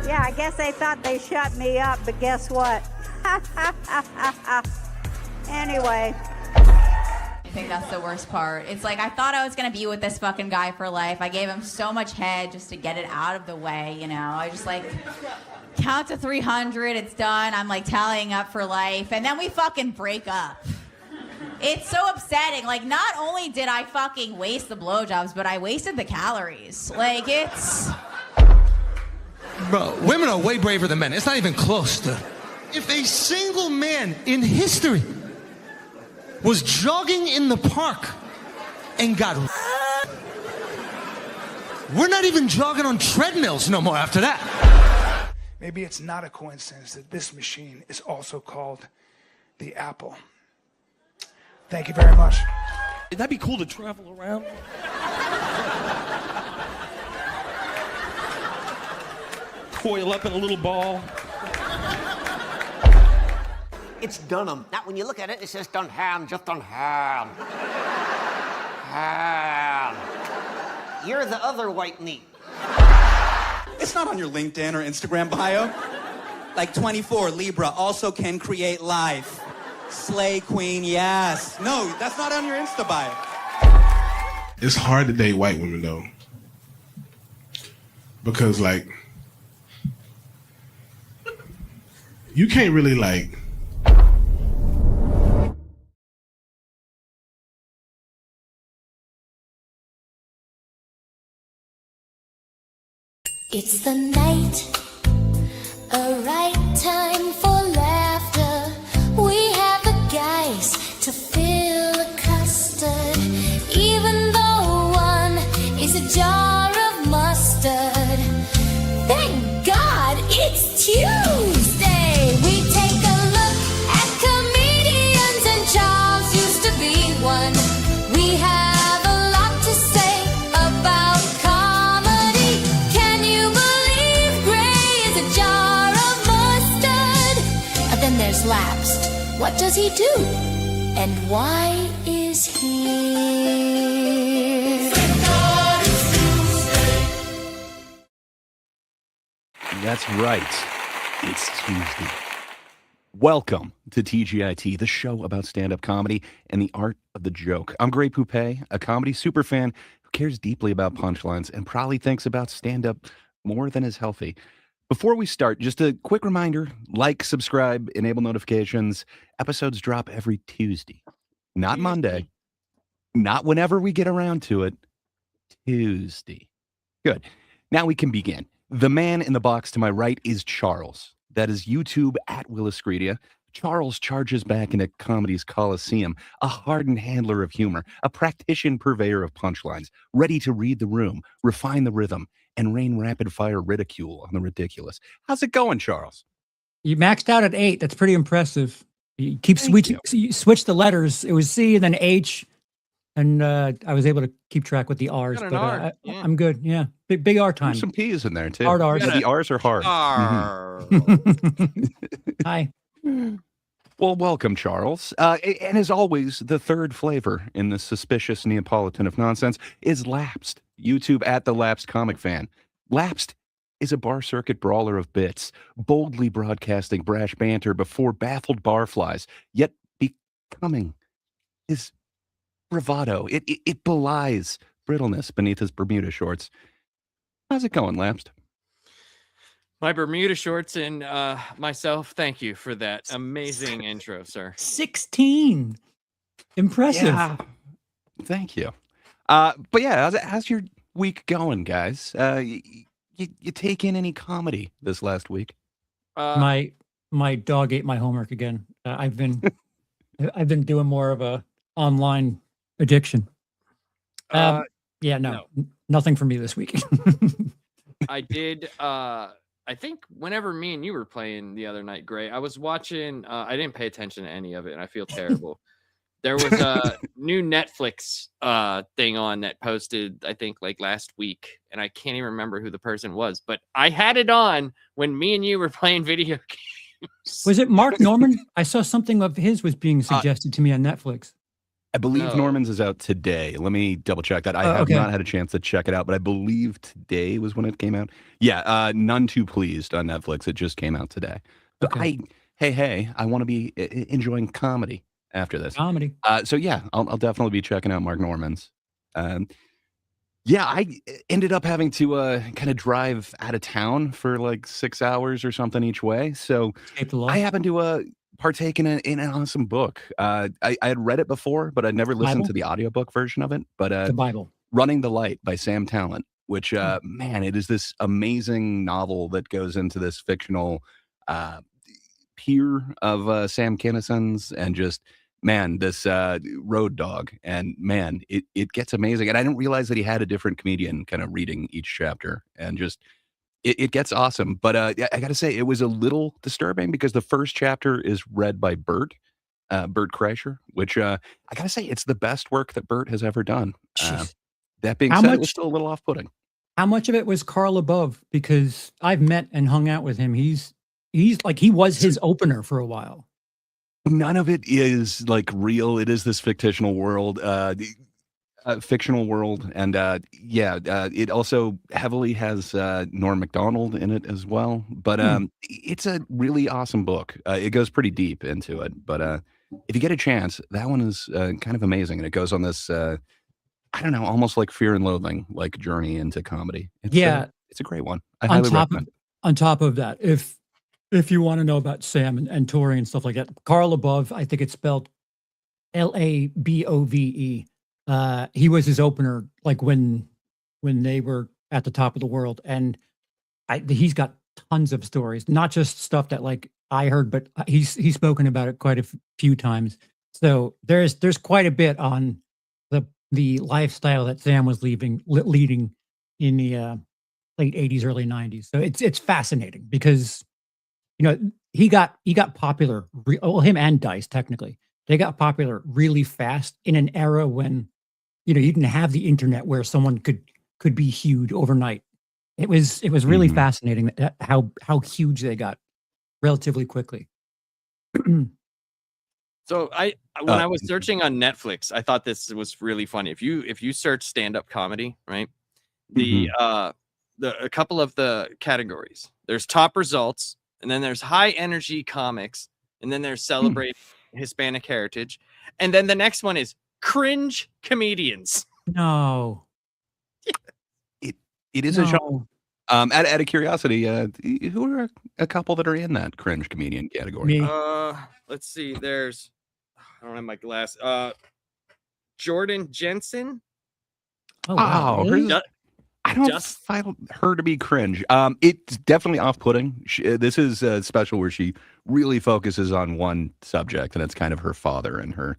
Yeah, I guess they thought they shut me up, but guess what? Anyway. I think that's the worst part. It's like, I thought I was going to be with this fucking guy for life. I gave him so much head just to get it out of the way, you know. I just like, count to 300, it's done. I'm like tallying up for life. And then we fucking break up. It's so upsetting. Like, not only did I fucking waste the blowjobs, but I wasted the calories. Like, it's... Bro, women are way braver than men. It's not even close, dude. If a single man in history was jogging in the park and got... We're not even jogging on treadmills no more after that. Maybe it's not a coincidence that this machine is also called the Apple. Thank you very much. That'd be cool to travel around. Coil up in a little ball. It's Dunham. Now, when you look at it, it says Dunham, just Dunham. Ham. You're the other white meat. It's not on your LinkedIn or Instagram bio. Like 24, Libra, also can create life. Slay queen, yes. No, that's not on your Insta bio. It's hard to date white women, though. Because, like, you can't really, like... It's the night, a right time for laughter. We have the guys to fill the custard, even though one is a jar of mustard. Thank God it's Tuesday. We take a look at comedians, and Charles used to be one. We have a lot to say about comedy. Can you believe Gray is a jar of mustard? And then there's Lapsed. What does he do? And why is he here? That's right. It's Tuesday. Welcome to TGIT, the show about stand-up comedy and the art of the joke. I'm Gray Poupée, a comedy superfan who cares deeply about punchlines and probably thinks about stand-up more than is healthy. Before we start, just a quick reminder, like, subscribe, enable notifications. Episodes drop every Tuesday, not Monday, not whenever we get around to it, Tuesday. Good. Now we can begin. The man in the box to my right is Charles. That is YouTube at Willis Greedia. Charles charges back into comedy's coliseum, a hardened handler of humor, a practitioner purveyor of punchlines, ready to read the room, refine the rhythm, and rain rapid-fire ridicule on the ridiculous. How's it going, Charles? You maxed out at 8. That's pretty impressive. You keep switching. You switch the letters. It was C and then H, and I was able to keep track with the R's. But I'm good. Yeah, big R time. There's some P's in there too. Hard R's. Yeah, the R's are hard. Hi. Well, welcome, Charles. And as always, the third flavor in the suspicious Neapolitan of nonsense is Lapsed. YouTube at the Lapsed Comic Fan. Lapsed is a bar circuit brawler of bits, boldly broadcasting brash banter before baffled barflies, yet becoming his bravado. It belies brittleness beneath his Bermuda shorts. How's it going, Lapsed? My Bermuda shorts and myself, thank you for that amazing intro, sir. 16. Impressive. Yeah. Thank you. But yeah, how's your week going, guys? You take in any comedy this last week? My dog ate my homework again. I've been doing more of a online addiction. Nothing for me this week. I did. I think whenever me and you were playing the other night, Gray, I was watching. I didn't pay attention to any of it, and I feel terrible. There was a new Netflix thing on that posted, I think, like last week, and I can't even remember who the person was, but I had it on when me and you were playing video games. Was it Mark Norman? I saw something of his was being suggested to me on Netflix. I believe No. Norman's is out today. Let me double check that. I have okay. not had a chance to check it out, but I believe today was when it came out. Yeah, None Too Pleased on Netflix. It just came out today. So Okay. I want to be enjoying comedy after this. Comedy. So yeah, I'll definitely be checking out Mark Norman's. Um, yeah, I ended up having to kind of drive out of town for like 6 hours or something each way. So Escape the law. I happened to partake in an awesome book. I had read it before, but I'd never listened Bible? to the audiobook version of it. But The Bible. Running the Light by Sam Talent, which Hmm. man, it is this amazing novel that goes into this fictional uh, peer of Sam Kinnison's, and just man, this road dog, and man, it gets amazing. And I didn't realize that he had a different comedian kind of reading each chapter, and just it gets awesome. But I got to say, it was a little disturbing because the first chapter is read by Bert Kreischer, which I got to say, it's the best work that Bert has ever done. Jeez. That being How said, it was much- still a little off-putting. How much of it was Carl Above? Because I've met and hung out with him. He's like he was his opener for a while. None of it is like real. It is this fictional world, and it also heavily has Norm Macdonald in it as well. But it's a really awesome book. It goes pretty deep into it. But if you get a chance, that one is kind of amazing, and it goes on this I don't know, almost like Fear and Loathing like journey into comedy. It's a great one. I highly recommend. On top of that, if you want to know about Sam and touring and stuff like that, Carl Above, I think it's spelled Labove. He was his opener, like when they were at the top of the world, and he's got tons of stories, not just stuff that like I heard, but he's spoken about it quite a few times. So there's quite a bit on the lifestyle that Sam was leading in the late 80s, early 90s. So it's fascinating because he got popular. Him and Dice, technically, they got popular really fast in an era when you didn't have the internet where someone could be huge overnight. It was really fascinating how huge they got relatively quickly. So when I was searching on Netflix, I thought this was really funny. If you search stand-up comedy, right? A couple of the categories. There's top results, and then there's high energy comics, and then there's celebrate Hispanic heritage, and then the next one is cringe comedians. No. It is a show. Out of curiosity, who are a couple that are in that cringe comedian category? Me. Let's see. There's I don't have my glass. Jordan Jensen. Oh, wow. Really? I don't find her to be cringe. It's definitely off-putting. This is a special where she really focuses on one subject, and it's kind of her father and her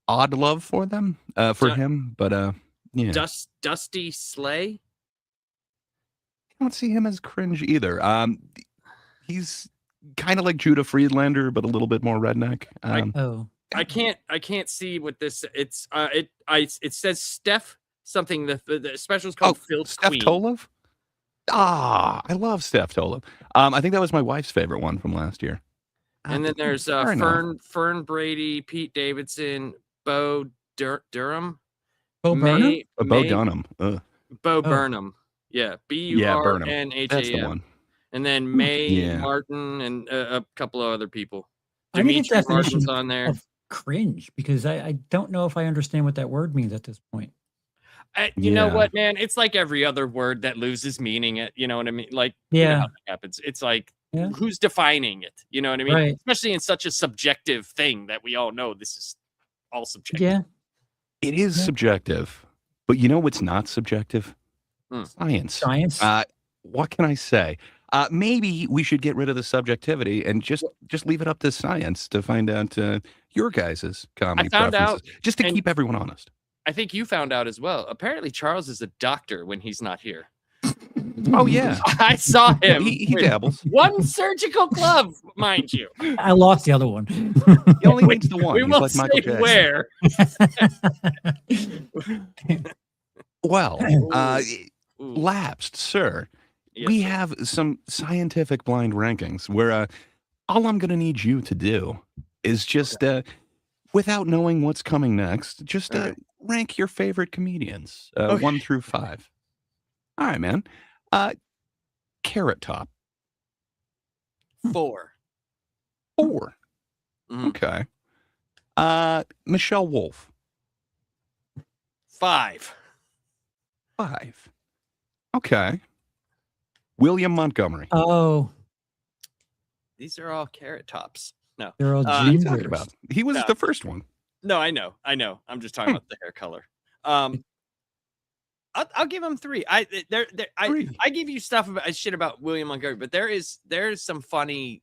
odd love for them, for him. But yeah, Dusty Slay. I don't see him as cringe either. He's kind of like Judah Friedlander, but a little bit more redneck. I can't see what this. It says Steph something. The special is called Phil Steph Queen. Tolov. I love Steph Tolov. I think that was my wife's favorite one from last year. And then there's Fern Brady, Pete Davidson, Bo Durham, Bo Burnham. Bo Dunham. Bo Burnham. Yeah, BURNHAM. That's the one. And then May Martin and a couple of other people. I need a Dimitri definition Martin's on there. of cringe because I don't know if I understand what that word means at this point. You know what, man? It's like every other word that loses meaning. You know what I mean? Like, yeah, you know how that happens. It's like, who's defining it? You know what I mean? Right. Especially in such a subjective thing that we all know this is all subjective. Yeah, it is subjective, but you know what's not subjective? Science. What can I say? Maybe we should get rid of the subjectivity and just leave it up to science to find out your guys' comedy preferences, just to keep everyone honest. I think you found out as well. Apparently, Charles is a doctor when he's not here. Oh yeah, I saw him. He dabbles. One surgical glove, mind you. I lost the other one. He only needs the one. We He's won't like say Michael Jackson. Well, lapsed, sir. Yes, we have some scientific blind rankings where all I'm going to need you to do is just without knowing what's coming next, just rank your favorite comedians, 1 through 5. All right, man. Carrot Top. 4. 4. Okay. Michelle Wolf. 5. 5. Okay. William Montgomery. Oh, These are all Carrot Tops. No. they're all What are you talking gingers. about? He was the first one. No, I know. I'm just talking about the hair color. I'll give him 3. I give you stuff about shit about William Montgomery, but there is some funny.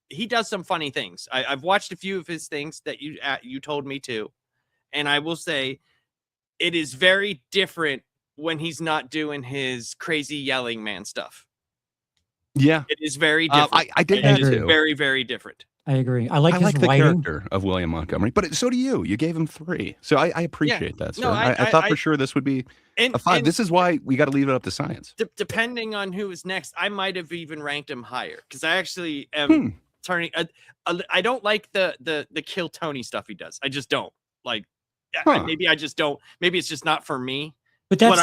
He does some funny things. I've watched a few of his things that you told me to, and I will say, it is very different when he's not doing his crazy yelling man stuff. Yeah, it is very different. I did that too. Very, very different. I agree. I like his the writing. character of William Montgomery, but so do you. You gave him 3, so I appreciate that, sir. No, I thought for sure this would be a 5. This is why we got to leave it up to science. Depending on who is next, I might have even ranked him higher because I actually am turning. I don't like the kill Tony stuff he does. I just don't like. Maybe I just don't. Maybe it's just not for me. But that's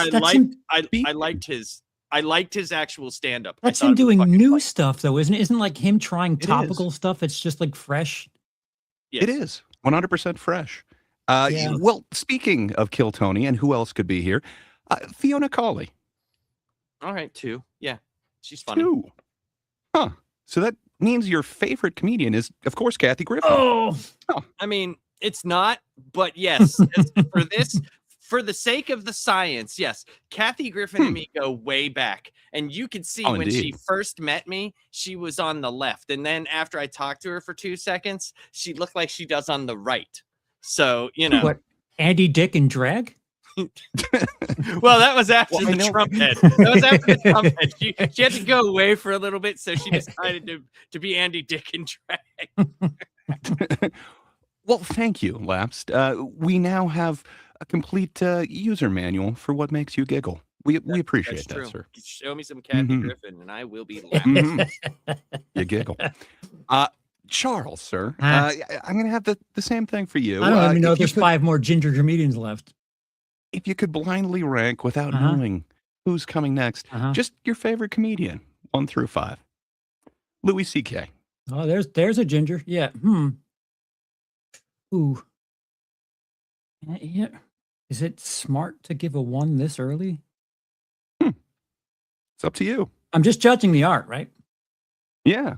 I liked his actual stand up. That's him doing new stuff, though, isn't it? Isn't like him trying topical stuff. It's just like fresh. Yes. It is 100% fresh. Well, speaking of Kill Tony, and who else could be here? Fiona Cawley. All right, 2. Yeah, she's funny. 2. Huh. So that means your favorite comedian is, of course, Kathy Griffin. Oh. I mean, it's not, but yes, for this. For the sake of the science, yes, Kathy Griffin and me go way back. And you can see when she first met me, she was on the left. And then after I talked to her for 2 seconds, she looked like she does on the right. So, you know. What, Andy Dick and drag? Well, that was after the Trump head. That was after the Trump head. She had to go away for a little bit, so she decided to be Andy Dick and drag. Well, thank you, Lapsed. We now have a complete user manual for what makes you giggle. We appreciate that, sir. Show me some Kathy Griffin, and I will be laughing. You giggle. Charles, sir, I'm going to have the same thing for you. I don't even know there's 5 more ginger comedians left. If you could blindly rank without knowing who's coming next, just your favorite comedian, 1 through 5. Louis C.K. Oh, there's a ginger. Yeah. Ooh. Yeah. Is it smart to give a 1 this early? It's up to you. I'm just judging the art, right? Yeah.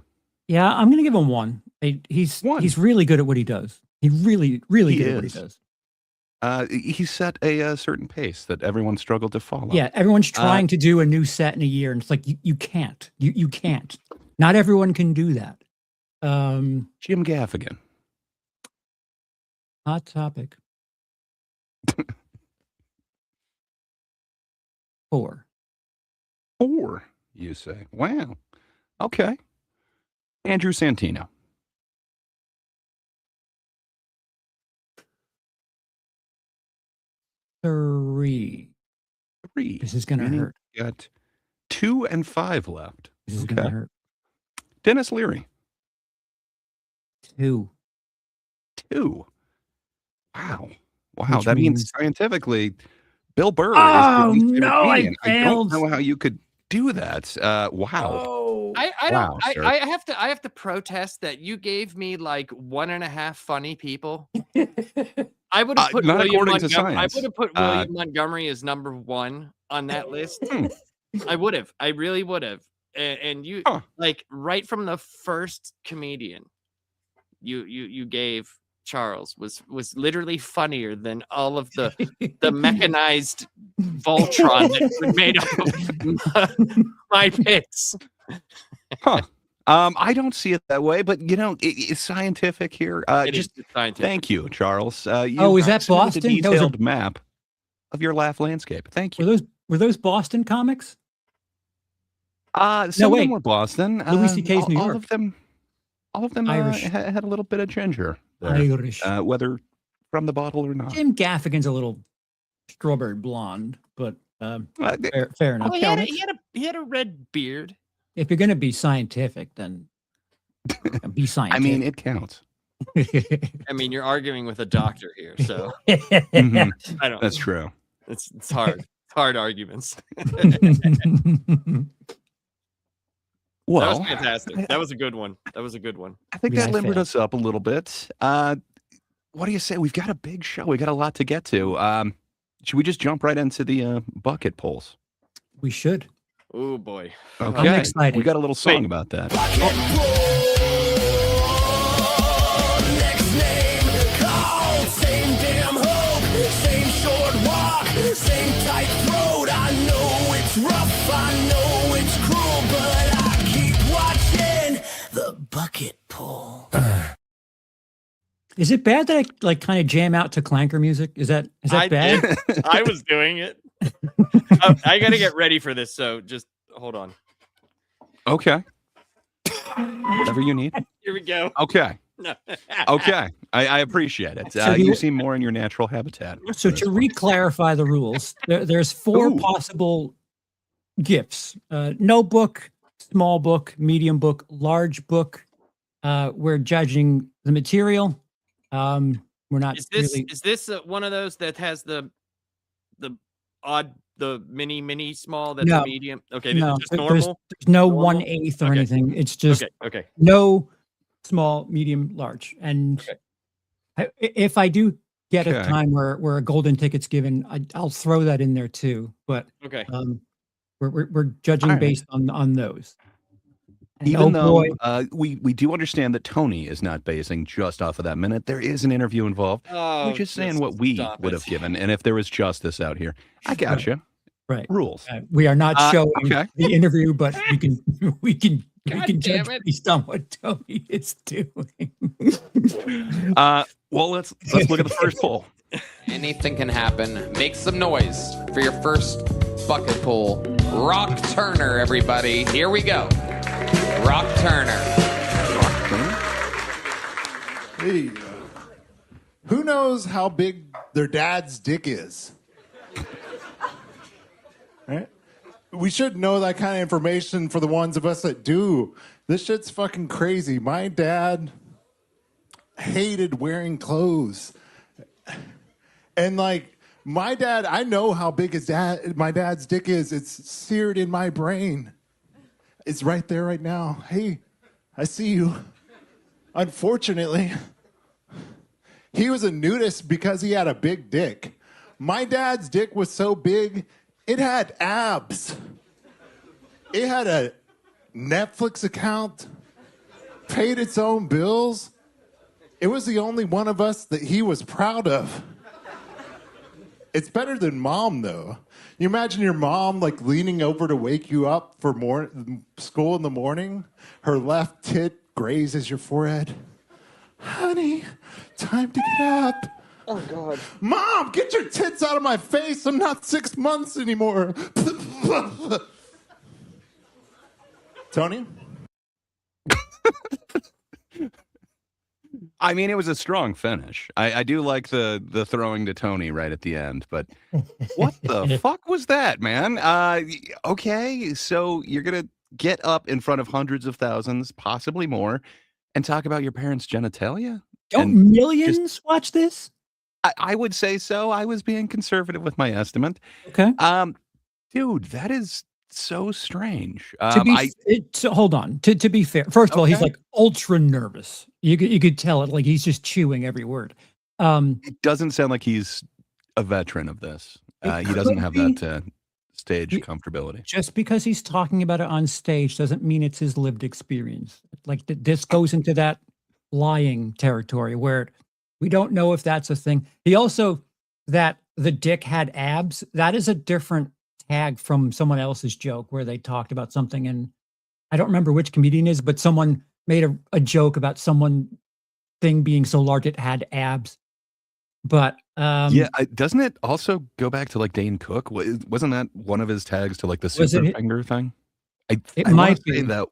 Yeah, I'm going to give him 1. He's really good at what he does. He really, really good at what he does. He set a certain pace that everyone struggled to follow. Yeah, everyone's trying to do a new set in a year, and it's like you can't. You can't. Not everyone can do that. Jim Gaffigan. Hot topic. 4. 4, you say? Wow. Okay. Andrew Santino. 3. 3. This is gonna hurt. Got 2 and 5 left. This is gonna hurt. Dennis Leary. 2. 2. Wow. Which that means means scientifically, Bill Burr. Oh, is the no, I don't failed. know how you could do that. Wow. Oh. I have to protest that you gave me like 1.5 funny people. I would have put not William according to Montgomery. I science. would have put William Montgomery as number 1 on that list. I would have. I really would have. And you like right from the first comedian you gave Charles was literally funnier than all of the mechanized Voltron that were made up of my picks. I don't see it that way, but it's scientific here. Just scientific. Thank you, Charles. Is that Boston? A detailed map of your laugh landscape. Thank you. Were those Boston comics? Some of them were Boston. Louis C.K.'s New York. All of them Irish. had a little bit of ginger there, Irish. whether from the bottle or not. Jim Gaffigan's a little strawberry blonde, but fair enough. He had a red beard. If you're going to be scientific, then be scientific. I mean, it counts. I mean, you're arguing with a doctor here, so Mhm. I don't. That's true. It's hard. It's hard arguments. Well, that was fantastic. That was a good one. That was a good one. I think that limbered us up a little bit. What do you say? We've got a big show. We got a lot to get to. Should we just jump right into the bucket polls? We should. Oh boy. Okay. I'm excited. We got a little song about that. Next name called, same damn hope, same short walk, same tight throat. I know it's rough, I know it's cruel, but I keep watching the bucket pull. Is it bad that I like kind of jam out to clanker music? Is that bad? I was doing it. I got to get ready for this, so just hold on. Okay. Whatever you need. Here we go. Okay. No. Okay. I appreciate it. So you seem more in your natural habitat. So to re-clarify the rules, there's four possible gifts: notebook, small book, medium book, large book. We're judging the material. We're not. Is this one of those that has the odd, the mini small? That's a medium. Okay, no, just normal. There's no 1/8 or anything. It's just okay. No small, medium, large. And if I do get a time where a golden ticket's given, I'll throw that in there too. But we're judging based on those. And Even though we do understand that Tony is not basing just off of that minute, there is an interview involved. We're just saying what we would have given, and if there was justice out here, I got you. Right. Rules. We are not showing the interview, but we can judge based on what Tony is doing. Well, let's look at the first poll. Anything can happen. Make some noise for your first bucket poll. Rock Turner, everybody. Here we go. Rock Turner. Hey, who knows how big their dad's dick is? Right? We should know that kind of information for the ones of us that do. This shit's fucking crazy. My dad hated wearing clothes. And like, my dad, I know how big my dad's dick is. It's seared in my brain. It's right there right now. Hey, I see you. Unfortunately, he was a nudist because he had a big dick. My dad's dick was so big, it had abs. It had a Netflix account, paid its own bills. It was the only one of us that he was proud of. It's better than mom, though. You imagine your mom like leaning over to wake you up for school in the morning. Her left tit grazes your forehead. Honey, time to get up. Oh, God. Mom, get your tits out of my face. I'm not 6 months anymore. Tony? I mean, it was a strong finish. I do like the throwing to Tony right at the end, but what the fuck was that, man? Okay, so you're going to get up in front of hundreds of thousands, possibly more, and talk about your parents' genitalia? Don't millions watch this? I would say so. I was being conservative with my estimate. Okay. Dude, that is so strange. So hold on. To be fair, first of all, he's like ultra nervous. You could tell it, like he's just chewing every word. It doesn't sound like he's a veteran of this. He doesn't have that stage comfortability. Just because he's talking about it on stage doesn't mean it's his lived experience. Like this goes into that lying territory where we don't know if that's a thing. He also, that the dick had abs, that is a different tag from someone else's joke where they talked about something, and I don't remember which comedian is, but someone made a joke about someone thing being so large it had abs. But doesn't it also go back to like Dane Cook? Wasn't that one of his tags to like the super finger thing? It I might say that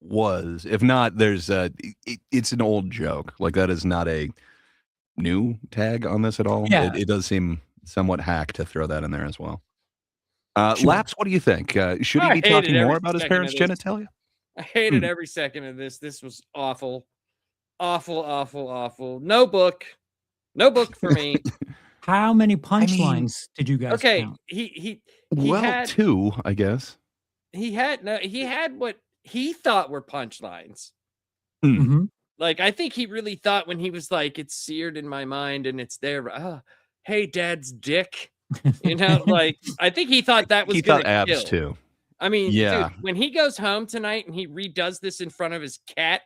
was. If not, there's it's an old joke. Like that is not a new tag on this at all. Yeah. It does seem somewhat hack to throw that in there as well. Laps, what do you think? Should he be talking more about his parents' genitalia? I hated every second of this. This was awful. Awful, awful, awful. No book. No book for me. How many punchlines did you guys Okay, count? he Well, had 2, I guess. he had what he thought were punchlines. Mm-hmm. Like, I think he really thought when he was like, it's seared in my mind and it's there. Hey, Dad's dick. You know, like, I think he thought that was He gonna thought abs kill. too. I mean, Yeah. dude, when he goes home tonight and he redoes this in front of his cat,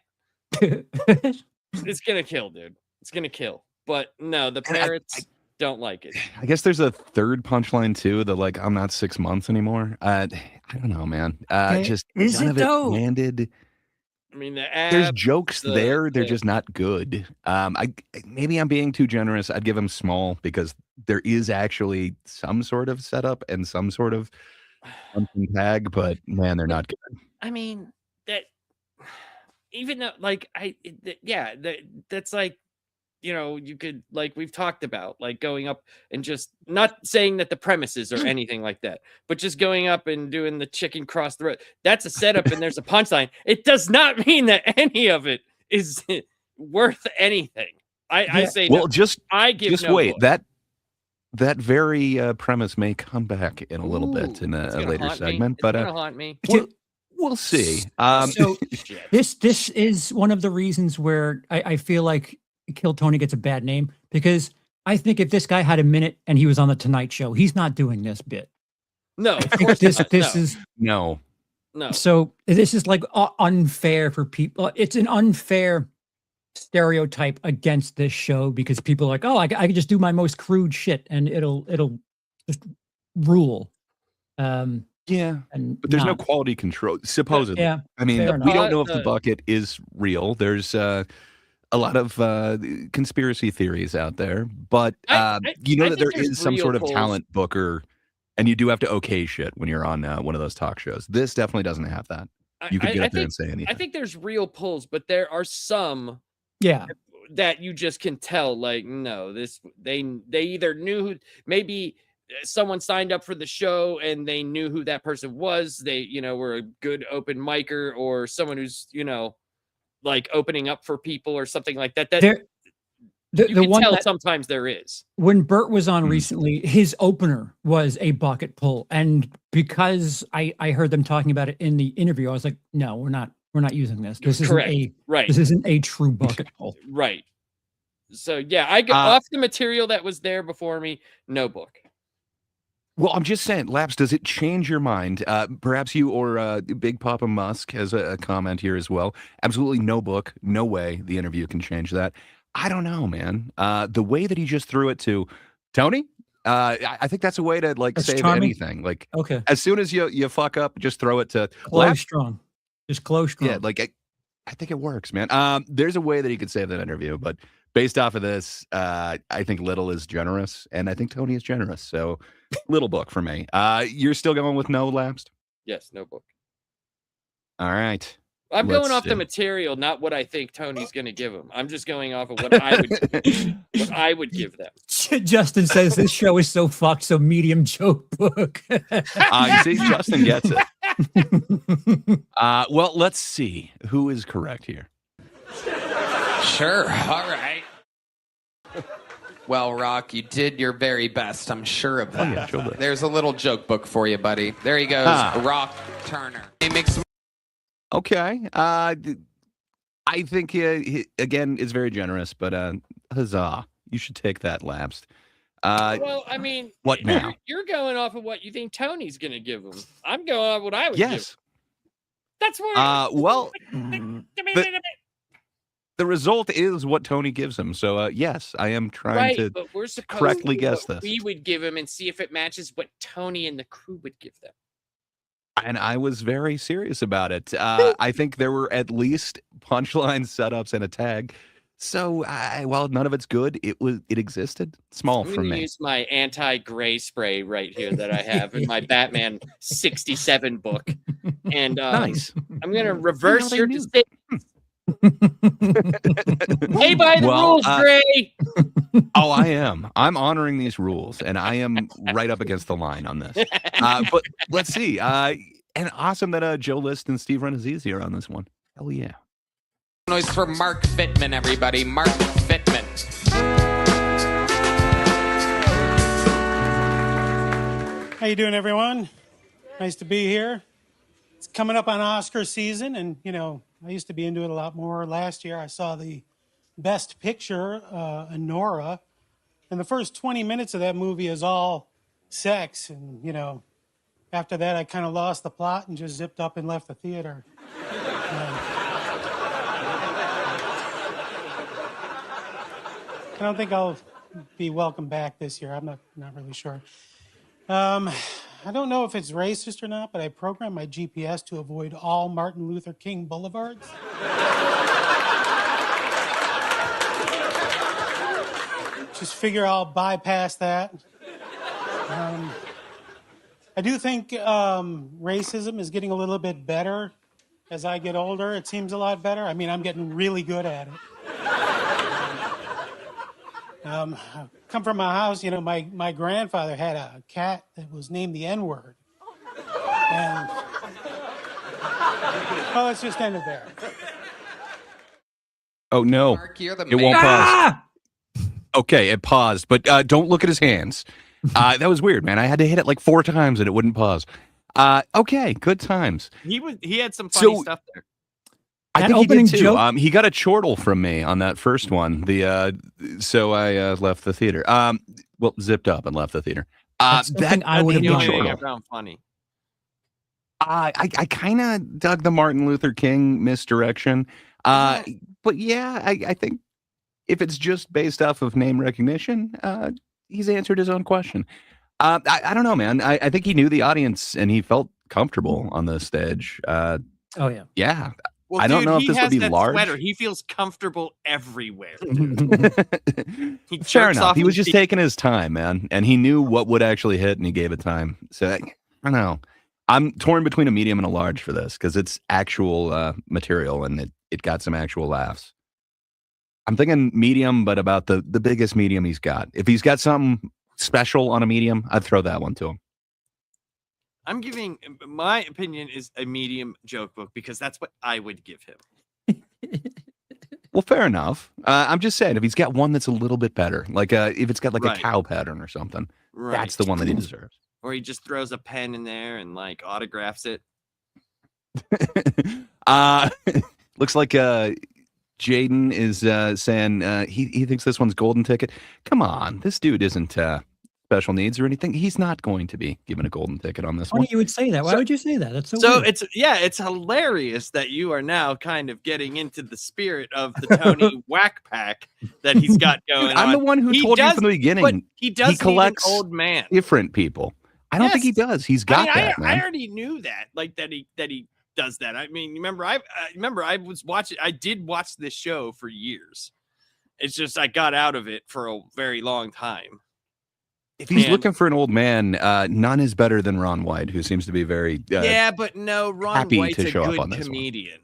it's gonna kill, dude. It's gonna kill. But no, the parents don't like it. I guess there's a third punchline too. The like, I'm not 6 months anymore. I don't know, man. Just Is none it of it though? landed. I mean, There's jokes there. They're just not good. Maybe I'm being too generous. I'd give them small because there is actually some sort of setup and some sort of punching tag, but man, they're not good. I mean, that even though, like, that's like, you know, you could, like, we've talked about, like, going up and just not saying that the premises or anything like that, but just going up and doing the chicken cross the road. That's a setup and there's a punchline. It does not mean that any of it is worth anything. I say, well, no. just I give just no wait. book. That very premise may come back in a little bit in a later segment, but gonna haunt me. we'll see. So this is one of the reasons where I feel like Kill Tony gets a bad name, because I think if this guy had a minute and he was on the Tonight Show, he's not doing this bit. No, I think this is no. So this is like unfair for people. It's an unfair stereotype against this show because people are like, oh, I can just do my most crude shit and it'll just rule. Yeah, and but there's no quality control, supposedly. Yeah, I mean, fair we enough. don't know if the bucket is real. There's a lot of conspiracy theories out there, but you know that there is some sort of talent booker, and you do have to okay shit when you're on one of those talk shows. This definitely doesn't have that. You could get up there and say anything. I think there's real pulls, but there are some that you just can tell, like, no, this they either knew who, maybe someone signed up for the show and they knew who that person was. They, you know, were a good open micer, or someone who's, you know, like opening up for people or something like that. The you can one tell that, sometimes there is. when Bert was on recently, his opener was a bucket pull, and because I heard them talking about it in the interview, I was like, no, we're not using this. This isn't This isn't a true bucket pull. Right. So yeah, I got off the material that was there before me. No book. Well, I'm just saying, Laps, does it change your mind? Perhaps you or Big Papa Musk has a comment here as well. Absolutely no book, no way the interview can change that. I don't know, man. The way that he just threw it to Tony, I think that's a way to That's save charming. anything. Like, Okay. as soon as you fuck up, just throw it to Close Laps. strong. Just close strong. Yeah, like I think it works, man. There's a way that he could save that interview, but based off of this, I think Little is generous, and I think Tony is generous. So, Little book for me. You're still going with no, Lapsed? Yes, no book. All right. I'm Let's going off see. the material, not what I think Tony's going to give him. I'm just going off of what I would give them. Justin says this show is so fucked, so medium joke book. You see, Justin gets it. Well, let's see who is correct here. Sure. All right. Well, Rock, you did your very best. I'm sure of that. Oh, yeah, sure did. There's a little joke book for you, buddy. There he goes. Rock Turner. He makes Okay. I think he again is very generous, but huzzah! You should take that, Lapsed. Well, I mean, what now? You're going off of what you think Tony's going to give him. I'm going off what I would give him. Yes. That's what. Well, the result is what Tony gives him. So yes, I am trying to but we're supposed correctly to guess what this. we would give him and see if it matches what Tony and the crew would give them. And I was very serious about it. I think there were at least punchlines, setups, and a tag. So while none of it's good, it existed. Small I'm for gonna me. use my anti-gray spray right here that I have in my Batman 67 book, and Nice. I'm gonna reverse your decision. Play by the rules, Gray. Oh, I am. I'm honoring these rules, and I am right up against the line on this. But let's see. And awesome that Joe List and Steve Renazizi are on this one. Hell yeah. Noise for Mark Fitman, everybody. Mark Fitman. How you doing, everyone? Nice to be here. It's coming up on Oscar season, and I used to be into it a lot more. Last year, I saw the Best Picture, Nora, and the first 20 minutes of that movie is all sex, and after that, I kind of lost the plot and just zipped up and left the theater. I don't think I'll be welcome back this year. I'm not really sure. I don't know if it's racist or not, but I programmed my GPS to avoid all Martin Luther King boulevards. Just figure I'll bypass that. I do think racism is getting a little bit better as I get older. It seems a lot better. I mean, I'm getting really good at it. I come from a house, my grandfather had a cat that was named the N-word. And, let's just end it there. Oh, no. Mark, you're the It won't pause. Okay, it paused, but don't look at his hands. That was weird, man. I had to hit it like 4 times and it wouldn't pause. Okay, good times. He had some funny stuff there. I think he did too. He got a chortle from me on that first one. So I left the theater. Well, zipped up and left the theater. That I would have I found funny. I kind of dug the Martin Luther King misdirection. But yeah, I think if it's just based off of name recognition, he's answered his own question. I don't know, man. I think he knew the audience and he felt comfortable on the stage. Oh yeah. Yeah. Well, I don't know if he this has would be that large. Sweater. He feels comfortable everywhere. He Fair jerks enough. off He was his just taking his time, man, and he knew what would actually hit, and he gave it time. So I don't know. I'm torn between a medium and a large for this because it's actual material and it got some actual laughs. I'm thinking medium, but about the biggest medium he's got. If he's got something special on a medium, I'd throw that one to him. I'm giving my opinion is a medium joke book because that's what I would give him. Well, fair enough. I'm just saying if he's got one that's a little bit better, like if it's got like a cow pattern or something, that's the one that he deserves. Or he just throws a pen in there and like autographs it. Looks like Jaden is saying he thinks this one's golden ticket. Come on, this dude isn't special needs or anything. He's not going to be given a golden ticket on this one. Funny you would say that. Why would you say that? That's so weird. It's hilarious that you are now kind of getting into the spirit of the Tony Whack Pack that he's got going on. I'm the one who told you from the beginning. But he does need collects an old man. Different people. I don't think he does. He's got that, man. I already knew that. Like that he does that. I mean, remember I was watching. I did watch this show for years. It's just I got out of it for a very long time. If he's looking for an old man, none is better than Ron White, who seems to be very yeah, but no, Ron White's a good comedian.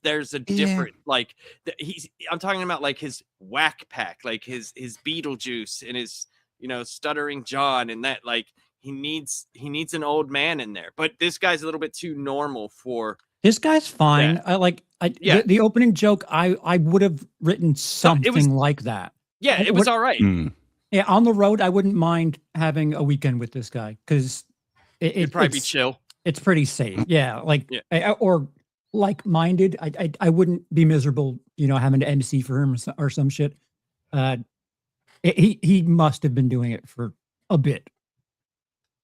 There's a different I'm talking about like his Whack Pack, like his Beetlejuice and his Stuttering John, and that like he needs an old man in there. But this guy's a little bit too normal for this guy's fine. That. The opening joke. I would have written something like that. Yeah, it was all right. Yeah, on the road, I wouldn't mind having a weekend with this guy because it'd probably be chill. It's pretty safe. Yeah, or like-minded. I wouldn't be miserable, having to MC for him or some shit. He must have been doing it for a bit.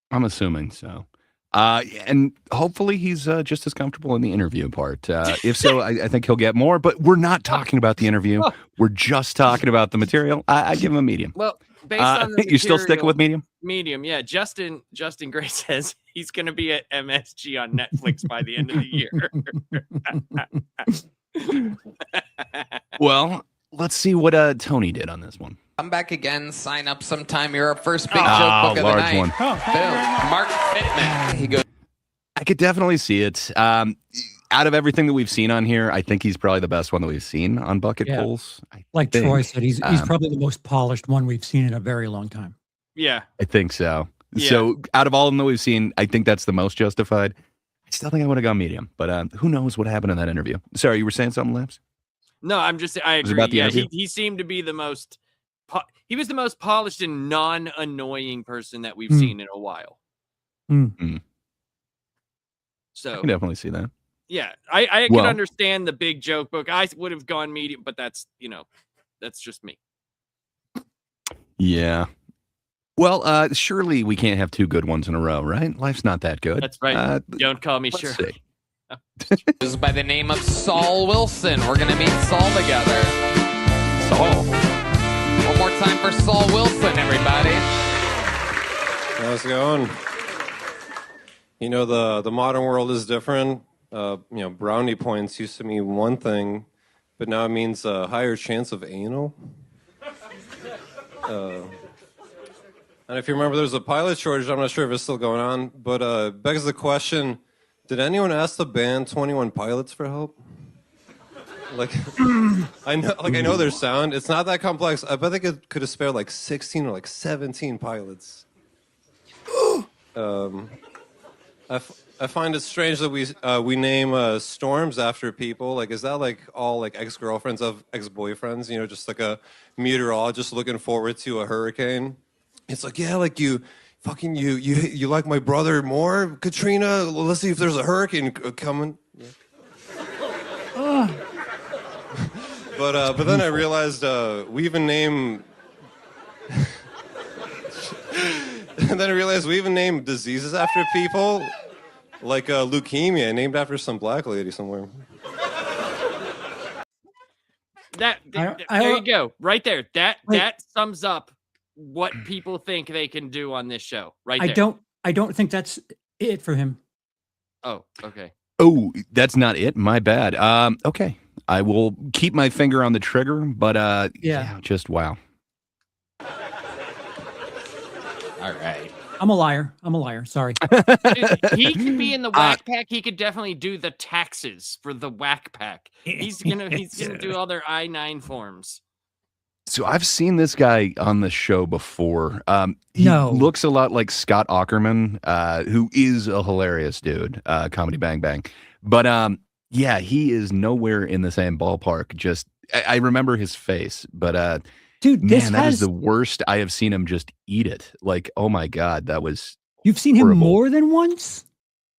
I'm assuming so. And hopefully he's just as comfortable in the interview part. If so, I think he'll get more. But we're not talking about the interview. We're just talking about the material. I give him a medium. Well, based on the you're still sticking with medium? Medium, yeah. Justin Gray says he's going to be at MSG on Netflix by the end of the year. Well, let's see what Tony did on this one. Come back again. Sign up sometime. You're our first big joke book of the night. One. Boom. Mark Fitman. He goes. I could definitely see it. Out of everything that we've seen on here, I think he's probably the best one that we've seen on bucket pulls. Like Troy said, he's probably the most polished one we've seen in a very long time. Yeah, I think so. Yeah. So out of all of them that we've seen, I think that's the most justified. I still think I would have gone medium, but who knows what happened in that interview? Sorry, you were saying something, Labs? No, I'm just. I Was it agree. about the Yeah, interview? he seemed to be the most. He was the most polished and non-annoying person that we've Hmm. seen in a while. Hmm. So I can definitely see that. yeah, I Well- can understand the big joke book. I would have gone medium, but that's that's just me. Yeah. Well, surely we can't have two good ones in a row, right? Life's not that good. That's right. Don't call me let's sure. see. This is by the name of Saul Wilson. We're going to meet Saul together. Saul. One more time for Saul Wilson, everybody. How's it going? You know, the modern world is different. Brownie points used to mean one thing, but now it means a higher chance of anal. And if you remember, there's a pilot shortage. I'm not sure if it's still going on, but begs the question, did anyone ask the band 21 Pilots for help? I know their sound. It's not that complex. I bet they could have spared like 16 or like 17 pilots. I find it strange that we name storms after people. Like, is that like all like ex-girlfriends of ex-boyfriends? You know, just like a meteorologist looking forward to a hurricane. It's like, yeah, like you like my brother more, Katrina. Let's see if there's a hurricane coming. Yeah. But then I realized we even name. And then I realized we even name diseases after people, like leukemia, named after some black lady somewhere. There you go, right there. That sums up what people think they can do on this show. Right there. I don't think that's it for him. Oh, okay. Oh, that's not it. My bad. Okay. I will keep my finger on the trigger, but yeah, just wow. All right. I'm a liar. Sorry. Dude, he could be in the whack pack. He could definitely do the taxes for the whack pack. He's gonna do all their I-9 forms. So I've seen this guy on the show before. He looks a lot like Scott Aukerman, who is a hilarious dude, Comedy Bang Bang. But yeah, he is nowhere in the same ballpark. Just I remember his face, but dude, man, that is the worst I have seen him just eat it. Like, oh my God, that was You've seen horrible. him more than once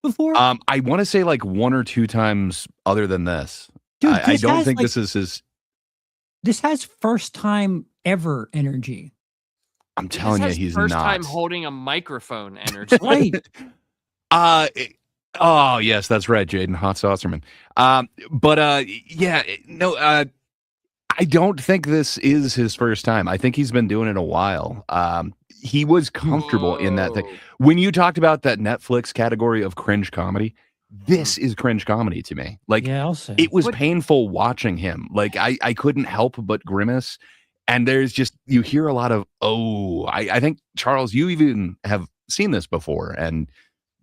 before? I want to say like one or two times other than this. Dude, I don't think this is his. This has first time ever energy. I'm telling you, he's first not. time holding a microphone energy. Right. Oh yes, that's right, Jaden Hot Saucerman. Yeah, no, I don't think this is his first time. I think he's been doing it a while. He was comfortable in that thing. When you talked about that Netflix category of cringe comedy, this is cringe comedy to me. Like, yeah, I'll say. it was painful watching him. Like, I couldn't help but grimace. And there's just, you hear a lot of, I think, Charles, you even have seen this before, and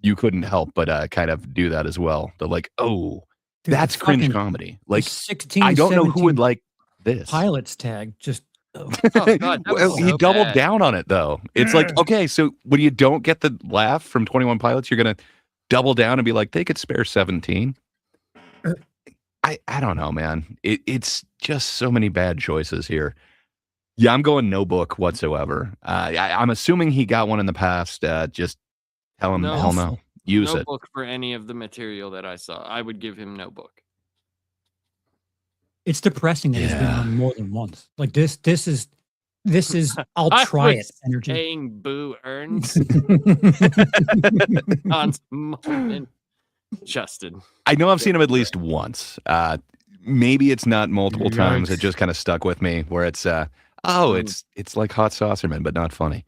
you couldn't help but kind of do that as well. The like, Dude, that's the cringe fucking comedy. Like, 16, I don't know who 17 would like this. Pilots tag. Just Oh, God, that Well, was he so doubled bad. down on it, though. It's like, okay, so when you don't get the laugh from 21 Pilots, you're going to double down and be like, they could spare 17. I don't know, man. It's just so many bad choices here. Yeah, I'm going no book whatsoever. I'm assuming he got one in the past. Just tell him, hell no. Use no it. book for any of the material that I saw. I would give him no book. it's depressing that he's been on more than once. Like this is I'll I try was it energy. Saying Boo earns on moment. Justin. I know I've seen him at least once. Maybe it's not multiple times. It just kind of stuck with me where it's it's like Hot Saucerman, but not funny.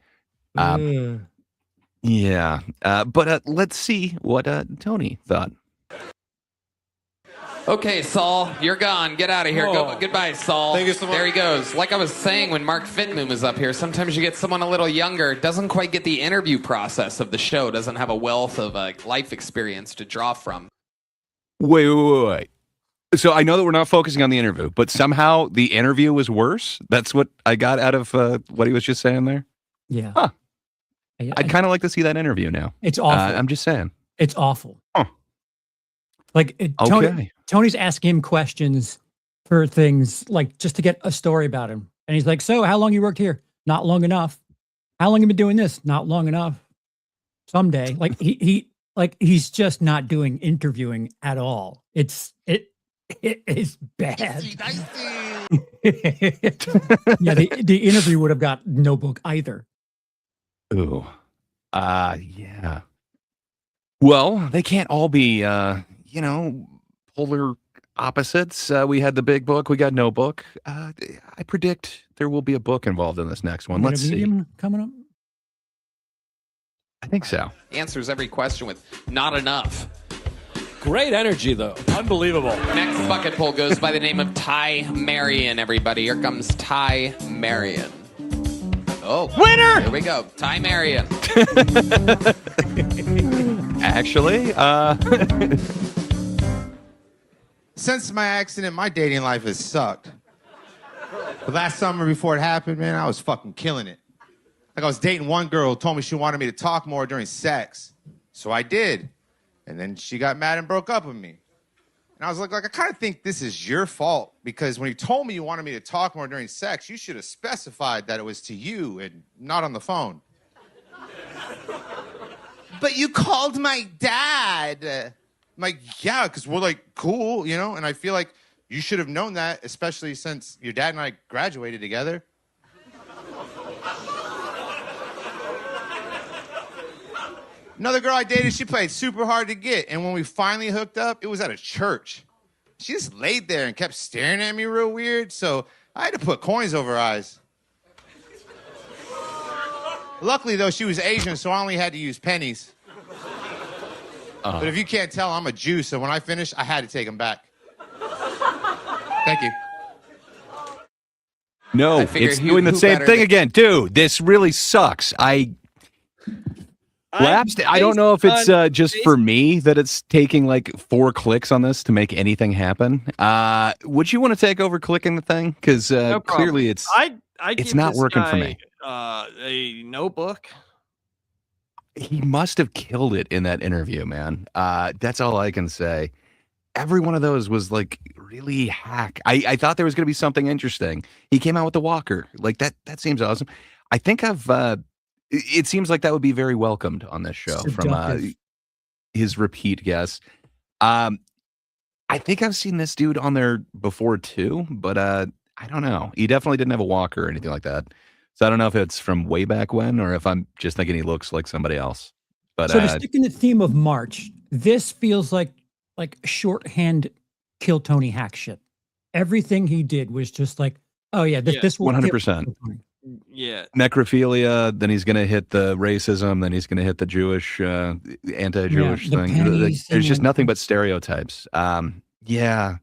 Yeah. But let's see what Tony thought. Okay, Saul, you're gone. Get out of here. Go. Goodbye, Saul. Thank you so much. There he goes. Like I was saying when Mark Fitmoon was up here, sometimes you get someone a little younger, doesn't quite get the interview process of the show, doesn't have a wealth of life experience to draw from. Wait. So I know that we're not focusing on the interview, but somehow the interview was worse. That's what I got out of what he was just saying there. Yeah. Huh. I'd kind of like to see that interview now. It's awful. I'm just saying. It's awful. Huh. Like Okay. Tony's asking him questions for things like just to get a story about him. And he's like, so how long you worked here? Not long enough. How long you been doing this? Not long enough. Someday. Like he's just not doing interviewing at all. It is bad. Yeah, the interview would have got no book either. Ooh. Yeah. Well, they can't all be polar opposites. We had the big book, we got no book. I predict there will be a book involved in this next one. Let's see. Coming up. I think so. Answers every question with not enough. Great energy, though. Unbelievable. Next bucket poll goes by the name of Ty Marion, everybody. Here comes Ty Marion. Oh, winner! Here we go. Ty Marion. Actually, since my accident, my dating life has sucked. But last summer before it happened, man, I was fucking killing it. Like I was dating one girl who told me she wanted me to talk more during sex. So I did. And then she got mad and broke up with me. And I was like I kind of think this is your fault because when you told me you wanted me to talk more during sex, you should have specified that it was to you and not on the phone. But you called my dad. I'm like, yeah, because we're like cool, and I feel like you should have known that, especially since your dad and I graduated together. Another girl I dated, she played super hard to get. And when we finally hooked up, it was at a church. She just laid there and kept staring at me real weird. So I had to put coins over her eyes. Luckily, though, she was Asian, so I only had to use pennies. But if you can't tell, I'm a Jew. So when I finished, I had to take them back. Thank you. No, it's doing the same thing again. Dude, this really sucks. Lapsed. I don't know if it's just for me that it's taking like 4 clicks on this to make anything happen. Would you want to take over clicking the thing? Because clearly it's not working for me. A notebook. He must have killed it in that interview, man. That's all I can say. Every one of those was like really hack. I thought there was going to be something interesting. He came out with the walker. Like that seems awesome. I think it seems like that would be very welcomed on this show from his repeat guests. I think I've seen this dude on there before too, but I don't know. He definitely didn't have a walker or anything like that. So I don't know if it's from way back when or if I'm just thinking he looks like somebody else. But so to stick in the theme of March, this feels like shorthand kill Tony hack shit. Everything he did was just like, oh yeah, this will 100%. Yeah. Necrophilia, then he's going to hit the racism, then he's going to hit the Jewish, anti-Jewish thing. There's just nothing but stereotypes. Yeah.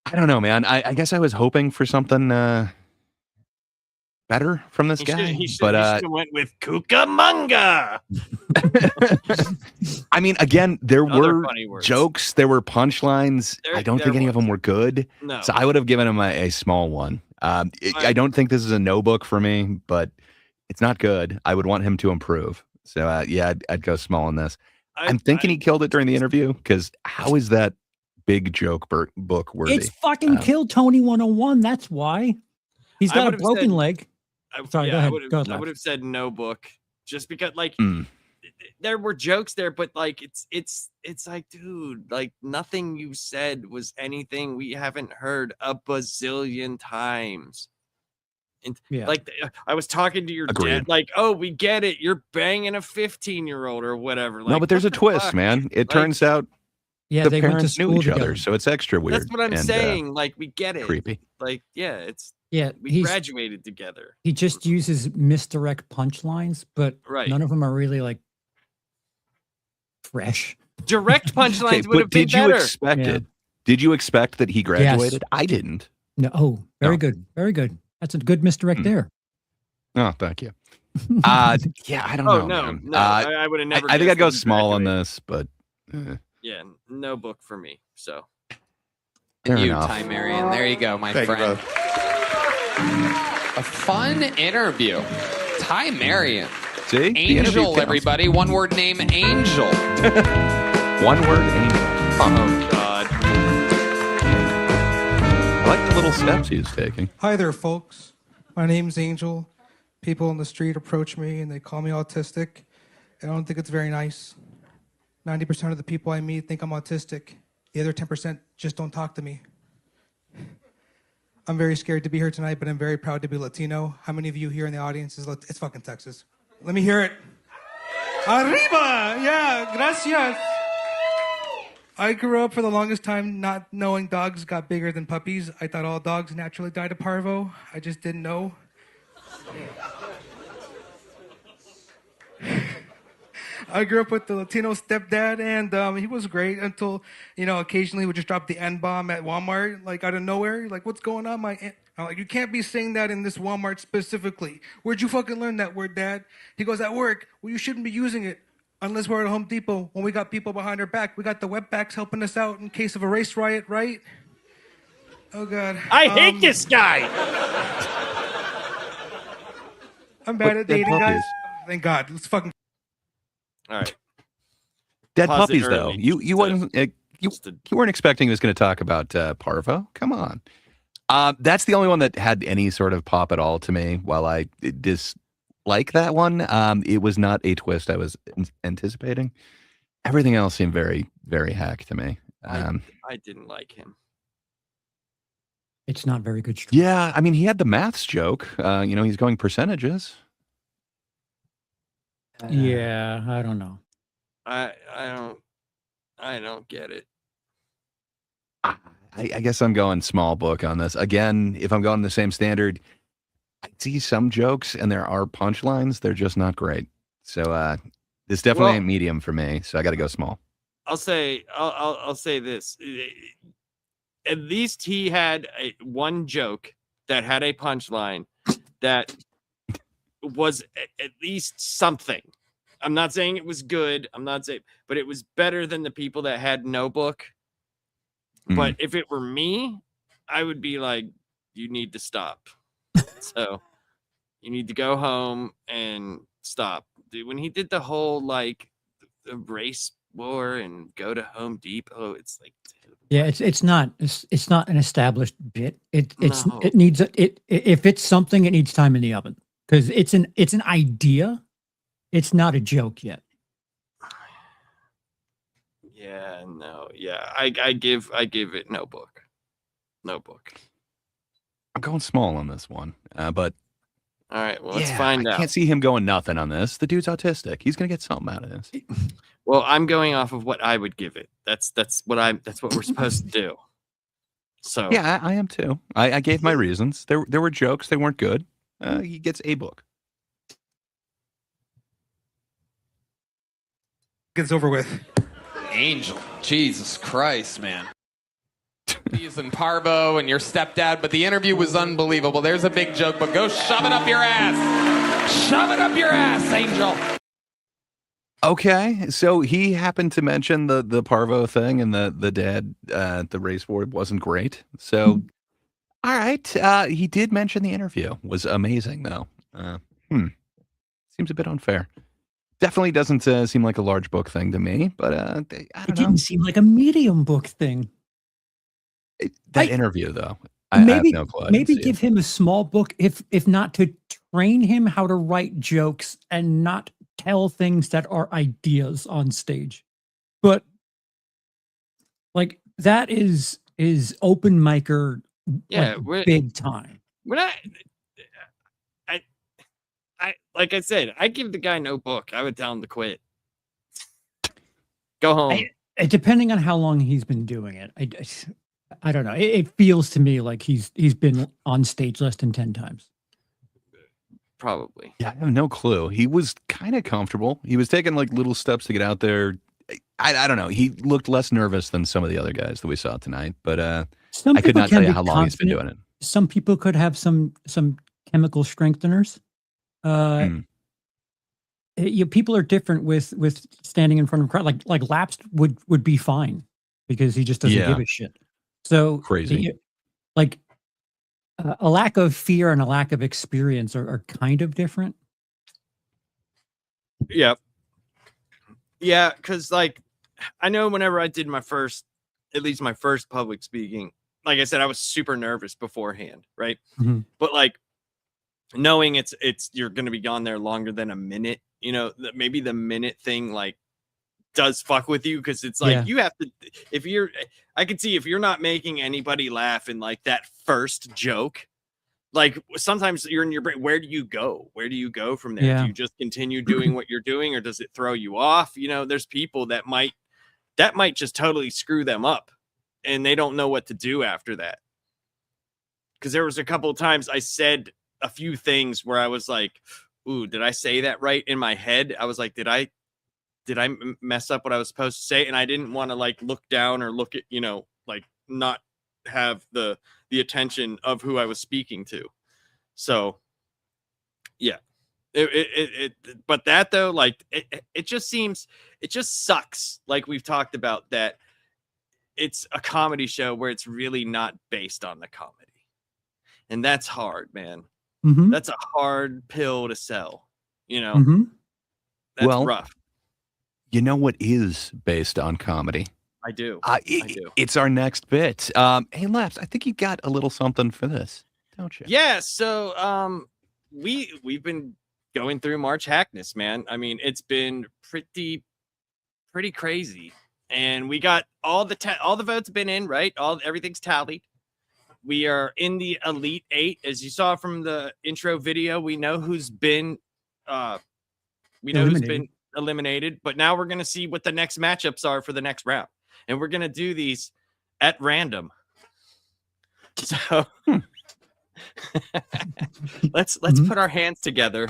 I don't know, man. I guess I was hoping for something better from this guy. He should have went with Cucamonga. I mean, again, there were jokes, there were punchlines. I don't think any of them were good. No. So I would have given him a small one. I don't think this is a no book for me, but it's not good. I would want him to improve. So yeah, I'd go small on this. I'm thinking he killed it during the interview because how is that big joke book worthy? It's fucking Kill Tony 101. That's why. He's got a broken leg. Sorry, go ahead. I would have said no book just because there were jokes there, but like it's like, dude, like nothing you said was anything we haven't heard a bazillion times. And like I was talking to your dad, like, oh, we get it, you're banging a 15-year-old or whatever. Like, no, but there's a twist, man. It turns out the they parents went to knew each school other, together. so it's extra weird. That's what I'm saying. Like, we get it. Creepy. Like, yeah, we graduated together. He just uses misdirect punchlines, but none of them are really like fresh. Direct punchlines would have been better. Did you expect it? Did you expect that he graduated? Yes. I didn't. No. Oh, very good. Very good. That's a good misdirect there. Oh, thank you. Yeah, I don't know. No, man. I would have never. I think I'd go small on this, but yeah, no book for me. So fair you, enough. Ty Marion. There you go, my Thank you, friend. A fun interview. Ty Marion. See? The interview Angel, counts. everybody. One word name, Angel. One word, Angel. Oh, God. little steps he was taking. Hi there, folks. My name's Angel. People on the street approach me and they call me autistic. I don't think it's very nice. 90% of the people I meet think I'm autistic. The other 10% just don't talk to me. I'm very scared to be here tonight, but I'm very proud to be Latino. How many of you here in the audience is it's fucking Texas? Let me hear it. Arriba! Yeah, gracias. I grew up for the longest time not knowing dogs got bigger than puppies. I thought all dogs naturally died of parvo. I just didn't know. I grew up with the Latino stepdad, and he was great until, occasionally we would just drop the N-bomb at Walmart, like out of nowhere. Like, what's going on, I'm like, you can't be saying that in this Walmart specifically. Where'd you fucking learn that word, Dad? He goes, at work. Well, you shouldn't be using it. Unless we're at Home Depot, when we got people behind our back, we got the wetbacks helping us out in case of a race riot, right? Oh, God. I hate this guy. I'm bad at dating, guys. Thank God. Let's fucking... All right. Dead Pause it puppies, though. early. You weren't expecting he was going to talk about parvo? Come on. That's the only one that had any sort of pop at all to me. While I dislike that one, it was not a twist I was anticipating. Everything else seemed very, very hack to me. I didn't like him. It's not very good. Yeah, I mean, he had the maths joke. He's going percentages. Yeah, I don't know. I don't get it. I guess I'm going small book on this. Again, if I'm going the same standard, I see some jokes and there are punchlines. They're just not great. So this definitely ain't medium for me. So I got to go small. I'll say this. At least he had one joke that had a punchline that was at least something. I'm not saying it was good. But it was better than the people that had no book. But if it were me, I would be like, you need to stop. So you need to go home and stop. Dude, when he did the whole like the race war and go to Home Depot, it's like, yeah, it's not an established bit. If it's something, it needs time in the oven because it's an idea. It's not a joke yet. yeah, no, yeah. I give it no book. No book. I'm going small on this one, but all right, well, let's find out. I can't see him going nothing on this. The dude's autistic. He's gonna get something out of this. Well, I'm going off of what I would give it. That's what we're supposed to do. So yeah, I am too. I gave my reasons. There were jokes. They weren't good. He gets a book. Gets over with. Angel. Jesus Christ, man. He's in parvo and your stepdad, but the interview was unbelievable. There's a big joke, but go shove it up your ass. Shove it up your ass, Angel. Okay, so he happened to mention the parvo thing and the dad the race war wasn't great. So, all right, he did mention the interview was amazing though. Seems a bit unfair. Definitely doesn't seem like a large book thing to me, but I don't know. It didn't seem like a medium book thing. That interview though, Maybe I have no clue. maybe give him a small book, if not to train him how to write jokes and not tell things that are ideas on stage. But like that is open micer, yeah, like, big time. When I like I said, I give the guy no book. I would tell him to quit. Go home. Depending on how long he's been doing it, I don't know. It feels to me like he's been on stage less than 10 times. Probably. Yeah, I have no clue. He was kind of comfortable. He was taking like little steps to get out there. I don't know. He looked less nervous than some of the other guys that we saw tonight. But I could not tell you how long he's been doing it. Some people could have some chemical strengtheners. People are different with standing in front of a crowd. Like Laps would be fine because he just doesn't give a shit. So crazy. A lack of fear and a lack of experience are kind of different. Yeah. Yeah, because like I know whenever I did my first public speaking, like I said, I was super nervous beforehand, right? Mhm. But like knowing it's you're going to be gone there longer than a minute, you know, maybe the minute thing like does fuck with you, because it's like Yeah. you have to, I can see if you're not making anybody laugh in like that first joke, like sometimes you're in your brain, where do you go from there? Yeah. Do you just continue doing what you're doing, or does it throw you off? You know, there's people that might just totally screw them up and they don't know what to do after that. Because there was a couple of times I said a few things where I was like, ooh, did I say that right in my head? I was like, did I mess up what I was supposed to say? And I didn't want to like look down or look at, you know, like not have the attention of who I was speaking to. So yeah, but that though, like it just sucks. Like we've talked about, that it's a comedy show where it's really not based on the comedy. And that's hard, man. Mhm. That's a hard pill to sell, you know? Mhm. That's Well, rough. You know what is based on comedy? I do. It's our next bit. Hey, Laps, I think you got a little something for this, don't you? Yeah, so we've been going through March Hackness, man. I mean, it's been pretty crazy. And we got all the votes been in, right? Everything's tallied. We are in the Elite 8. As you saw from the intro video, we know who's been eliminated, but now we're going to see what the next matchups are for the next round. And we're going to do these at random. So let's put our hands together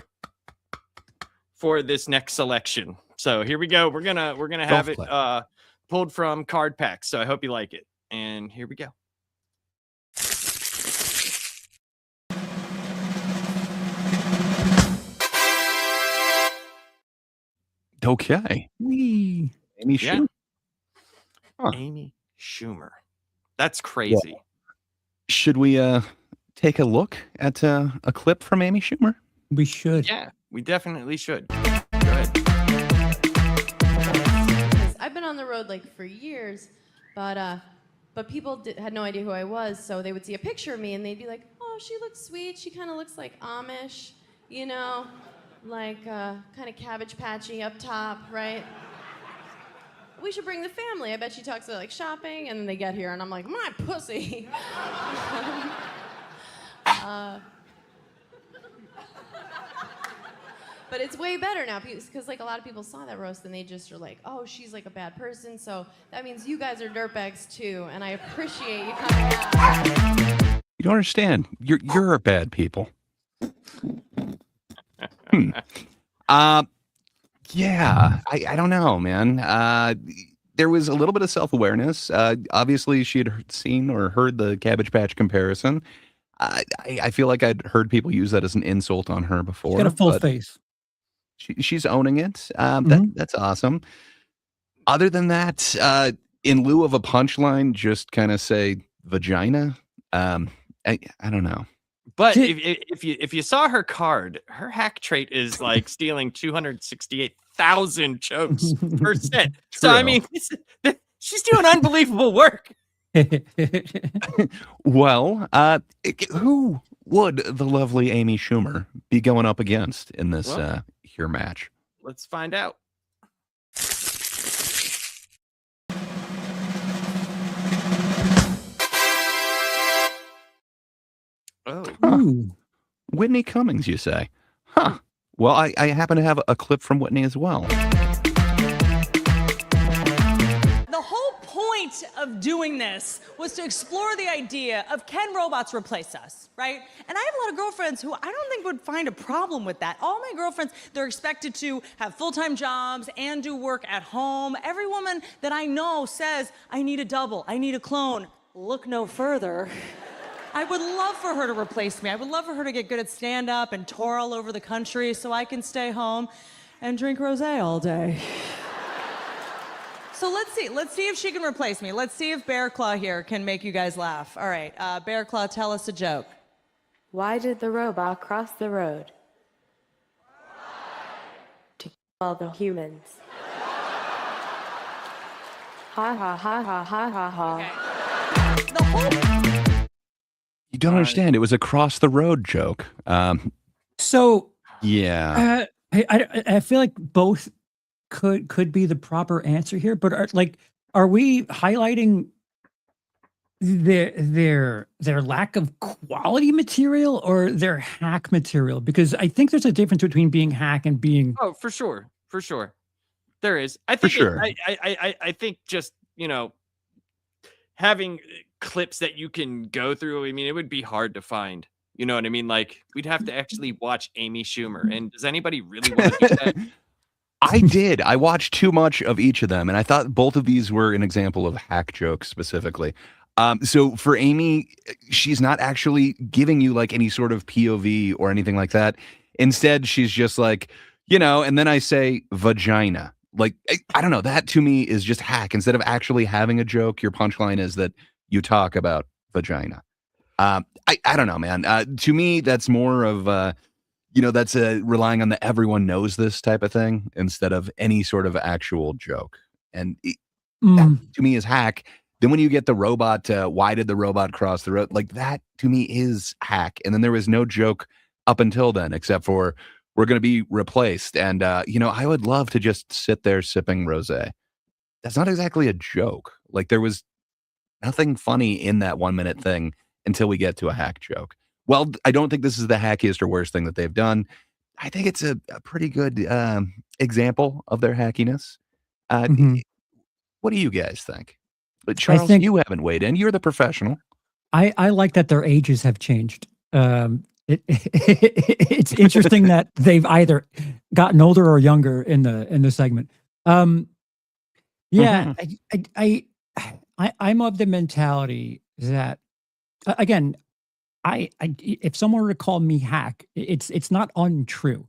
for this next selection. So here we go. We're going to have it pulled from card packs. So I hope you like it. And here we go. Okay. Amy Schumer. Huh. Amy Schumer. That's crazy. Well, should we take a look at a clip from Amy Schumer? We should. Yeah, we definitely should. Go ahead. I've been on the road like for years, but people had no idea who I was, so they would see a picture of me and they'd be like, "Oh, she looks sweet. She kind of looks like Amish, you know, like kind of Cabbage Patchy up top, right? We should bring the family. I bet she talks about like shopping," and then they get here and I'm like, "My pussy." But it's way better now because like a lot of people saw that roast and they just are like, "Oh, she's like a bad person." So that means you guys are dirtbags too, and I appreciate you coming out. You don't understand. You're a bad people. Yeah, I don't know, man. There was a little bit of self-awareness. Obviously, she had seen or heard the Cabbage Patch comparison. I feel like I'd heard people use that as an insult on her before. She's got a full face. She's owning it. That's awesome. Other than that, in lieu of a punchline, just kind of say vagina. I don't know. But if you saw her card, her hack trait is like stealing 268,000 jokes per set. So I mean, she's doing unbelievable work. Well, who would the lovely Amy Schumer be going up against in this here match? Let's find out. Oh. Huh. Whitney Cummings, you say? Huh. Well, I happen to have a clip from Whitney as well. The whole point of doing this was to explore the idea of, can robots replace us, right? And I have a lot of girlfriends who I don't think would find a problem with that. All my girlfriends, they're expected to have full-time jobs and do work at home. Every woman that I know says, "I need a double, I need a clone." Look no further. I would love for her to replace me. I would love for her to get good at stand-up and tour all over the country so I can stay home and drink rosé all day. So let's see if she can replace me. Let's see if Bear Claw here can make you guys laugh. All right, Bear Claw, tell us a joke. Why did the robot cross the road? To kill all the humans. Ha ha ha ha ha ha ha. The whole You don't understand. It was a cross the road joke. So Yeah. I feel like both could be the proper answer here, but are we highlighting their lack of quality material or their hack material? Because I think there's a difference between being hack and being Oh, for sure. For sure. There is. I For think sure. I think just, having clips that you can go through, I mean, it would be hard to find. You know what I mean? Like, we'd have to actually watch Amy Schumer. And does anybody really want to do that? I did. I watched too much of each of them, and I thought both of these were an example of hack jokes specifically. So for Amy, she's not actually giving you like any sort of POV or anything like that. Instead, she's just like, and then I say vagina. Like, I don't know. That to me is just hack. Instead of actually having a joke, your punchline is that you talk about vagina. I don't know, man. To me, that's more of that's relying on the everyone knows this type of thing instead of any sort of actual joke. And that to me is hack. Then when you get the robot, why did the robot cross the road? Like that to me is hack. And then there was no joke up until then, except for we're going to be replaced. And, I would love to just sit there sipping rosé. That's not exactly a joke. Like there was nothing funny in that 1 minute thing until we get to a hack joke. Well, I don't think this is the hackiest or worst thing that they've done. I think it's a pretty good example of their hackiness. What do you guys think? But Charles, think- you haven't weighed in. You're the professional. I like that their ages have changed. It's interesting that they've either gotten older or younger in the segment. Yeah, I'm of the mentality that again, I if someone were to call me hack, it's not untrue.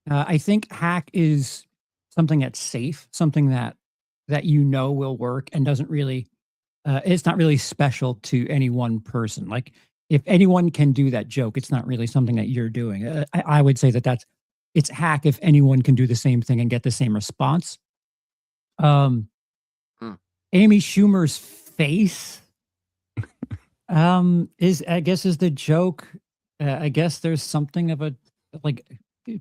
I think hack is something that's safe, something that will work and doesn't really it's not really special to any one person. Like if anyone can do that joke, it's not really something that you're doing. I would say it's hack if anyone can do the same thing and get the same response. Amy Schumer's face is the joke. I guess there's something of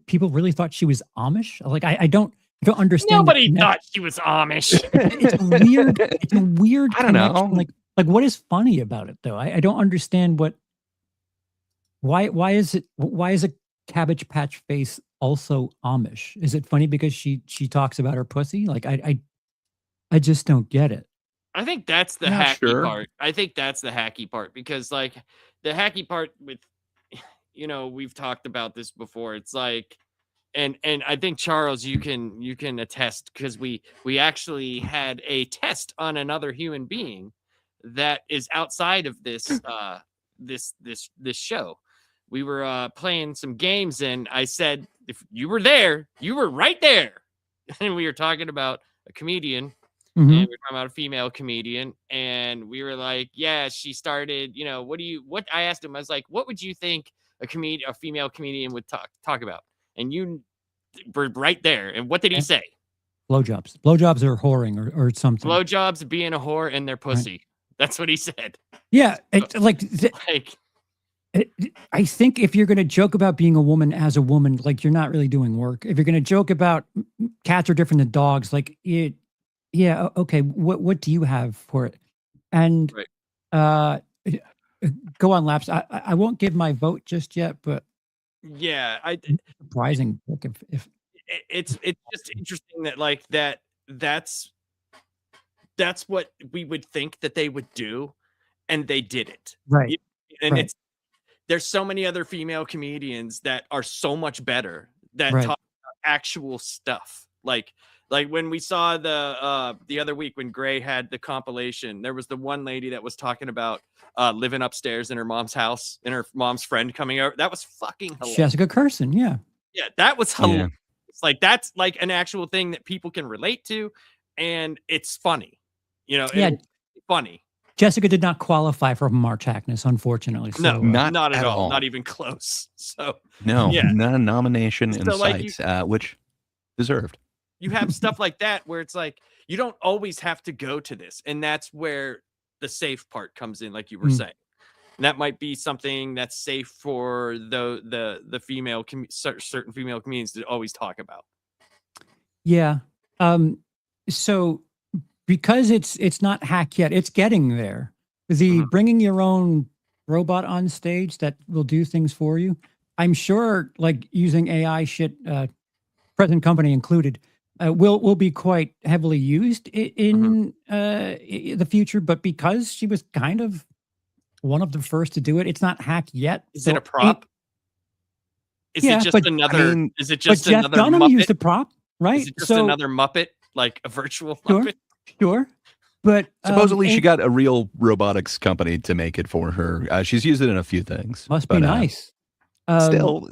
people really thought she was Amish. Like I don't understand. Nobody thought she was Amish. It's weird. It's a weird. I don't know. Connection. Like what is funny about it though? I don't understand why is a Cabbage Patch face also Amish? Is it funny because she talks about her pussy? Like I just don't get it. I think that's the Not hacky sure. part. I think that's the hacky part because like the hacky part with we've talked about this before. It's like and I think Charles you can attest because we actually had a test on another human being that is outside of this this show. We were playing some games and I said if you were there, you were right there. And we were talking about a comedian. And we were talking about a female comedian, and we were like, yeah, she started, what I asked him, I was like, what would you think a female comedian would talk about? And you were right there. And what did he say? Blowjobs. Blowjobs are whoring or something. Blowjobs, being a whore, and their pussy. Right. That's what he said. Yeah. I think if you're going to joke about being a woman as a woman, like you're not really doing work. If you're going to joke about cats are different than dogs, like it, yeah, okay. What do you have for it? And go on, Laps. I won't give my vote just yet, but yeah, surprising. If it's just interesting that that's what we would think that they would do, and they did it. Right. And right. There's so many other female comedians that are so much better that Right. talk about actual stuff. Like when we saw the other week when Gray had the compilation, there was the one lady that was talking about living upstairs in her mom's house and her mom's friend coming over. That was fucking hilarious. Jessica Curson, yeah. Yeah, that was hilarious. Like that's like an actual thing that people can relate to, and it's funny. Yeah. It's funny. Jessica did not qualify for March Hackness, unfortunately. So, No, Not not at at all. all. Not even close. So No, yeah. not a nomination in So, like, sight, which deserved. You have stuff like that where it's like you don't always have to go to this, and that's where the safe part comes in, like you were saying. that might be something that's safe for the female certain female comedians to always talk about. Yeah. So because it's not hack yet, it's getting there. The bringing your own robot on stage that will do things for you. I'm sure, like using AI shit, present company included, will be quite heavily used in the future. But because she was kind of one of the first to do it, it's not hack yet. Is it a prop? Is Yeah, it just but- another? I mean, is it but just Jeff another Dunham Muppet? used a prop, right? Is it just So- another Muppet, like a virtual Sure, Muppet? sure. But Supposedly, she and- got a real robotics company to make it for her. She's used it in a few things. Must be nice. Still,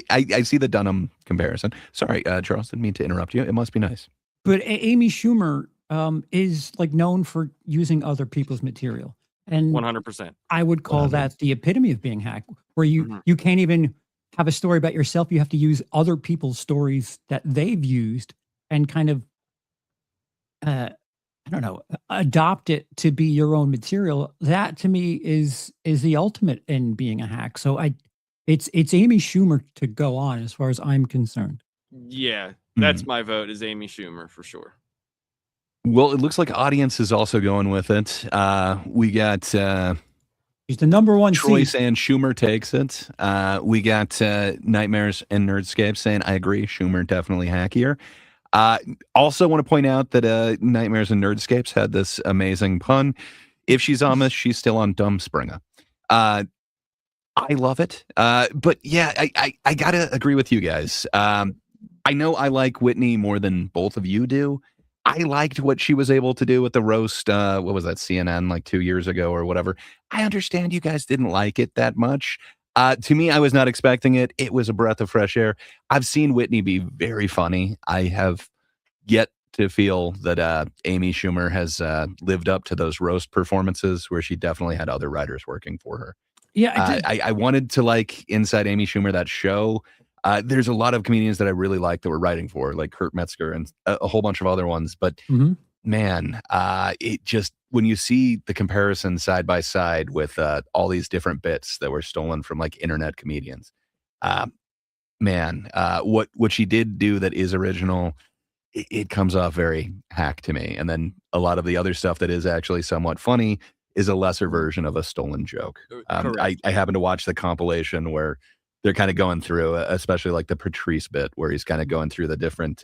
I see the Dunham comparison. Sorry, Charles, didn't mean to interrupt you. It must be nice. But Amy Schumer is like known for using other people's material, and 100%. I would call that the epitome of being hacked, where you can't even have a story about yourself. You have to use other people's stories that they've used and kind of, I don't know, adopt it to be your own material. That to me is the ultimate in being a hack. So it's Amy Schumer to go on as far as I'm concerned. Yeah, that's my vote. Is Amy Schumer for sure. Well, it looks like audience is also going with it. We got He's the number one Troy seed. saying Schumer takes it. We got Nightmares and Nerdscape saying, I agree, Schumer definitely hackier. Also want to point out that Nightmares and Nerdscapes had this amazing pun. If she's Amish, she's still on Dumbspringer. I love it. But yeah, I gotta agree with you guys. I know I like Whitney more than both of you do. I liked what she was able to do with the roast. What was that, CNN, like 2 years ago or whatever? I understand you guys didn't like it that much. To me, I was not expecting it. It was a breath of fresh air. I've seen Whitney be very funny. I have yet to feel that Amy Schumer has lived up to those roast performances where she definitely had other writers working for her. Yeah, I wanted to like Inside Amy Schumer, that show. There's a lot of comedians that I really like that were writing for, like Kurt Metzger and a whole bunch of other ones. But man, it just, when you see the comparison side by side with all these different bits that were stolen from like internet comedians, what she did do that is original, it comes off very hack to me. And then a lot of the other stuff that is actually somewhat funny is a lesser version of a stolen joke. I happen to watch the compilation where they're kind of going through, especially like the Patrice bit, where he's kind of going through the different,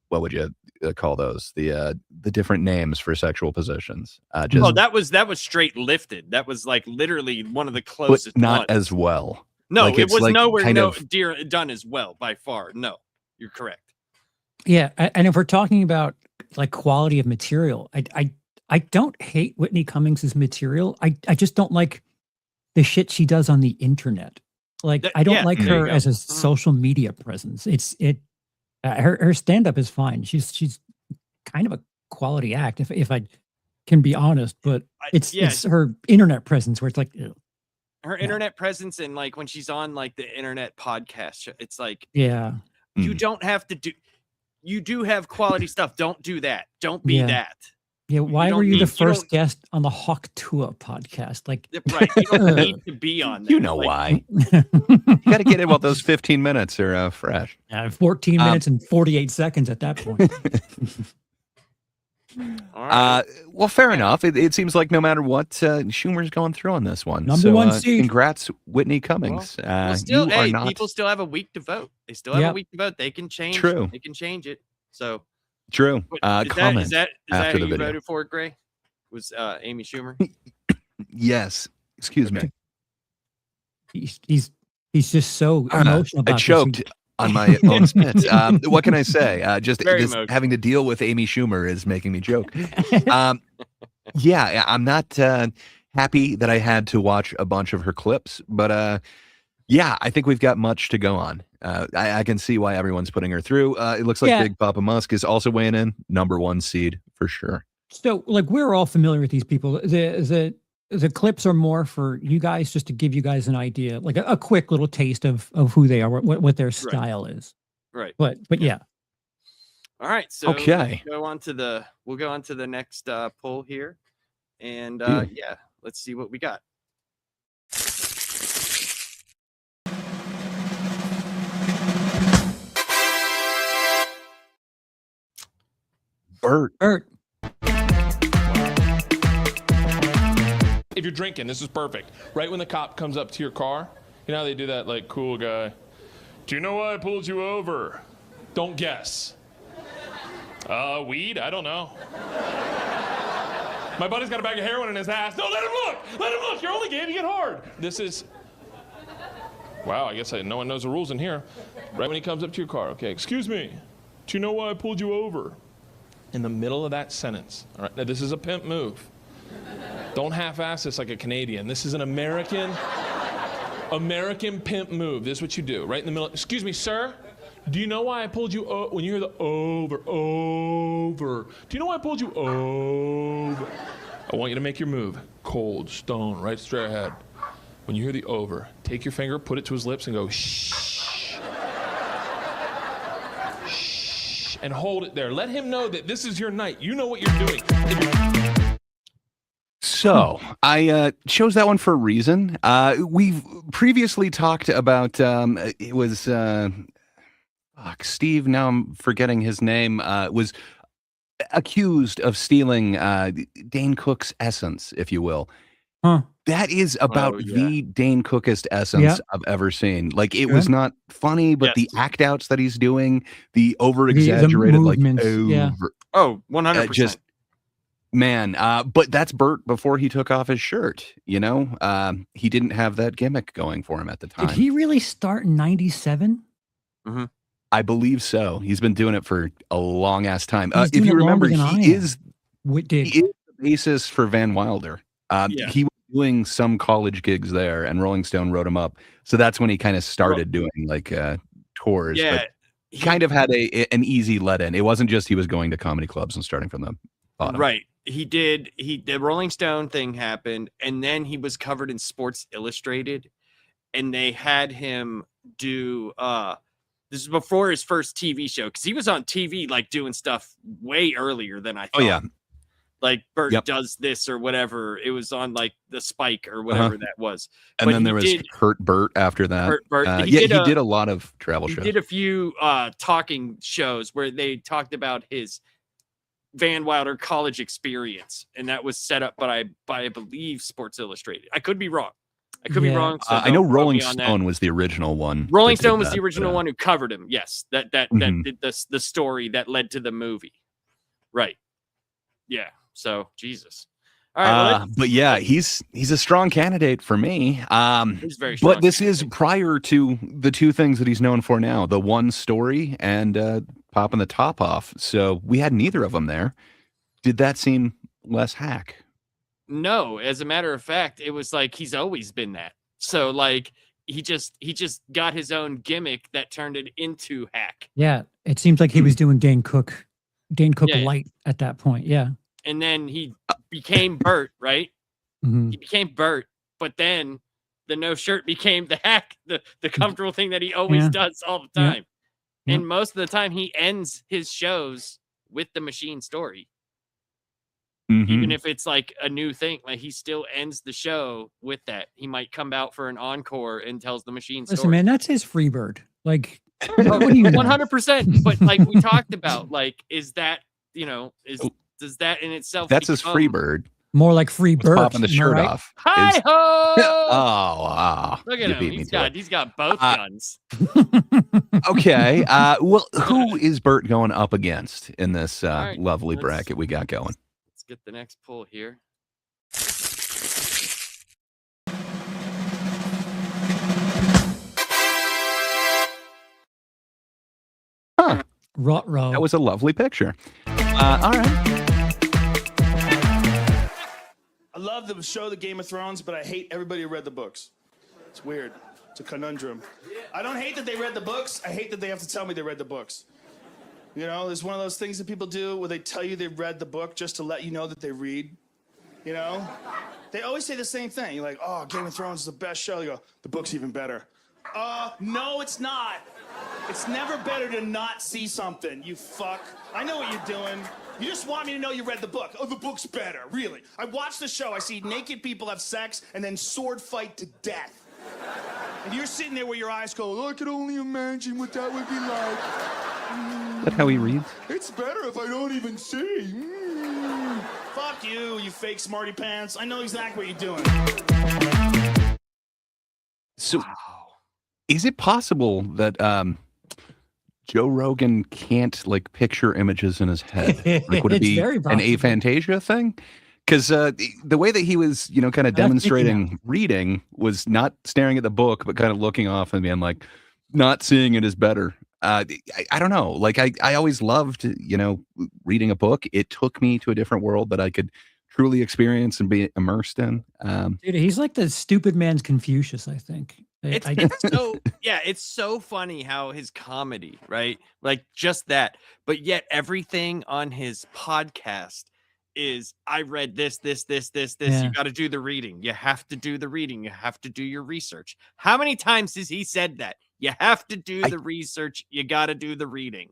what would you call those? The different names for sexual positions. That was straight lifted. That was like literally one of the closest. But not ones. as well. No, Like, it it's was like nowhere kind of- done as well by far. No, you're correct. Yeah, and if we're talking about like quality of material, I don't hate Whitney Cummings's material. I just don't like the shit she does on the internet. Like I don't like her as a social media presence. Her stand up is fine. She's kind of a quality act if I can be honest, but it's her internet presence where it's like ew. Her internet presence and like when she's on like the internet podcast, it's like you don't have to do. You do have quality stuff. Don't do that. Don't be that. Yeah, why don't were you need- the you don't- first guest on the Hawk Tua podcast? Like, Right. You don't need to be on there. You know why. You got to get in while those 15 minutes are fresh. 14 minutes and 48 seconds at that point. Well, fair enough. It seems like no matter what, Schumer's going through on this one. Number one seed. Congrats, Whitney Cummings. Still, you are hey, not people still have a week to vote. They still have a week to vote. They can change. True. They can change it. So true. is Comment that after who the you video. voted for, Gray? Was Amy Schumer? Yes. Excuse me. He's just so emotional about I this. choked on my own spit. What can I say? Just Very this, emotional. having to deal with Amy Schumer is making me joke. Yeah, I'm not happy that I had to watch a bunch of her clips, but yeah, I think we've got much to go on. I can see why everyone's putting her through. It looks like Yeah. Big Papa Musk is also weighing in. Number one seed for sure. So, like, we're all familiar with these people. The clips are more for you guys, just to give you guys an idea, like a quick little taste of who they are, what their style is. Right. But yeah. All right. So Okay. we'll go on to the next poll here, and Yeah. yeah, let's see what we got. Bert. If you're drinking, this is perfect. Right when the cop comes up to your car, you know how they do that, like, cool guy. Do you know why I pulled you over? Don't guess. Weed? I don't know. My buddy's got a bag of heroin in his ass. No, let him look! Let him look! You're only gaming it hard. This is... Wow, I guess no one knows the rules in here. Right when he comes up to your car, okay, excuse me. Do you know why I pulled you over? In the middle of that sentence, all right? Now, this is a pimp move. Don't half-ass this like a Canadian. This is an American pimp move. This is what you do, right in the middle. Excuse me, sir. Do you know why I pulled you over? When you hear the over, do you know why I pulled you over? I want you to make your move. Cold, stone, right straight ahead. When you hear the over, take your finger, put it to his lips, and go, shh. Shh. And hold it there. Let him know that this is your night. You know what you're doing. So I chose that one for a reason. We've previously talked about it was Steve. Now I'm forgetting his name. Was accused of stealing Dane Cook's essence, if you will. Huh. That is about the Dane Cookest essence I've ever seen. Like, it was not funny, but the act outs that he's doing, the over exaggerated, like over. Oh, 100%. Just man, but that's Bert before he took off his shirt. You know, he didn't have that gimmick going for him at the time. Did he really start in '97? Mm-hmm. I believe so. He's been doing it for a long ass time. He's If doing you it remember, longer than he I am. is the basis for Van Wilder. He was doing some college gigs there, and Rolling Stone wrote him up. So that's when he kind of started doing like tours. Yeah, but he kind of had an easy let in. It wasn't just he was going to comedy clubs and starting from the bottom. Right. The Rolling Stone thing happened, and then he was covered in Sports Illustrated, and they had him do this is before his first TV show, because he was on TV like doing stuff way earlier than I thought. Oh yeah. Like Bert does this or whatever. It was on like the Spike or whatever that was. And But then there was Hurt Bert after that. Hurt Bert. He did a lot of travel he shows. did a few talking shows where they talked about his Van Wilder college experience, and that was set up by I believe Sports Illustrated. I could be wrong. I could be wrong. So I know don't quote Rolling me on that. Stone was the original one. Rolling that did Stone was that, the original but, one who covered him. Yes, that Mhm. did the story that led to the movie. Right. Yeah. So Jesus. All right. Well, but yeah, he's a strong candidate for me. He's very strong. But this is prior to the two things that he's known for now: the one story and popping the top off. So we had neither of them there. Did that seem less hack? No, as a matter of fact, it was like he's always been that. So like he just got his own gimmick that turned it into hack. Yeah, it seems like he was doing Dane Cook Yeah. light at that point. Yeah. And then he became Bert, right? Mhm. He became Bert, but then the no shirt became the hack, the comfortable thing that he always Yeah. does all the Yeah. time. And most of the time he ends his shows with the machine story. Even if it's like a new thing, like he still ends the show with that. He might come out for an encore and tells the machine story. Listen, man, that's his free bird. Like, what do you know? 100%. But like we talked about, like, is that, does that in itself That's his free become- bird. More like free bird. Popping the shirt off. Hi is- ho! Oh, wow. Look at You him. beat me to it. He's got both guns. Okay. Well, who is Bert going up against in this right, lovely let's- bracket we got going? Let's get the next pull here. Huh. Ruh-roh. That was a lovely picture. All right. I love the show, The Game of Thrones, but I hate everybody who read the books. It's weird. It's a conundrum. I don't hate that they read the books. I hate that they have to tell me they read the books. You know, there's one of those things that people do where they tell you they read the book just to let you know that they read. You know? They always say the same thing. You're like, oh, Game of Thrones is the best show. You go, the book's even better. No, it's not. It's never better to not see something, you fuck. I know what you're doing. You just want me to know you read the book. Oh, the book's better, really. I watch the show, I see naked people have sex and then sword fight to death. And you're sitting there with your eyes go, oh, I could only imagine what that would be like. that how he reads? It's better if I don't even see. Fuck you, you fake smarty pants. I know exactly what you're doing. So, is it possible that Joe Rogan can't like picture images in his head? Like, would it It's be very an possible. aphantasia thing? Because the way that he was, you know, kind of That's thinking demonstrating reading was not staring at the book, but kind of looking off and being like, not seeing it is better. I don't know. Like, I always loved, you know, reading a book. It took me to a different world that I could truly experience and be immersed in. Dude, he's like the stupid man's Confucius, I think. It's so funny how his comedy, right? Like just that, but yet everything on his podcast is I read this. Yeah. You got to do the reading. You have to do the reading. You have to do your research. How many times has he said that? You have to do the research. You got to do the reading.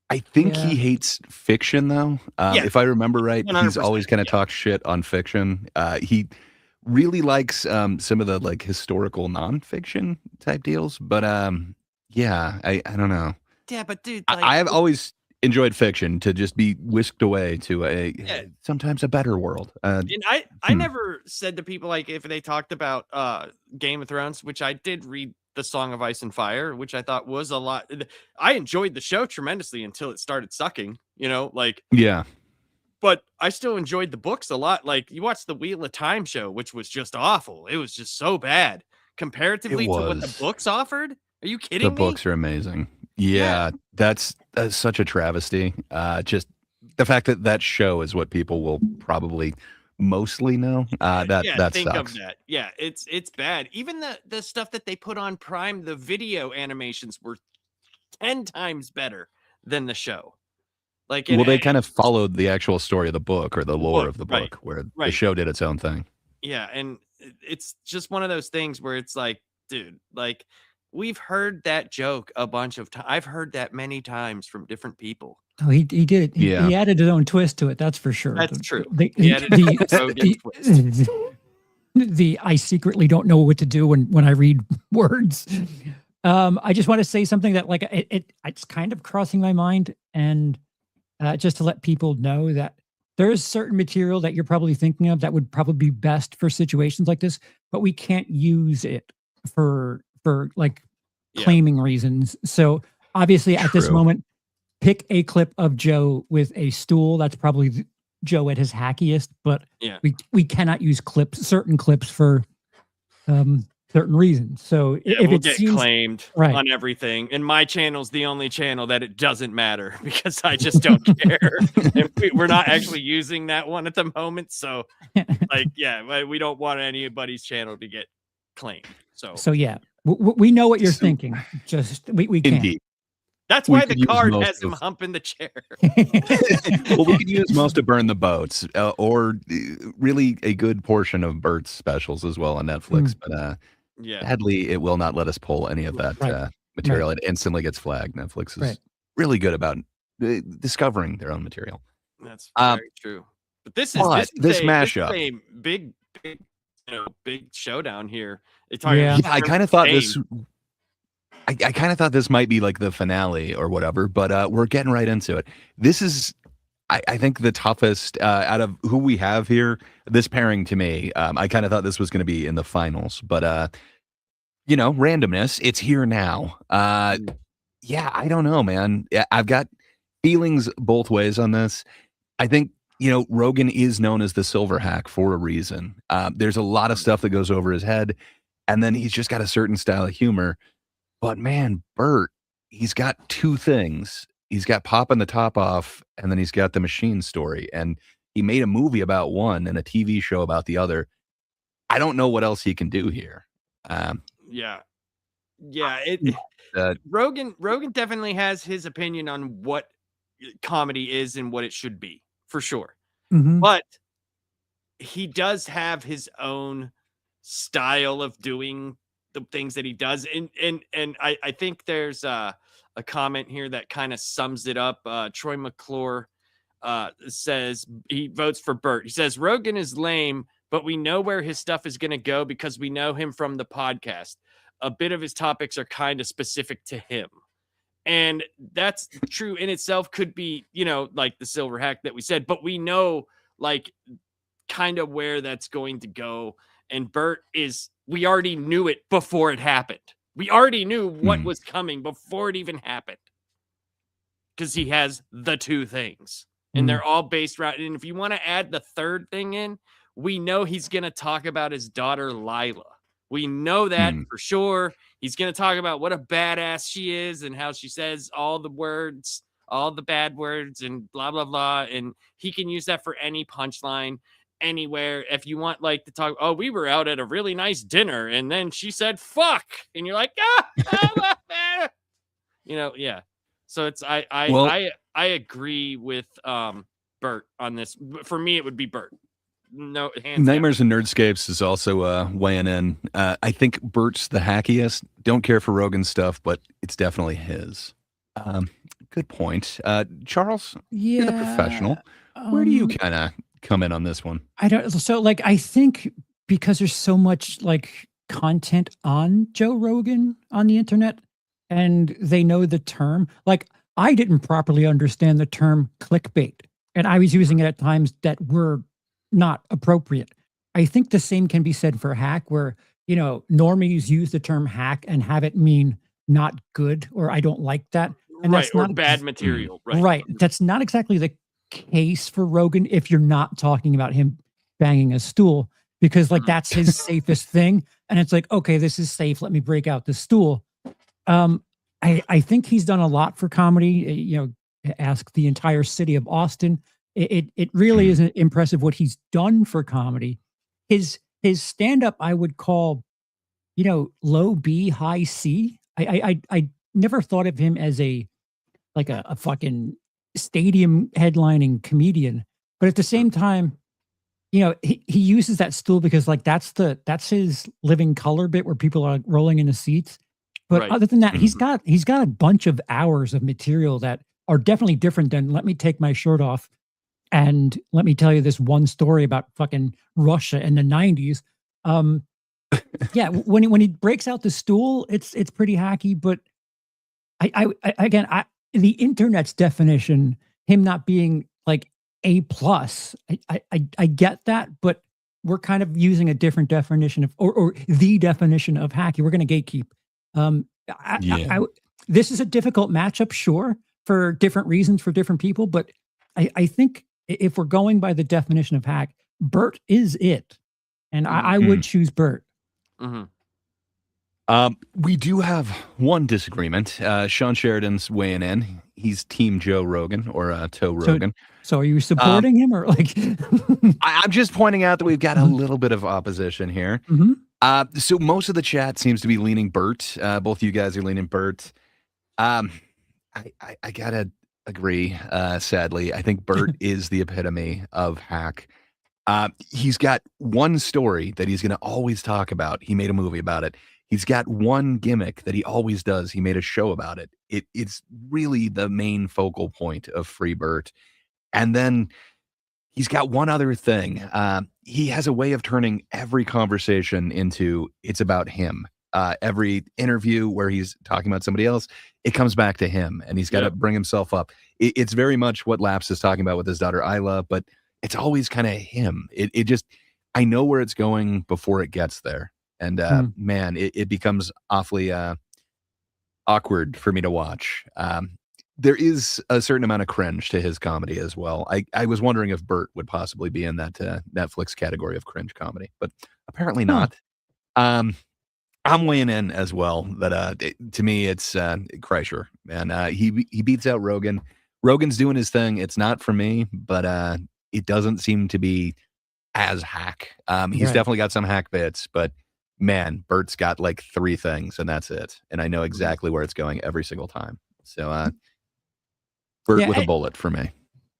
I think he hates fiction, though. If I remember right, he's 100%, always kind of talked shit on fiction. He really likes some of the like historical nonfiction type deals, but yeah, I don't know. Yeah, but dude, I've always enjoyed fiction to just be whisked away to a sometimes a better world. And I never said to people like if they talked about Game of Thrones, which I did read the Song of Ice and Fire, which I thought was a lot. I enjoyed the show tremendously until it started sucking, you know, like yeah. But I still enjoyed the books a lot. Like you watched the Wheel of Time show, which was just awful. It was just so bad comparatively to what the books offered. Are you kidding The me? books are amazing. Yeah, that's such a travesty. Just the fact that that show is what people will probably mostly know. That think sucks. of that. Yeah, it's bad. Even the stuff that they put on Prime, the video animations were 10 times better than the show. Like, Well, they kind of followed the actual story of the book or the lore of the right, book, where the right. show did its own thing. Yeah, and it's just one of those things where it's like, dude, like we've heard that joke a bunch of times. I've heard that many times from different people. Oh, he did it. He added his own twist to it. That's for sure. That's true. The I secretly don't know what to do when I read words. I just want to say something that like it's kind of crossing my mind, and just to let people know that there is certain material that you're probably thinking of that would probably be best for situations like this, but we can't use it for like claiming reasons. So obviously at this moment, pick a clip of Joe with a stool. That's probably Joe at his hackiest, but we cannot use certain clips for certain reasons. So if we'll it get seems claimed right. on everything, and my channel's the only channel that it doesn't matter because I just don't care. And we're not actually using that one at the moment, so like we don't want anybody's channel to get claimed. So yeah, we know what you're thinking. Just we can't. Indeed. That's We why could the use card most has him of- humping the chair. Well, we could use most to burn the boats, or really a good portion of Bert's specials as well on Netflix. But sadly, it will not let us pull any of that material. It instantly gets flagged. Netflix is really good about discovering their own material. That's very true. But this is this This mashup. is a big big showdown here. I kind of thought this. I kind of thought this might be like the finale or whatever, but we're getting right into it. This is, I think, the toughest out of who we have here. This pairing to me, I kind of thought this was going to be in the finals, but randomness. It's here now. Yeah, I don't know, man. I've got feelings both ways on this. I think Rogan is known as the silver hack for a reason. There's a lot of stuff that goes over his head, and then he's just got a certain style of humor. But man, Bert, he's got two things. He's got popping the top off, and then he's got the machine story. And he made a movie about one and a TV show about the other. I don't know what else he can do here. Rogan definitely has his opinion on what comedy is and what it should be, for sure. But he does have his own style of doing the things that he does, and I think there's a comment here that kind of sums it up. Troy McClure says he votes for Bert. He says Rogan is lame, but we know where his stuff is going to go because we know him from the podcast. A bit of his topics are kind of specific to him. And that's true in itself, could be, like the silver hack that we said, but we know like kind of where that's going to go. And Bert we already knew it before it happened. We already knew what was coming before it even happened. Because he has the two things and they're all based around. And if you want to add the third thing in, we know he's going to talk about his daughter, Lila. We know that for sure. He's going to talk about what a badass she is and how she says all the words, all the bad words and blah, blah, blah. And he can use that for any punchline anywhere. If you want like to talk, oh, we were out at a really nice dinner and then she said, fuck. And you're like, yeah. So it's, I agree with Bert on this. For me, it would be Bert. No, Nightmares and Nerdscapes is also weighing in. I think Bert's the hackiest. Don't care for Rogan's stuff, but it's definitely his. Good point. Charles, you're the professional. Where do you kind of come in on this one? I don't. So, like, I think because there's so much like content on Joe Rogan on the internet, and they know the term. Like, I didn't properly understand the term clickbait, and I was using it at times that were not appropriate. I think the same can be said for hack, where, normies use the term hack and have it mean not good, or I don't like that. And right, that's or not bad material. Right. Right. That's not exactly the case for Rogan if you're not talking about him banging a stool, because like that's his safest thing. And it's like, okay, this is safe. Let me break out the stool. I think he's done a lot for comedy. Ask the entire city of Austin. It really is impressive what he's done for comedy. His stand-up I would call, low B, high C. I never thought of him as a fucking stadium headlining comedian, but at the same time, he uses that stool because like that's his living color bit where people are rolling in the seats. But other than that, he's got a bunch of hours of material that are definitely different than let me take my shirt off and let me tell you this one story about fucking Russia in the 90s. Yeah, when he breaks out the stool, it's pretty hacky. But I the internet's definition, him not being like A+, I get that, but we're kind of using a different definition of or the definition of hacky. We're going to gatekeep. This is a difficult matchup, sure, for different reasons for different people, but I think if we're going by the definition of hack, Bert is it, and I would choose Bert. We do have one disagreement. Sean Sheridan's weighing in. He's Team Joe Rogan or Toe Rogan. So are you supporting him or like? I'm just pointing out that we've got a little bit of opposition here. So most of the chat seems to be leaning Bert. Both of you guys are leaning Bert. I gotta agree. Sadly, I think Bert is the epitome of hack. He's got one story that he's going to always talk about. He made a movie about it. He's got one gimmick that he always does. He made a show about it. It's really the main focal point of Free Bert. And then he's got one other thing. He has a way of turning every conversation into it's about him. Every interview where he's talking about somebody else, it comes back to him, and he's got to bring himself up. It's very much what Laps is talking about with his daughter Isla, but it's always kind of him. It just, I know where it's going before it gets there. And man, it becomes awfully awkward for me to watch. There is a certain amount of cringe to his comedy as well. I was wondering if Bert would possibly be in that Netflix category of cringe comedy, but apparently not. I'm weighing in as well that to me it's Kreischer, man. He beats out Rogan. Rogan's doing his thing. It's not for me, but it doesn't seem to be as hack. He's definitely got some hack bits, but man, Bert's got like 3 things and that's it. And I know exactly where it's going every single time. So Bert with a bullet for me.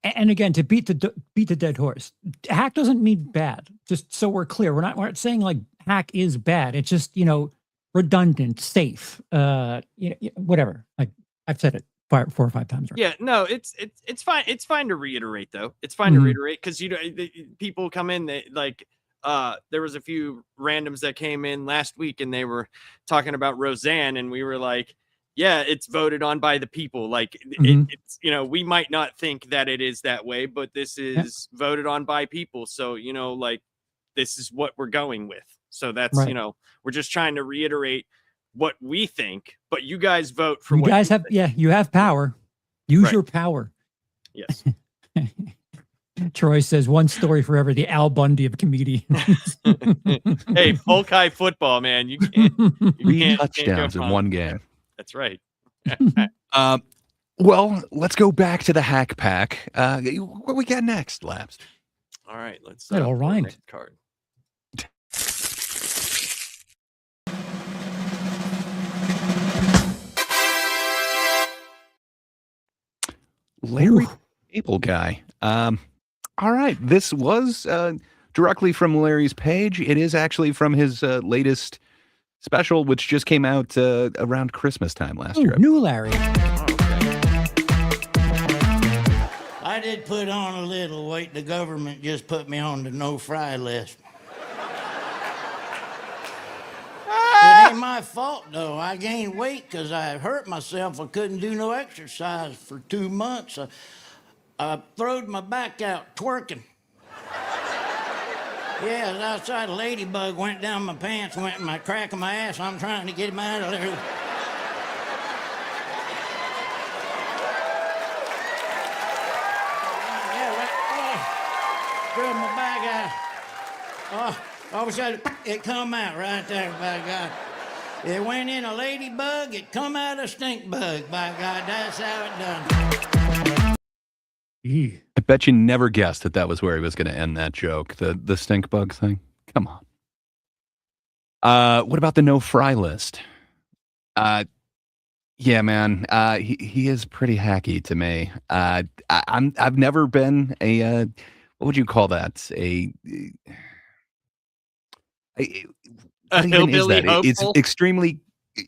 And again, to beat the dead horse, hack doesn't mean bad. Just so we're clear, we're not saying like hack is bad. It's just redundant, safe, whatever. Like I've said it 4 or 5 times. Yeah, no, it's fine. It's fine to reiterate though. It's fine to reiterate because people come in there was a few randoms that came in last week and they were talking about Roseanne and we were like, yeah, it's voted on by the people. Like it's, you know, we might not think that it is that way, but this is voted on by people. So, you know, like this is what we're going with. So that's, Right. you know, we're just trying to reiterate what we think, but you guys vote for You what guys you have, think. yeah, you have power. Use Right. your power. Yes. Troy says one story forever, the Al Bundy of comedians. Hey, Polk High football, man. You can't. You Three can't go touchdowns in wrong. one game. That's right. Well, let's go back to the Hack Pack. What we got next, Labs? All right, let's. That all pull the rhymed. next card. Larry Cable Guy. All right, this was directly from Larry's page. It is actually from his latest special, which just came out around Christmas time last year. New Larry. I did put on a little weight. The government just put me on the no-fry list. It ain't my fault, though. I gained weight because I hurt myself. I couldn't do no exercise for 2 months. I throwed my back out twerking. Yeah, I was outside. A ladybug went down my pants, went in my crack of my ass. I'm trying to get him out of there. Threw my back out. All of a sudden, it come out right there, by God. It went in a ladybug, it come out a stink bug, by God. That's how it done. I bet you never guessed that that was where he was going to end that joke, the stink bug thing. Come on. What about the no fry list? Yeah, man. He is pretty hacky to me. I've never been a what would you call that? What even is that? It's extremely,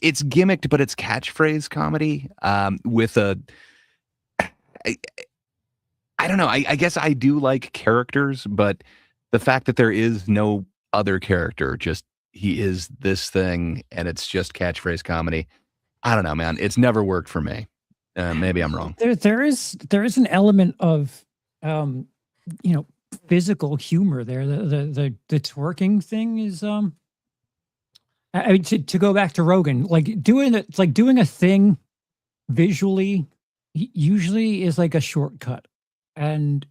it's gimmicked, but it's catchphrase comedy with a. I don't know. I guess I do like characters, but the fact that there is no other character, just he is this thing, and it's just catchphrase comedy. I don't know, man. It's never worked for me. Maybe I'm wrong. There is an element of physical humor there. The twerking thing is I mean, to go back to Rogan, like doing a thing visually usually is like a shortcut, and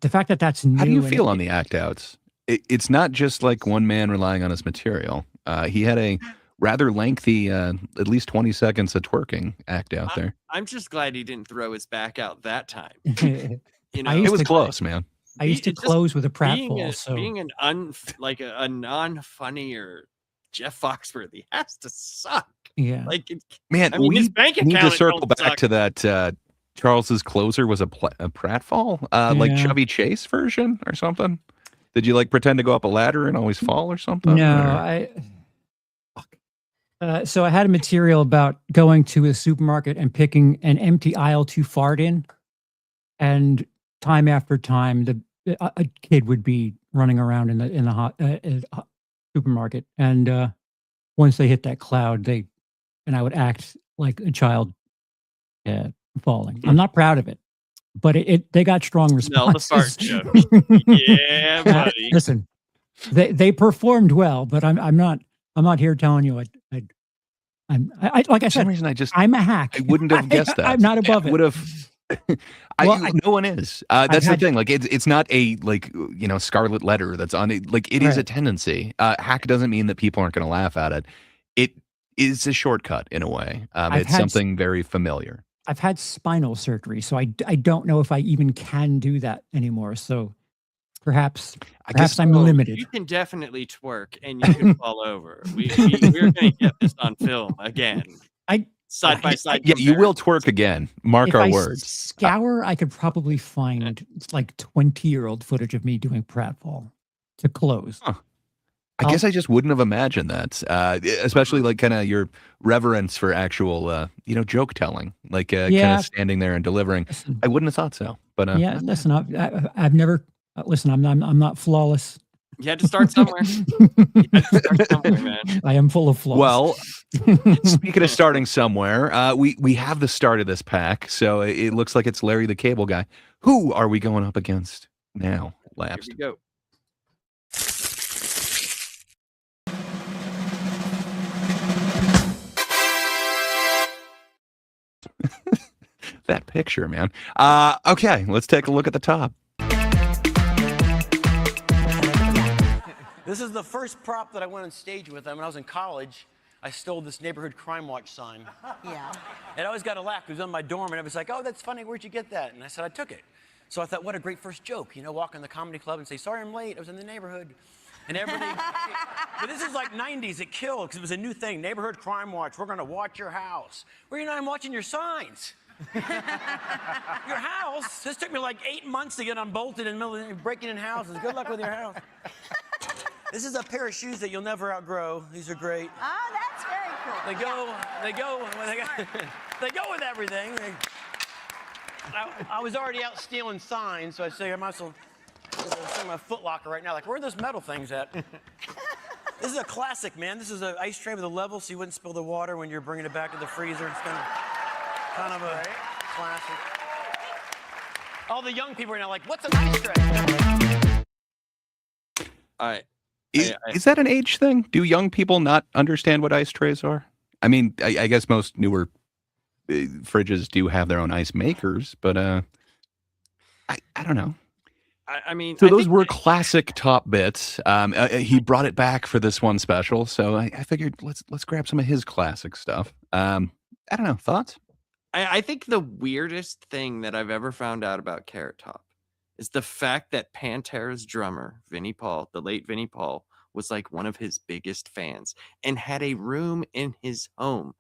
the fact that that's new. How do you feel on the act outs? It's not just like one man relying on his material. He had a rather lengthy, at least 20 seconds of twerking act out there. I'm just glad he didn't throw his back out that time. You know, it was close, man. I used to close with a pratfall. So being a non-funny or Jeff Foxworthy has to suck. Yeah, like man, I mean, his bank need account to circle don't back suck. to that. Charles's closer was a pratfall, like Yeah. Chevy Chase version or something. Did you like pretend to go up a ladder and always fall or something? no, so I had a material about going to a supermarket and picking an empty aisle to fart in, and time after time, a kid would be running around in the supermarket, and once they hit that cloud, I would act like a child falling. I'm not proud of it, but they got strong Smell the responses. fart joke. Yeah, buddy. Listen, they performed well, but I'm not here telling you I'm like I For some said, reason, I'm a hack. I wouldn't have guessed that. I'm not above it. Would have. No one is. That's the thing. Like it's not a scarlet letter that's on it. Like it is a Right. tendency. Hack doesn't mean that people aren't going to laugh at it. It is a shortcut in a way. It's something very familiar. I've had spinal surgery, so I don't know if I even can do that anymore. So perhaps I'm limited. You can definitely twerk and you can fall over. We're going to get this on film again. Side by side. Yeah, you will twerk again. Mark If our I words. scour, I could probably find like 20-year-old footage of me doing pratfall to close. I guess I just wouldn't have imagined that, especially like kind of your reverence for actual, joke telling, like kind Yeah. of standing there and delivering. I wouldn't have thought so, but Yeah, listen, I've never listen. I'm not flawless. You had to start somewhere. Man. I am full of flaws. Well, speaking of starting somewhere, we have the start of this pack, so it looks like it's Larry the Cable Guy. Who are we going up against now, Labs? Here we go. That picture, man. Okay, let's take a look at the top. This is the first prop that I went on stage with. When I was in college, I stole this neighborhood crime watch sign. Yeah. And I always got a laugh. It was on my dorm, and I was like, "Oh, that's funny. Where'd you get that?" And I said, "I took it." So I thought, what a great first joke. You know, walk in the comedy club and say, "Sorry, I'm late. I was in the neighborhood." And everybody, but this is like 90s. It killed because it was a new thing. Neighborhood crime watch. We're going to watch your house. Well, you know, I'm watching your signs. Your house? This took me like 8 months to get unbolted in the middle of breaking in houses. Good luck with your house. This is a pair of shoes that you'll never outgrow. These are great. Oh, that's very cool. They go with everything. I was already out stealing signs, so I say I might as well send my Foot Locker right now. Like, where are those metal things at? This is a classic, man. This is an ice tray with a level so you wouldn't spill the water when you're bringing it back to the freezer. It's kind of a classic. All the young people are now like, what's an ice tray? Is that an age thing? Do young people not understand what ice trays are? I mean, I guess most newer fridges do have their own ice makers, but I don't know. I mean, so those were classic top bits. He brought it back for this one special, so I figured let's grab some of his classic stuff. I don't know, thoughts? I think the weirdest thing that I've ever found out about Carrot Top is the fact that Pantera's drummer, Vinnie Paul, the late Vinnie Paul, was like one of his biggest fans and had a room in his home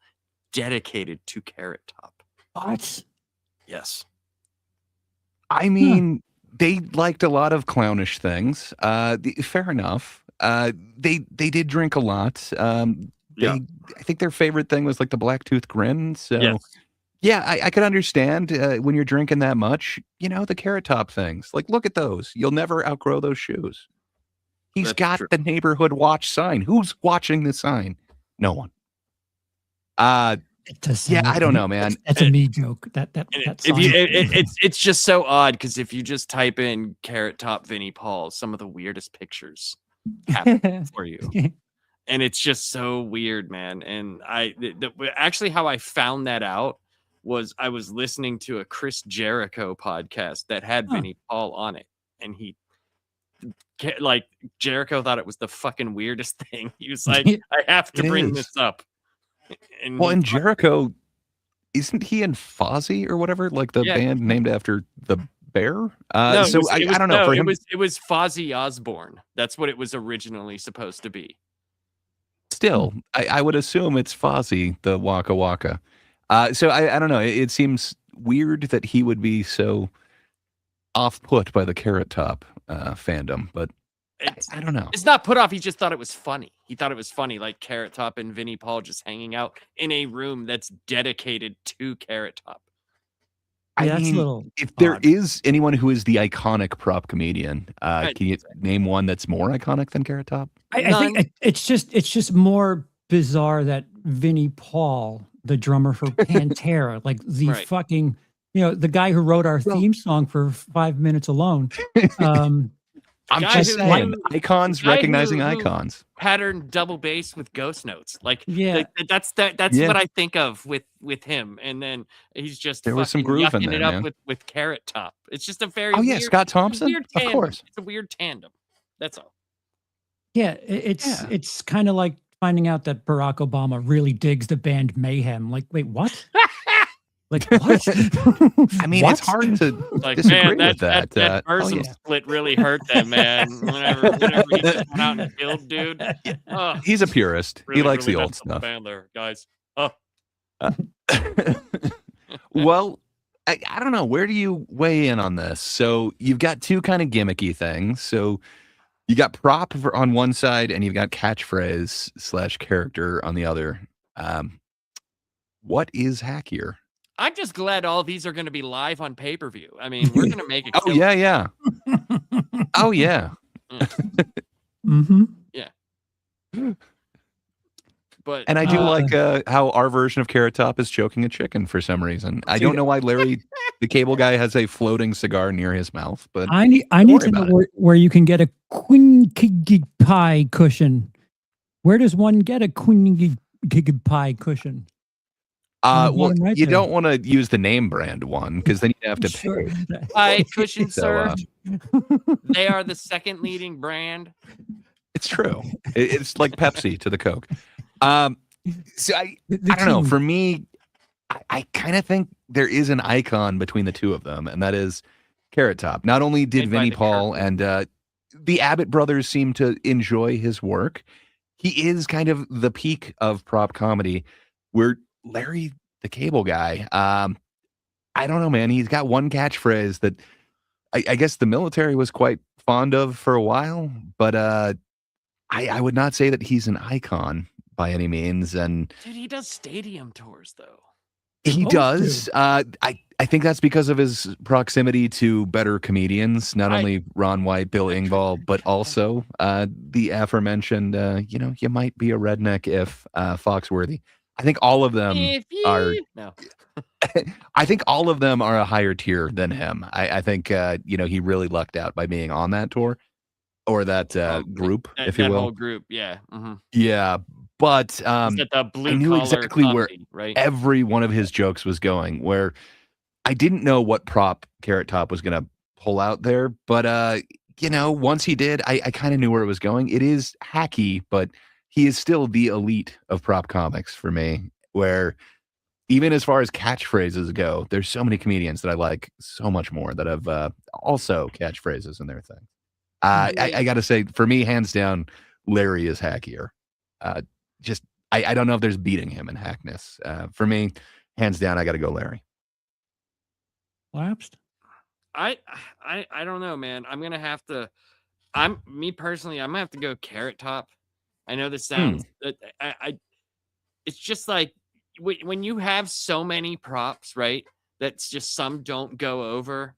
dedicated to Carrot Top. What? Yes. I mean, they liked a lot of clownish things. Fair enough. They did drink a lot. I think their favorite thing was like the black tooth grin. So Yes. yeah, I could understand when you're drinking that much, you know, the Carrot Top things. Like, look at those. You'll never outgrow those shoes. He's got the neighborhood watch sign. Who's watching the sign? No one. Yeah, I don't know, man. That's a me joke. That If you, it's just so odd because if you just type in Carrot Top Vinnie Paul, some of the weirdest pictures happen for you, and it's just so weird, man. And actually how I found that out was I was listening to a Chris Jericho podcast that had Vinnie Paul on it, and like Jericho thought it was the fucking weirdest thing. He was like, I have to bring this up. And Jericho, isn't he in Fozzy or whatever? Like the band named after the bear? No, so I don't know. No, for him, it was Fozzy Osbourne. That's what it was originally supposed to be. still, I would assume it's Fozzy, the Waka Waka. So I don't know. It seems weird that he would be so off-put by the Carrot Top fandom, but I don't know. It's not put off. He just thought it was funny. He thought it was funny, like Carrot Top and Vinnie Paul just hanging out in a room that's dedicated to Carrot Top. I mean, if there is anyone who is the iconic prop comedian, can you name one that's more iconic than Carrot Top? I think it's just more bizarre that Vinnie Paul, the drummer for Pantera, like the fucking, the guy who wrote our theme song for 5 minutes alone. I'm just saying, icons recognizing icons. Pattern double bass with ghost notes, that's Yeah. what I think of with him. And then he's just There was some groove in yucking there, it up man. with Carrot Top. It's just a very weird, Scott Thompson, weird of tandem. course. It's a weird tandem. That's all. Yeah, it's kind of like finding out that Barack Obama really digs the band Mayhem. Like, wait, what? Like what? I mean, it's hard to disagree with that. That person split really hurt them, man. Whenever he just went out and killed, dude. He's a purist. Really, he likes really the old messed up the stuff. band there, guys. Well, I don't know. Where do you weigh in on this? So you've got two kind of gimmicky things. So you got prop on one side, and you've got catchphrase / character on the other. What is hackier? I'm just glad all these are going to be live on pay-per-view. I mean, we're going to make it. Oh yeah. Oh yeah. Mm-hmm. Yeah. But And I do like how our version of Carrot Top is choking a chicken for some reason. I don't know why Larry, the cable guy, has a floating cigar near his mouth, but I need to know where you can get a queen pie cushion. Where does one get a queen pie cushion? Well, right you there. don't want to use the name brand one because then you have to pay. Pie cushion, sir. So, They are the second leading brand. it's true. It's like Pepsi to the Coke. So I don't know. For me, I kind of think there is an icon between the two of them, and that is Carrot Top. Not only did Vinnie Paul and the Abbott brothers seem to enjoy his work, he is kind of the peak of prop comedy, where Larry the Cable Guy, I don't know, man. He's got one catchphrase that I guess the military was quite fond of for a while, but I would not say that he's an icon by any means. And Dude, he does stadium tours though. he does. I think that's because of his proximity to better comedians, not only Ron White, Bill Engvall, but also the aforementioned, you might be a redneck if Foxworthy. I think all of them are. No. I think all of them are a higher tier than him. I think he really lucked out by being on that tour or that group, if you will. That whole group, yeah. Mm-hmm. Yeah, but I knew exactly where right? every one of his jokes was going. Where I didn't know what prop Carrot Top was going to pull out there, but once he did, I kind of knew where it was going. It is hacky, but he is still the elite of prop comics for me, where even as far as catchphrases go, there's so many comedians that I like so much more that have also catchphrases in their thing. I got to say, for me, hands down, Larry is hackier. I don't know if there's beating him in hackness. For me, hands down, I got to go Larry. Lapsed? I don't know, man. I'm gonna have to. Me personally, I'm gonna have to go Carrot Top. I know this sounds. It's just like when you have so many props, right? That's just some don't go over,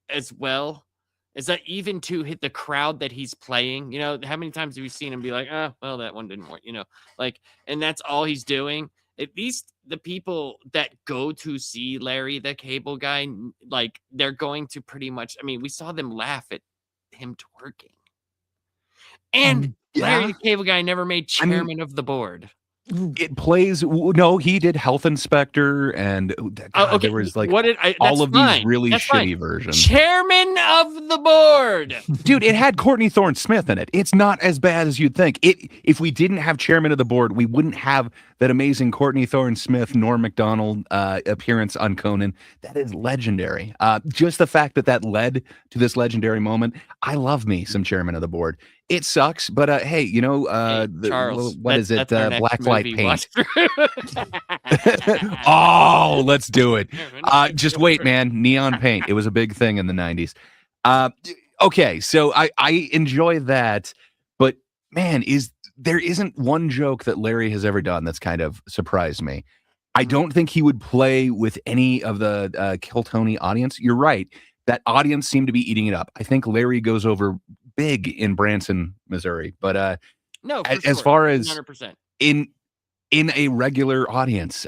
as well. Is that even to hit the crowd that he's playing? How many times have you seen him be like, oh, well, that one didn't work, and that's all he's doing. At least the people that go to see Larry the Cable Guy, like they're going to pretty much, we saw them laugh at him twerking. And Larry the Cable Guy never made chairman of the board. It plays. No, he did Health Inspector, and there was like all of these really shitty versions. Chairman of the board, dude. It had Courtney Thorne Smith in it. It's not as bad as you'd think. If we didn't have Chairman of the Board, we wouldn't have that amazing Courtney Thorne Smith, Norm Macdonald appearance on Conan. That is legendary. Just the fact that led to this legendary moment. I love me some Chairman of the Board. It sucks, but hey, Charles, what is it? Blacklight paint. Oh, let's do it. Just wait, man. Neon paint. It was a big thing in the 90s. Okay, so I enjoy that, but man, there isn't one joke that Larry has ever done that's kind of surprised me. I don't think he would play with any of the Kill Tony audience. You're right. That audience seemed to be eating it up. I think Larry goes over big in Branson, Missouri, but no, as far as 100%. in a regular audience,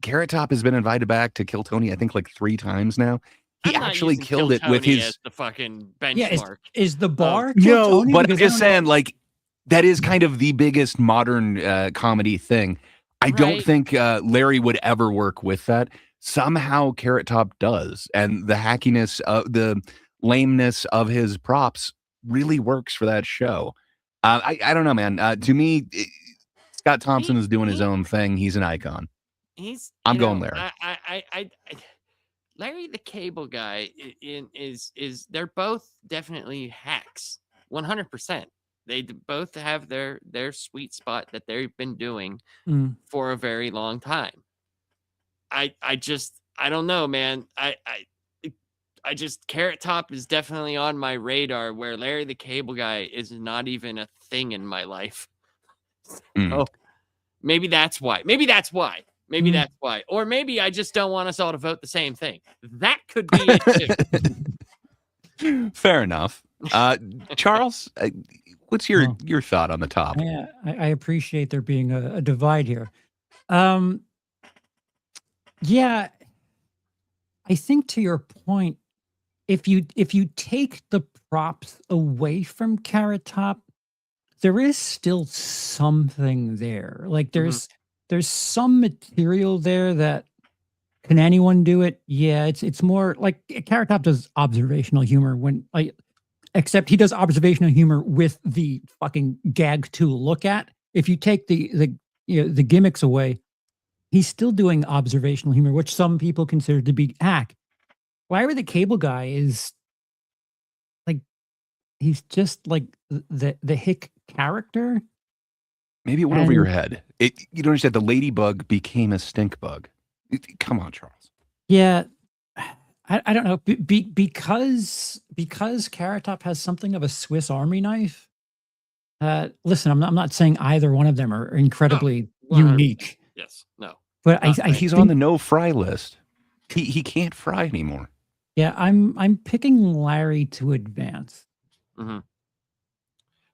Carrot Top has been invited back to Kill Tony, I think like 3 times now. He actually killed it with his the fucking benchmark. Yeah, is the bar no, Tony? but I'm just saying, like, that is kind of the biggest modern comedy thing. I don't think Larry would ever work with that. Somehow Carrot Top does, and the hackiness, the lameness of his props really works for that show. I don't know, man. To me, Scott Thompson is doing his own thing. He's an icon. I'm going Larry. Larry the Cable Guy is they're both definitely hacks. 100%. They both have their sweet spot that they've been doing for a very long time. I don't know, man. I just Carrot Top is definitely on my radar, where Larry the Cable Guy is not even a thing in my life. So maybe that's why. Maybe that's why. Or maybe I just don't want us all to vote the same thing. That could be it too. Fair enough. Charles, what's your thought on the topic? Yeah, I appreciate there being a divide here. Yeah, I think to your point, if you take the props away from Carrot Top, there is still something there. Like there's some material there that can anyone do it? Yeah, it's more like Carrot Top does observational humor except he does observational humor with the fucking gag to look at. If you take the gimmicks away, he's still doing observational humor, which some people consider to be hack. Larry the Cable Guy is like, he's just like the hick character. Maybe it went over your head. You don't understand. The ladybug became a stink bug. Come on, Charles. Yeah, I don't know. Because Carrot Top has something of a Swiss Army knife. Listen, I'm not saying either one of them are incredibly unique. Yes, no. But he's on the no fry list. He can't fry anymore. Yeah, I'm picking Larry to advance. Mm-hmm.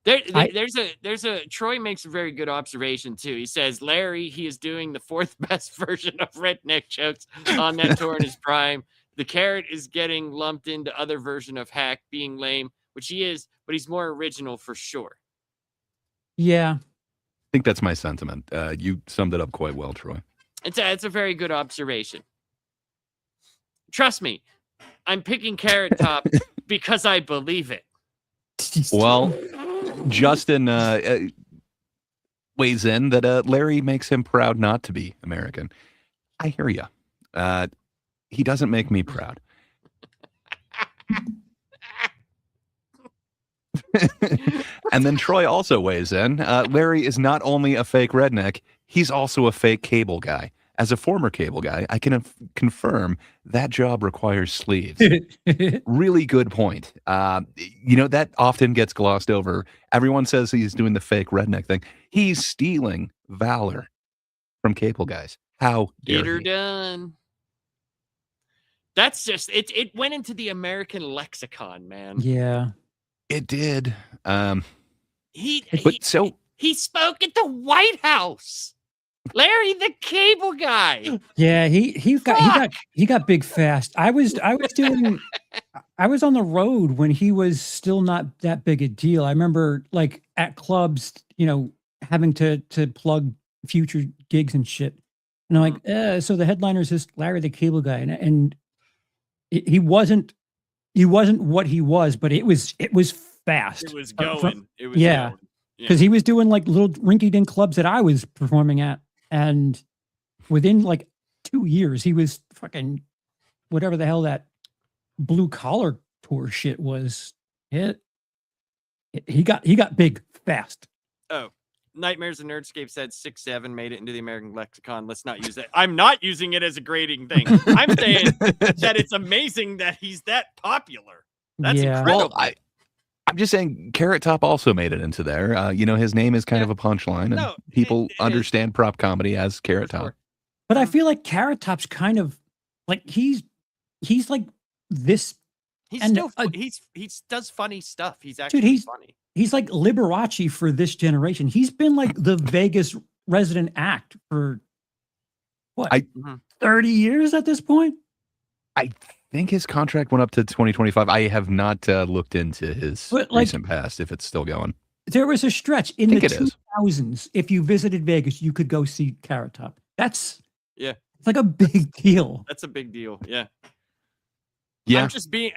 There's a Troy makes a very good observation too. He says Larry, he is doing the fourth best version of redneck jokes on that tour in his prime. The Carrot is getting lumped into other version of hack being lame, which he is, but he's more original for sure. Yeah, I think that's my sentiment. You summed it up quite well, Troy. It's a very good observation. Trust me, I'm picking Carrot Top because I believe it. Well, Justin weighs in that Larry makes him proud not to be American. I hear you. He doesn't make me proud. And then Troy also weighs in. Larry is not only a fake redneck, he's also a fake cable guy. As a former cable guy, I can confirm that job requires sleeves. Really good point. That often gets glossed over. Everyone says he's doing the fake redneck thing. He's stealing valor from cable guys. How dare Get her he? done. That's just it went into the American lexicon, man. Yeah. It did. He spoke at the White House. Larry the Cable Guy. Yeah, he got big fast. I was on the road when he was still not that big a deal. I remember like at clubs, having to plug future gigs and shit. And I'm like, so the headliner is just Larry the Cable Guy, and he wasn't what he was, but it was fast. It was going. Because he was doing like little rinky-dink clubs that I was performing at. And within like 2 years, he was fucking whatever the hell that blue collar tour shit was. He got big fast. Oh, Nightmares and Nerdscape said 6'7" made it into the American lexicon. Let's not use that. I'm not using it as a grading thing. I'm saying that it's amazing that he's that popular. That's incredible. Well, I'm just saying Carrot Top also made it into there. His name is kind of a punchline, and people understand prop comedy as Carrot Top. But I feel like Carrot Top's kind of like he's like this. He does funny stuff. He's actually funny. He's like Liberace for this generation. He's been like the Vegas resident act for what 30 years at this point. I think his contract went up to 2025. I have not looked into his recent past, if it's still going. There was a stretch in the 2000s. If you visited Vegas, you could go see Carrot Top. It's like a big deal. That's a big deal. Yeah. Yeah. I'm just being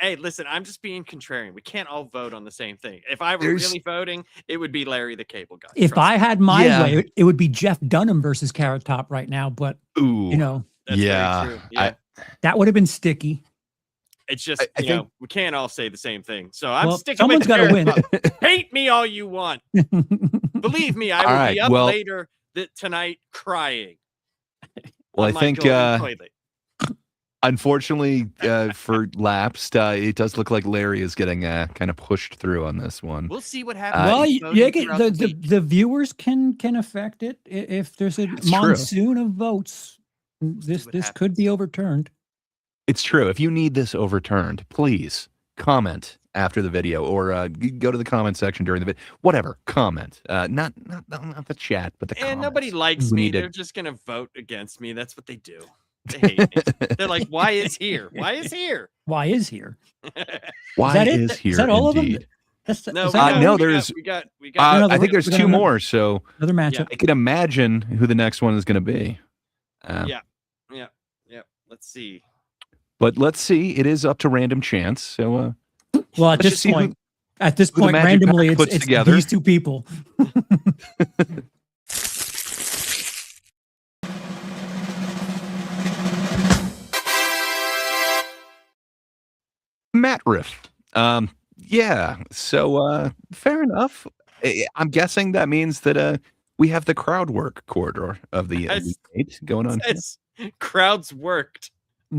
contrarian. We can't all vote on the same thing. If I were really voting, it would be Larry the Cable Guy. If I had my way, it would be Jeff Dunham versus Carrot Top right now. But that's very true. Yeah. That would have been sticky. It's just, we can't all say the same thing. So I'm sticking with Carrot win. Top. Hate me all you want. Believe me, I will be up later tonight crying. Well, I think, unfortunately for Lapsed, it does look like Larry is getting kind of pushed through on this one. We'll see what happens. Well, the viewers can affect it if there's a monsoon of votes. This could be overturned. It's true. If you need this overturned, please comment after the video, or go to the comment section during the video. Whatever, comment. Not the chat, but the comments. And nobody likes We me. need to- They're just gonna vote against me. That's what they do. They hate me. They're like, "Why is here? Why is here? Why is here? Why that it? is here? Is that all indeed. of them? That's, No, is that no, all? there's. we got. I think there's we got two another- more. So Another matchup. I can imagine who the next one is going to be. Yeah. Let's see. But let's see. It is up to random chance. So, Well, at let's this just see point, who at this the point, Magic randomly, Pack puts it's together. these two people. Matt Riff. Yeah. So, fair enough. I'm guessing that means that we have the crowd work corridor of the Yes. Elite 8 going on. It's crowds worked.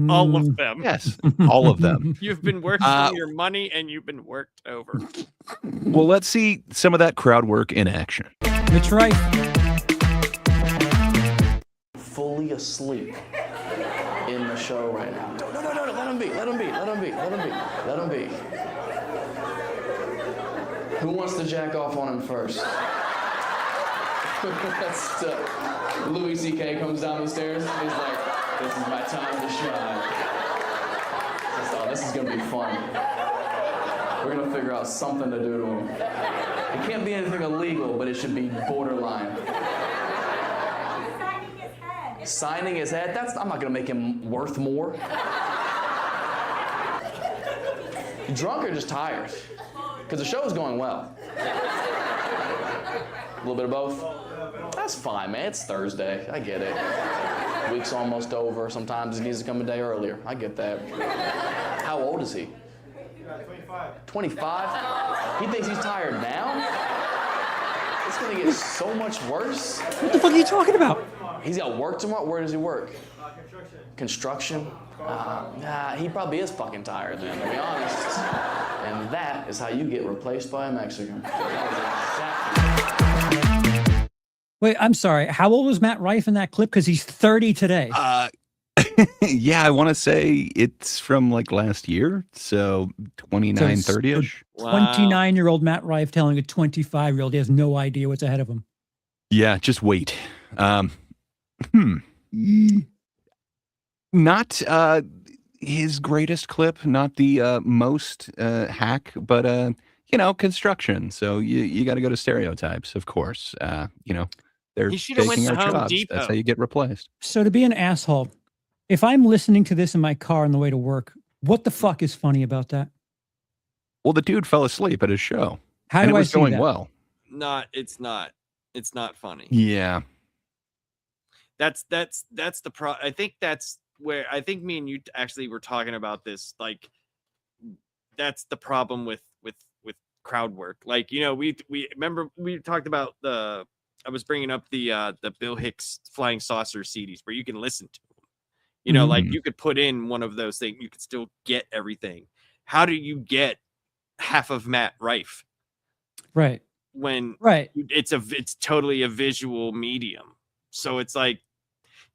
All of them. Yes, all of them. You've been worked for your money and you've been worked over. Well, let's see some of that crowd work in action. That's right. Fully asleep in the show right now. No, let him be. Let him be. Who wants to jack off on him first? That's Louis C.K. comes down the stairs. He's like, "This is my time to shine." Oh, this is gonna be fun. We're gonna figure out something to do to him. It can't be anything illegal, but it should be borderline. Signing his head? I'm not gonna make him worth more. You drunk or just tired? Because the show is going well. A little bit of both? That's fine, man. It's Thursday. I get it. Week's almost over. Sometimes he needs to come a day earlier. I get that. How old is he? 25. 25? He thinks he's tired now? It's gonna get so much worse. What the fuck are you talking about? He's got work tomorrow? Where does he work? Construction. He probably is fucking tired then, to be honest. And that is how you get replaced by a Mexican. Wait, I'm sorry. How old was Matt Rife in that clip? Because he's 30 today. Yeah, I want to say it's from like last year. So 29, 30-ish. 29-year-old Matt Rife telling a 25-year-old he has no idea what's ahead of him. Yeah, just wait. Not his greatest clip, not the most hack, but construction. So you got to go to stereotypes, of course. They're He should have went taking to our Home jobs. Depot. That's how you get replaced. So to be an asshole, if I'm listening to this in my car on the way to work, what the fuck is funny about that? Well, the dude fell asleep at his show. How and do it I was see going that? well. It's not funny. Yeah. That's the pro. I think that's where I think me and you actually were talking about this. Like, that's the problem with crowd work. Like, we remember we talked about I was bringing up the Bill Hicks Flying Saucer CDs where you can listen to them. Like you could put in one of those things, you could still get everything. How do you get half of Matt Rife? Right. When right, it's totally a visual medium. So it's like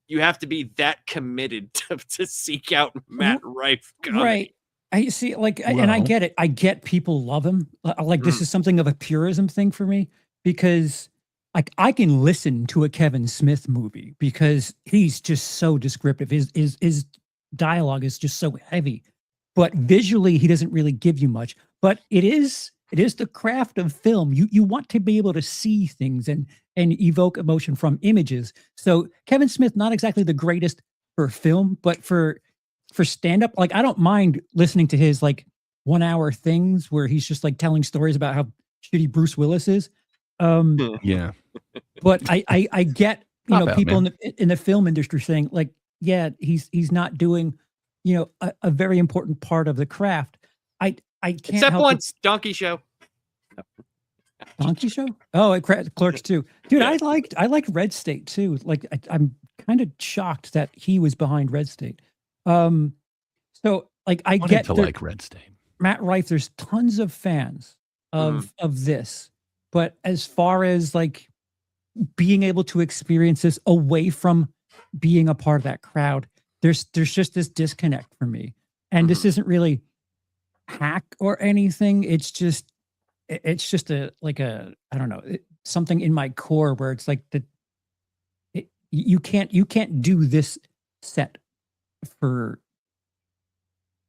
you have to be that committed to seek out Matt Rife. Comedy. Right. I see, and I get it. I get people love him. This is something of a purism thing for me because I can listen to a Kevin Smith movie because he's just so descriptive. His dialogue is just so heavy, but visually he doesn't really give you much. But it is the craft of film. You want to be able to see things and evoke emotion from images. So Kevin Smith, not exactly the greatest for film, but for stand-up, I don't mind listening to his 1 hour things where he's just telling stories about how shitty Bruce Willis is. Yeah. But I get, Not bad, people man. in the film industry saying yeah, he's not doing, a very important part of the craft. I can't Except help once, Donkey Show. Donkey Show? Oh, Clerks too, dude. I liked Red State too. I'm kind of shocked that he was behind Red State. So I Wanted get to like Red State. Matt Rife. There's tons of fans of this, but as far as being able to experience this away from being a part of that crowd, there's just this disconnect for me. And this isn't really hack or anything. It's just a like a I don't know something in my core where it's like you can't do this set for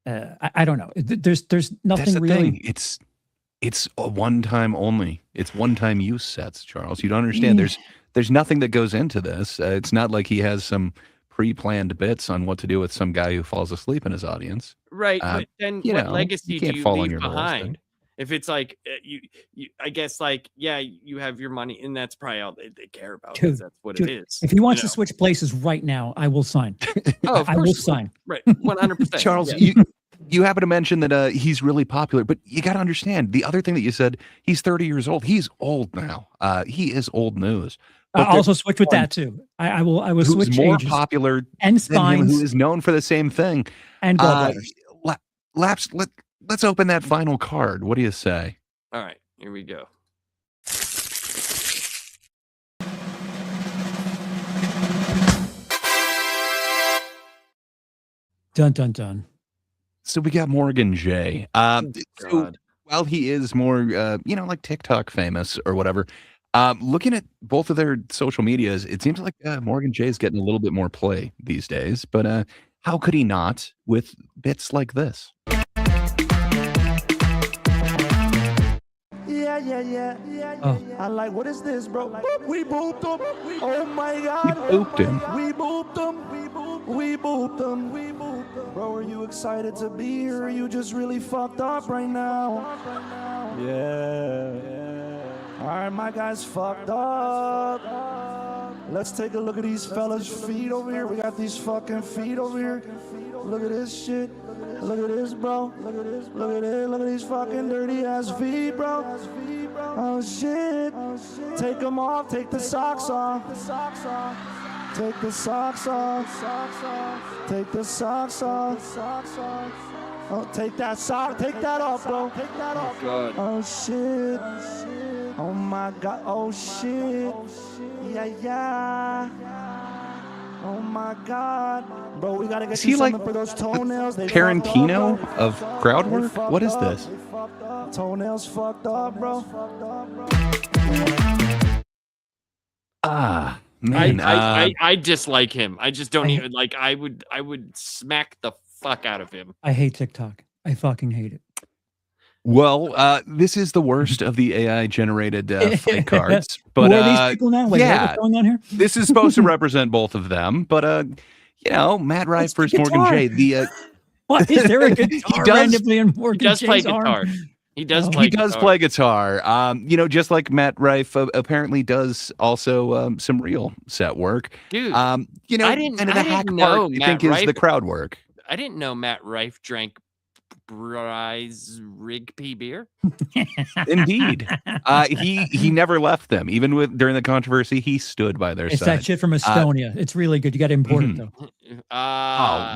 I don't know. There's That's nothing the really. thing. It's a one time only. It's one time use sets, Charles. You don't understand. There's nothing that goes into this. It's not like he has some pre-planned bits on what to do with some guy who falls asleep in his audience. Right, but then you what know, legacy you do can't you fall on leave your laurels there. behind? If it's like you, I guess like yeah, you have your money, and that's probably all they care about. 'Cause Dude, that's what dude, it is. if he wants you to switch places right now, I will sign. Oh, of I course will you will. sign. Right, 100%. Charles, yeah. you happen to mention that he's really popular, but you got to understand the other thing that you said. He's 30 years old. He's old now. He is old news. But I'll also switch with that too. I will who's switch more ages popular and than him, spines who is known for the same thing. and gallbladders. Laps. Let's open that final card. What do you say? All right, here we go. Dun dun dun. So we got Morgan J. So while he is more, like TikTok famous or whatever, looking at both of their social medias, it seems like Morgan J is getting a little bit more play these days. But how could he not with bits like this? Yeah. Oh. I like, what is this, bro? We booped him. Oh my God. We booped him. We booped him. We booped him. Bro, are you excited to be here? Or are you just really fucked up right now? Yeah. All right, my guy's fucked up. Let's take a look at these fellas' feet over here. We got these fucking feet over here. Look at this shit. Look at this, bro. Look at this. Look at it. Look at these fucking dirty ass feet, bro. Oh shit. Take them off. Take the socks off. Take the socks off. Take the socks off. Oh, take that sock. Take that off, bro. Take that off. God. Oh shit. Oh my God. Oh shit. Yeah. Oh my God. Bro, we gotta get Is you he like something for those toenails. They Tarantino fucked up, bro. of crowd They work? fucked What is up. this? They fucked up. Toenails fucked up, bro. Man, I dislike him. I just don't even like. I would smack the fuck out of him. I hate TikTok. I fucking hate it. Well, this is the worst of the AI-generated fight cards. But Who are these people now? Wait, yeah, what's going on here? this is supposed to represent both of them. But Matt Rife versus Morgan J. The What is there a guitar randomly in Morgan He does play J's arm? guitar. He does Oh. play. He does play guitar. Just like Matt Rife apparently does also some real set work. Dude, I didn't and the hack know part, I Matt think, is Rife- the crowd work. I didn't know Matt Rife drank Bryce Rigby beer. Indeed, he never left them. Even during the controversy, he stood by their It's side. that shit from Estonia. It's really good. You got to import it though.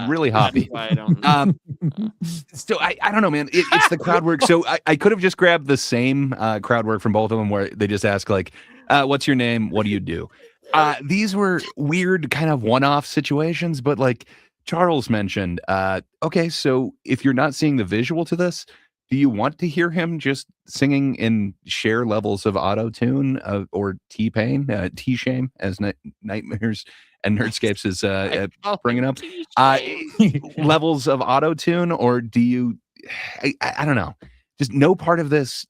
Really hoppy. I don't. So I don't know, man. It's the crowd work. So I could have just grabbed the same crowd work from both of them, where they just ask like, "What's your name? What do you do?" These were weird, kind of one-off situations, but like Charles mentioned, okay, so if you're not seeing the visual to this, do you want to hear him just singing in share levels of auto-tune or T-Pain, T-Shame, as Nightmares and Nerdscapes is bringing up, levels of auto-tune, or do you, I don't know, just no part of this,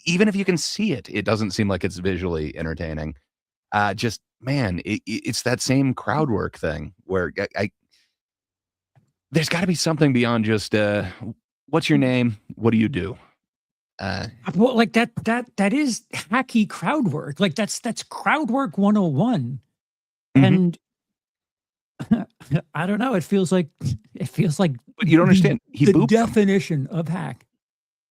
even if you can see it, it doesn't seem like it's visually entertaining. Man, it's that same crowd work thing where there's got to be something beyond just what's your name, what do you do? Well, like that is hacky crowd work. Like that's crowd work 101. And I don't know, it feels like But you don't understand. He the booped them. definition of hack.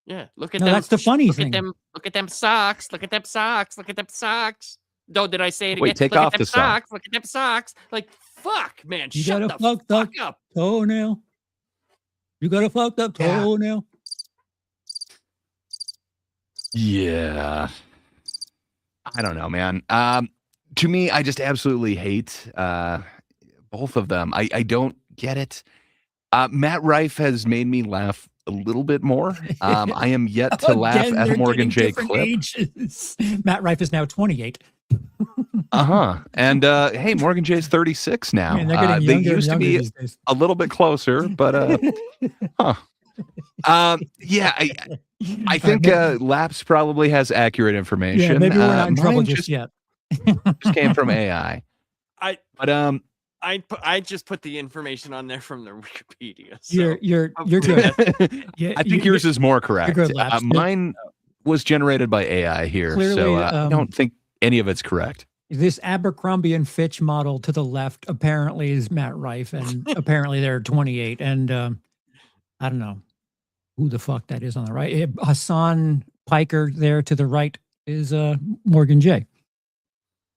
Yeah, look at No, them. that's the funny look thing. At them, look at them socks. Look at them socks. Look at them socks. No, did I say it again? Wait, take look off at them the sock. socks. Look at them socks. Like fuck, man. You Shut got the a fucked up fuck up. toenail. You got a fucked up toenail. Yeah. I don't know, man. To me, I just absolutely hate both of them. I don't get it. Matt Rife has made me laugh a little bit more. I am yet to laugh Again, at a they're Morgan getting J different clip. ages. Matt Rife is now 28. And hey, Morgan J's 36 now. Man, they're getting They younger and used to younger be these days. a little bit closer, but yeah, I think Laps probably has accurate information. Yeah, maybe we're not in trouble mine just yet. just came from AI. But I just put the information on there from the Wikipedia. So You're hopefully good. that's- Yeah, I think yours is more correct. good, Laps. Mine was generated by AI here, Clearly, so I don't think any of it's correct. This Abercrombie and Fitch model to the left apparently is Matt Rife, and apparently they're 28. And I don't know who the fuck that is on the right. Hassan Piker there to the right is Morgan J.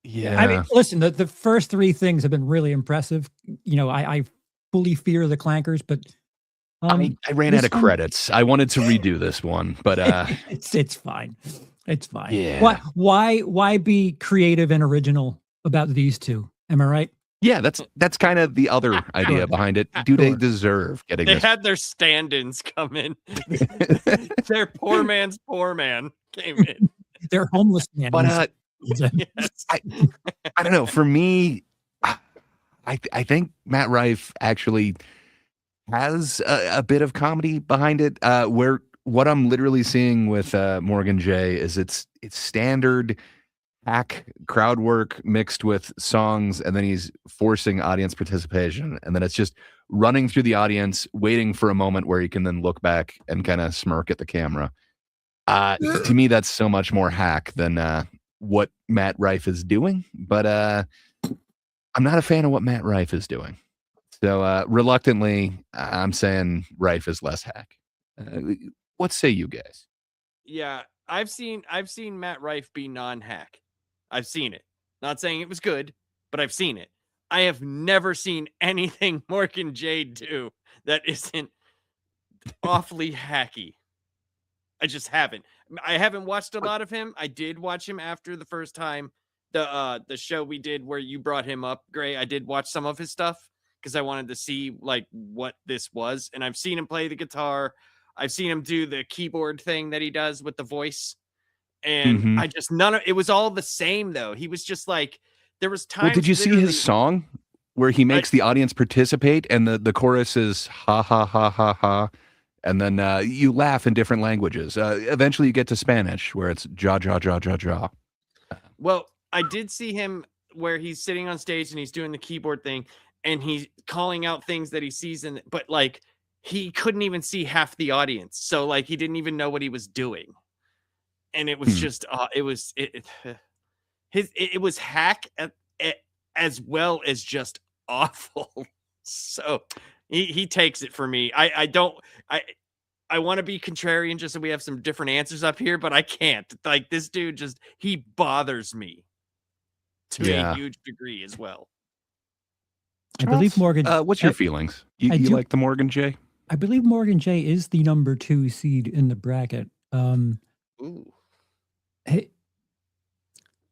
Yeah. I mean, listen, the first three things have been really impressive. You know, I fully fear the clankers, but I ran out of credits. I wanted to redo this one, but it's fine. It's fine. Yeah. Why be creative and original about these two? Am I right? Yeah, that's kind of the other idea behind it. Do they deserve getting They this? had their stand-ins come in. Their poor man's poor man came in. They're homeless man. But Yes. I don't know. For me, I think Matt Rife actually has a bit of comedy behind it. Where what I'm literally seeing with Morgan J is it's standard hack crowd work mixed with songs, and then he's forcing audience participation, and then it's just running through the audience, waiting for a moment where he can then look back and kind of smirk at the camera. To me, that's so much more hack than what Matt Rife is doing, but I'm not a fan of what Matt Rife is doing. So reluctantly, I'm saying Rife is less hack. What say you guys? Yeah, I've seen Matt Rife be non-hack. I've seen it. Not saying it was good, but I've seen it. I have never seen anything Morgan J do that isn't awfully hacky. I just haven't. I haven't watched a lot of him. I did watch him after the first time, the show we did where you brought him up, Gray. I did watch some of his stuff because I wanted to see like what this was, and I've seen him play the guitar. I've seen him do the keyboard thing that he does with the voice, and I just it was all the same though. He was just like there was times. Well, did you see his song where he makes the audience participate, and the chorus is ha ha ha ha ha. And then you laugh in different languages. Eventually you get to Spanish where it's ja, ja, ja, ja, ja. Well, I did see him where he's sitting on stage and he's doing the keyboard thing and he's calling out things that he sees but like he couldn't even see half the audience. So like he didn't even know what he was doing. And it was just it was hack as well as just awful. So he takes it for me. I want to be contrarian just so we have some different answers up here, but I can't. Like this dude he bothers me to a huge degree as well. I believe Morgan. What's your feelings? You like the Morgan J? I believe Morgan J is the number 2 seed in the bracket. Ooh.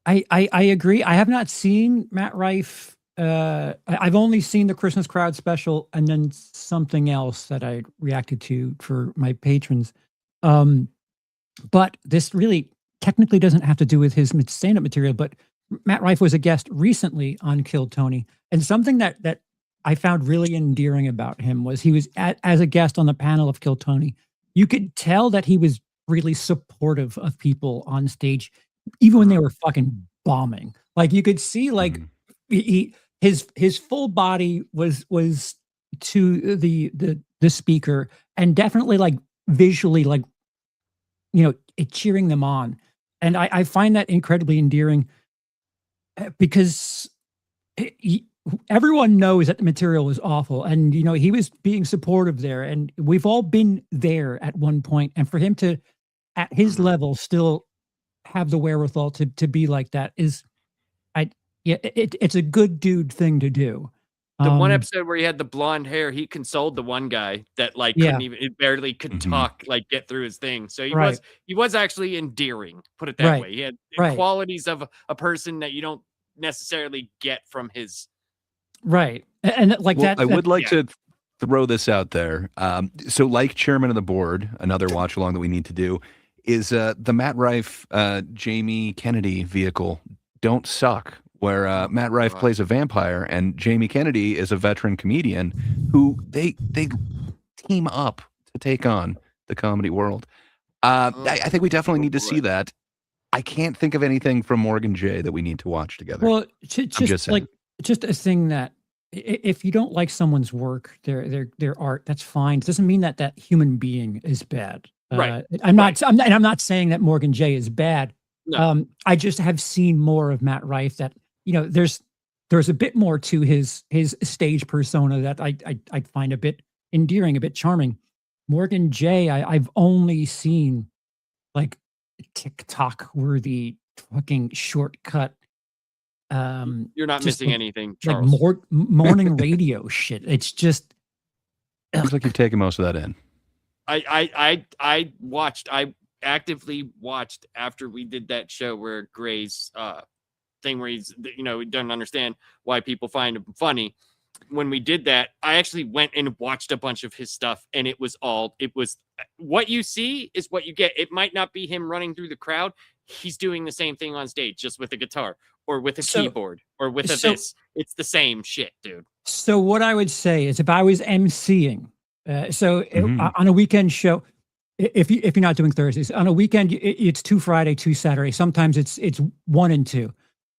I agree. I have not seen Matt Rife. I've only seen the Christmas Crowd special and then something else that I reacted to for my patrons. But this really technically doesn't have to do with his stand-up material, but Matt Rife was a guest recently on Kill Tony. And something that I found really endearing about him was he was as a guest on the panel of Kill Tony. You could tell that he was really supportive of people on stage, even when they were fucking bombing. Like you could see like his full body was to the speaker and definitely like visually like cheering them on. And I find that incredibly endearing because everyone knows that the material was awful, and he was being supportive there, and we've all been there at one point, and for him to at his level still have the wherewithal to be like that is it's a good dude thing to do. The one episode where he had the blonde hair, he consoled the one guy that like couldn't even, it barely could talk, like get through his thing. So he was actually endearing, put it that way. He had qualities of a person that you don't necessarily get from his. Right. And like that. I would like to throw this out there. So, like chairman of the board, another watch along that we need to do is the Matt Rife, Jamie Kennedy vehicle, Don't Suck, where Matt Rife plays a vampire and Jamie Kennedy is a veteran comedian who they team up to take on the comedy world. I think we definitely need to see that. I can't think of anything from Morgan J that we need to watch together. Well, just a thing that if you don't like someone's work, their art, that's fine. It doesn't mean that that human being is bad. Right. I'm not saying that Morgan J is bad. No. I just have seen more of Matt Rife that, there's a bit more to his stage persona that I find a bit endearing, a bit charming. Morgan J, I've only seen like TikTok worthy fucking shortcut. You're not just missing anything, like Charles. morning radio shit. It's just looks like you've taken most of that in. I actively watched after we did that show where Gray's thing where he's he doesn't understand why people find him funny. When we did that, I actually went and watched a bunch of his stuff, and it was what you see is what you get. It might not be him running through the crowd. He's doing the same thing on stage, just with a guitar or with a keyboard or with a this. It's the same shit, dude. So what I would say is if I was emceeing, on a weekend show, if you're not doing Thursdays, on a weekend, it's 2 Friday, 2 Saturday. Sometimes it's 1 and 2.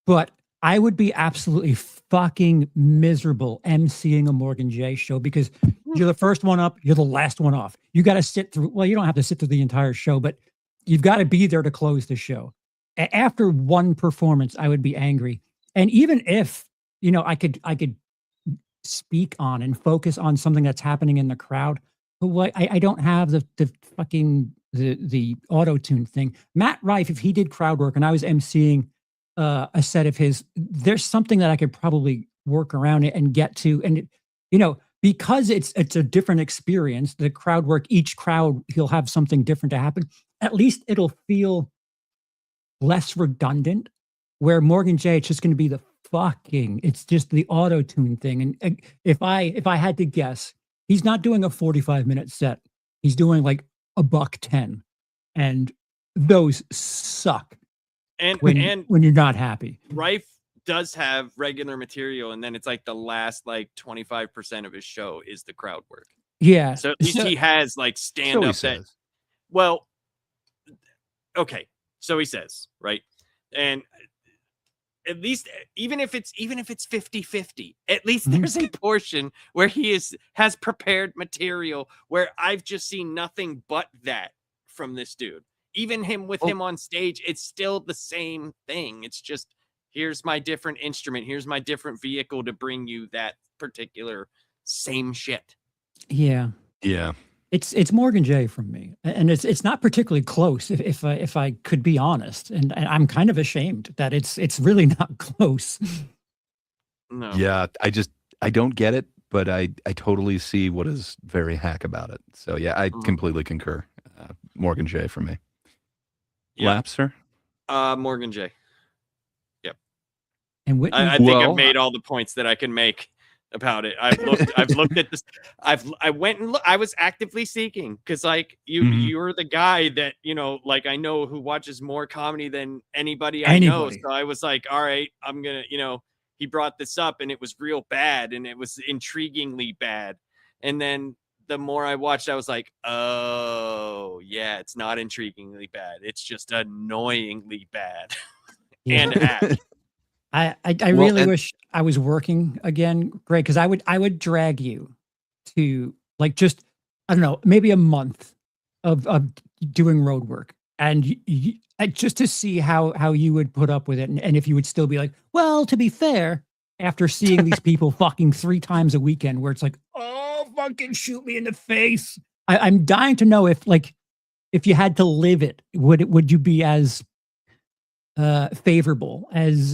But I would be absolutely fucking miserable emceeing a Morgan J show because you're the first one up, you're the last one off. You got to sit through, well, you don't have to sit through the entire show, but you've got to be there to close the show. After one performance, I would be angry. And even if, I could speak on and focus on something that's happening in the crowd, but I don't have the fucking the auto-tune thing. Matt Rife, if he did crowd work and I was emceeing a set of his, there's something that I could probably work around it and get to. And, because it's a different experience, the crowd work, each crowd, he'll have something different to happen. At least it'll feel less redundant, where Morgan J, it's just going to be it's just the auto-tune thing. And if I had to guess, he's not doing a 45-minute set. He's doing like $110. And those suck. And when you're not happy. Rife does have regular material, and then it's like the last 25% of his show is the crowd work. Yeah. So at least he has stand up that. Well, okay. So he says, right? And at least even if it's 50-50, at least there's a portion where he has prepared material where I've just seen nothing but that from this dude. Even him on stage, it's still the same thing. It's just, here's my different instrument. Here's my different vehicle to bring you that particular same shit. Yeah. Yeah. It's Morgan J from me. And it's not particularly close if I could be honest. And I'm kind of ashamed that it's really not close. No. Yeah. I don't get it, but I totally see what is very hack about it. So yeah, I completely concur. Morgan J from me. Yeah. Lapser? Morgan J. Yep. And Whitney, I think I've made all the points that I can make about it. I've looked at this. I went and I was actively seeking because you're the guy that I know who watches more comedy than anybody I know. So I was like, all right, I'm gonna he brought this up and it was real bad and it was intriguingly bad. And then the more I watched, I was like, oh yeah, it's not intriguingly bad. It's just annoyingly bad. And hack. I really wish I was working again, Greg, because I would drag you to just, I don't know, maybe a month of doing road work and just to see how you would put up with it. And if you would still be like, well, to be fair, after seeing these people fucking 3 times a weekend where it's like, oh, fucking shoot me in the face. I'm dying to know if you had to live it, would you be as favorable, as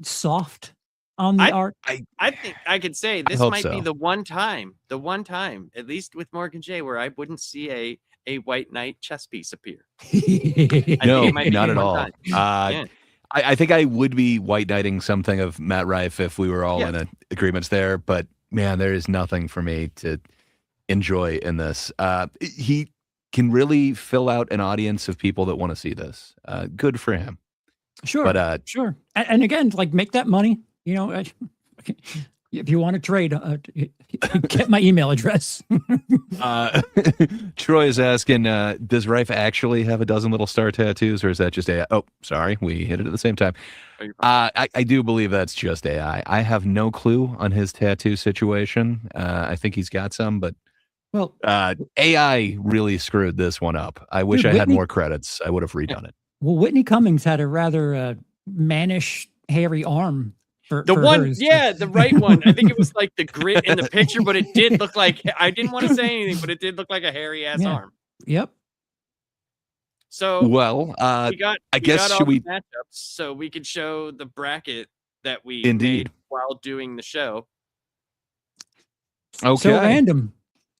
soft on the art? I think I could say this might be the one time, at least with Morgan J, where I wouldn't see a white knight chess piece appear. No, not at all. I think I would be white knighting something of Matt Rife if we were all in agreements there, but man, there is nothing for me to enjoy in this. He can really fill out an audience of people that want to see this. Good for him. Sure, But sure. And again, like make that money. You know, if you want to trade, get my email address. Troy is asking, does Rife actually have a dozen little star tattoos, or is that just AI? Oh, sorry, we hit it at the same time. I do believe that's just AI. I have no clue on his tattoo situation. I think he's got some, but well, AI really screwed this one up. I wish Dude, I had Whitney- more credits. I would have redone it. Well, Whitney Cummings had a rather mannish, hairy arm. For one, hers. yeah, the right one. I think it was like the grit in the picture, but it did look like, I didn't want to say anything, but it did look like a hairy ass Yeah. arm. Yep. So Well, I guess all should we? the matchups so we could show the bracket that we Indeed. made while doing the show. Okay. So random.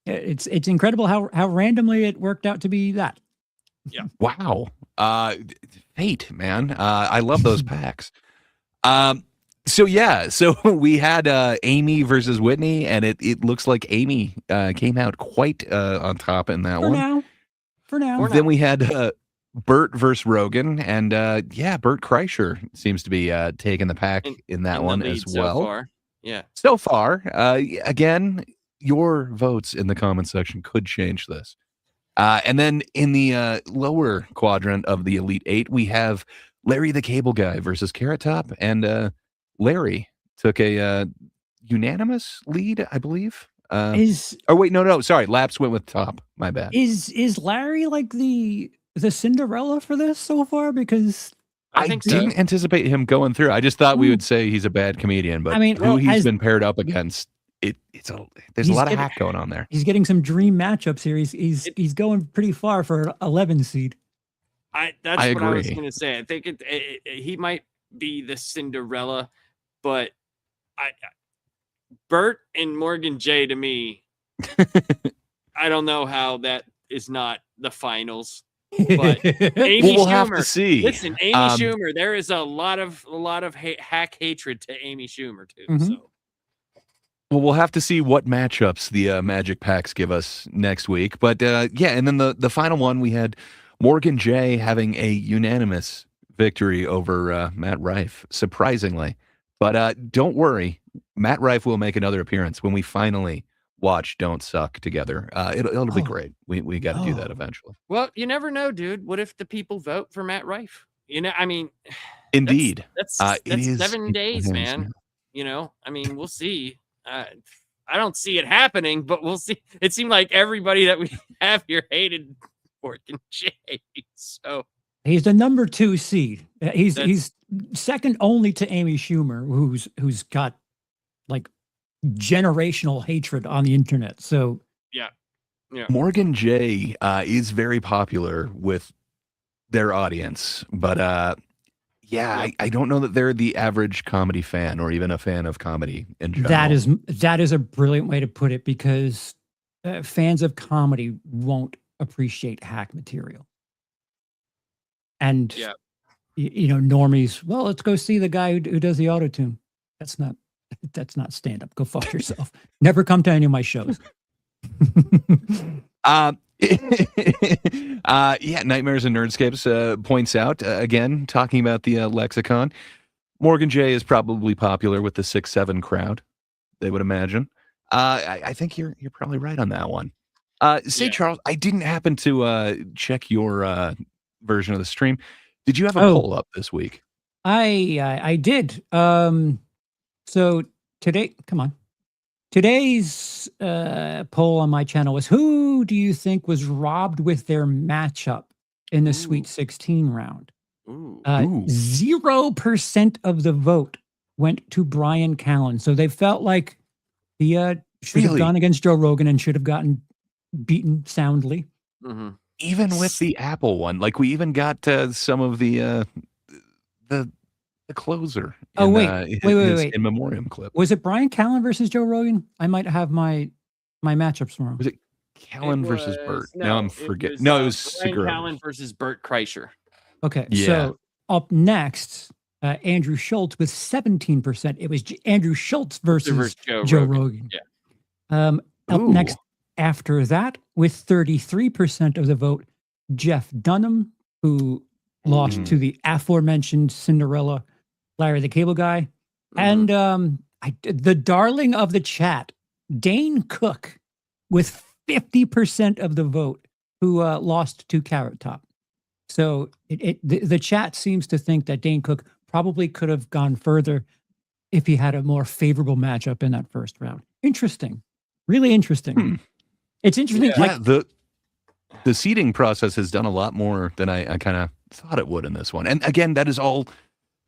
It's incredible how randomly it worked out to be that. Yeah. Wow. Fate, man. I love those packs. So we had Amy versus Whitney, and it looks like Amy came out quite on top in that one. For now. Then we had Bert versus Rogan, and Bert Kreischer seems to be taking the pack in that one as well. So far. Yeah. So far, again, your votes in the comment section could change this. And then in the lower quadrant of the Elite Eight, we have Larry the Cable Guy versus Carrot Top, and Larry took a unanimous lead, I believe. Sorry, Laps went with Top. My bad. Is Larry like the Cinderella for this so far? Because I think didn't anticipate him going through. I just thought we would say he's a bad comedian, but I mean, who he's as- been paired up against, there's a He's lot of getting- hack going on there. he's getting some dream matchups here. He's going pretty far for an 11 seed. That's I what I was agree. going to say. I think he might be the Cinderella, but Bert and Morgan J to me, I don't know how that is not the finals. But Amy We'll Schumer, have to see. Listen, Amy Schumer, there is a lot of hack hatred to Amy Schumer too. Mhm. So Well, we'll have to see what matchups the Magic Packs give us next week. But and then the final one, we had Morgan J having a unanimous victory over Matt Rife, surprisingly. But don't worry, Matt Rife will make another appearance when we finally watch Don't Suck together. It'll be great. We got to do that eventually. well, you never know, dude. What if the people vote for Matt Rife? You know, I mean, Indeed. that's It is 7 days, hands man. now. You know, I mean, we'll see. I don't see it happening, but we'll see. It seemed like everybody that we have here hated Morgan J. So He's the number 2 seed. He's That's- second only to Amy Schumer, who's got like generational hatred on the internet. So yeah. Morgan J is very popular with their audience, but I don't know that they're the average comedy fan or even a fan of comedy in general. that is a brilliant way to put it, because fans of comedy won't appreciate hack material. And Yeah. you know, normies, well, let's go see the guy who does the auto tune. That's not stand up. Go fuck yourself. Never come to any of my shows. Nightmares and Nerdscapes points out again, talking about the lexicon. Morgan J is probably popular with the 6'7" crowd, they would imagine. I think you're probably right on that one. Charles, I didn't happen to check your version of the stream. Did you have a poll up this week? I did. So today's poll on my channel was, who do you think was robbed with their matchup in the Sweet 16 round? 0% of the vote went to Brian Callen. So they felt like he should have gone against Joe Rogan and should have gotten beaten soundly. Mm-hmm. Even with the Apple one, like we even got some of the closer. Oh, His wait. in memoriam clip. Was it Brian Callen versus Joe Rogan? I might have my matchups wrong. Was it Callen versus Bert? No, Now I'm forgetting. No, it was Brian Segura. Callen versus Bert Kreischer. Okay, Yeah. so up next Andrew Schultz with 17%. It was Andrew Schultz versus Joe Joe Rogan. Rogan. Yeah. Up next after that, with 33% of the vote, Jeff Dunham, who lost to the aforementioned Cinderella, Larry the Cable Guy. And the darling of the chat, Dane Cook, with 50% of the vote, who lost to Carrot Top. So the chat seems to think that Dane Cook probably could have gone further if he had a more favorable matchup in that first round. Interesting. Really interesting. It's interesting. Yeah, the seeding process has done a lot more than I kind of thought it would in this one. And again, that is all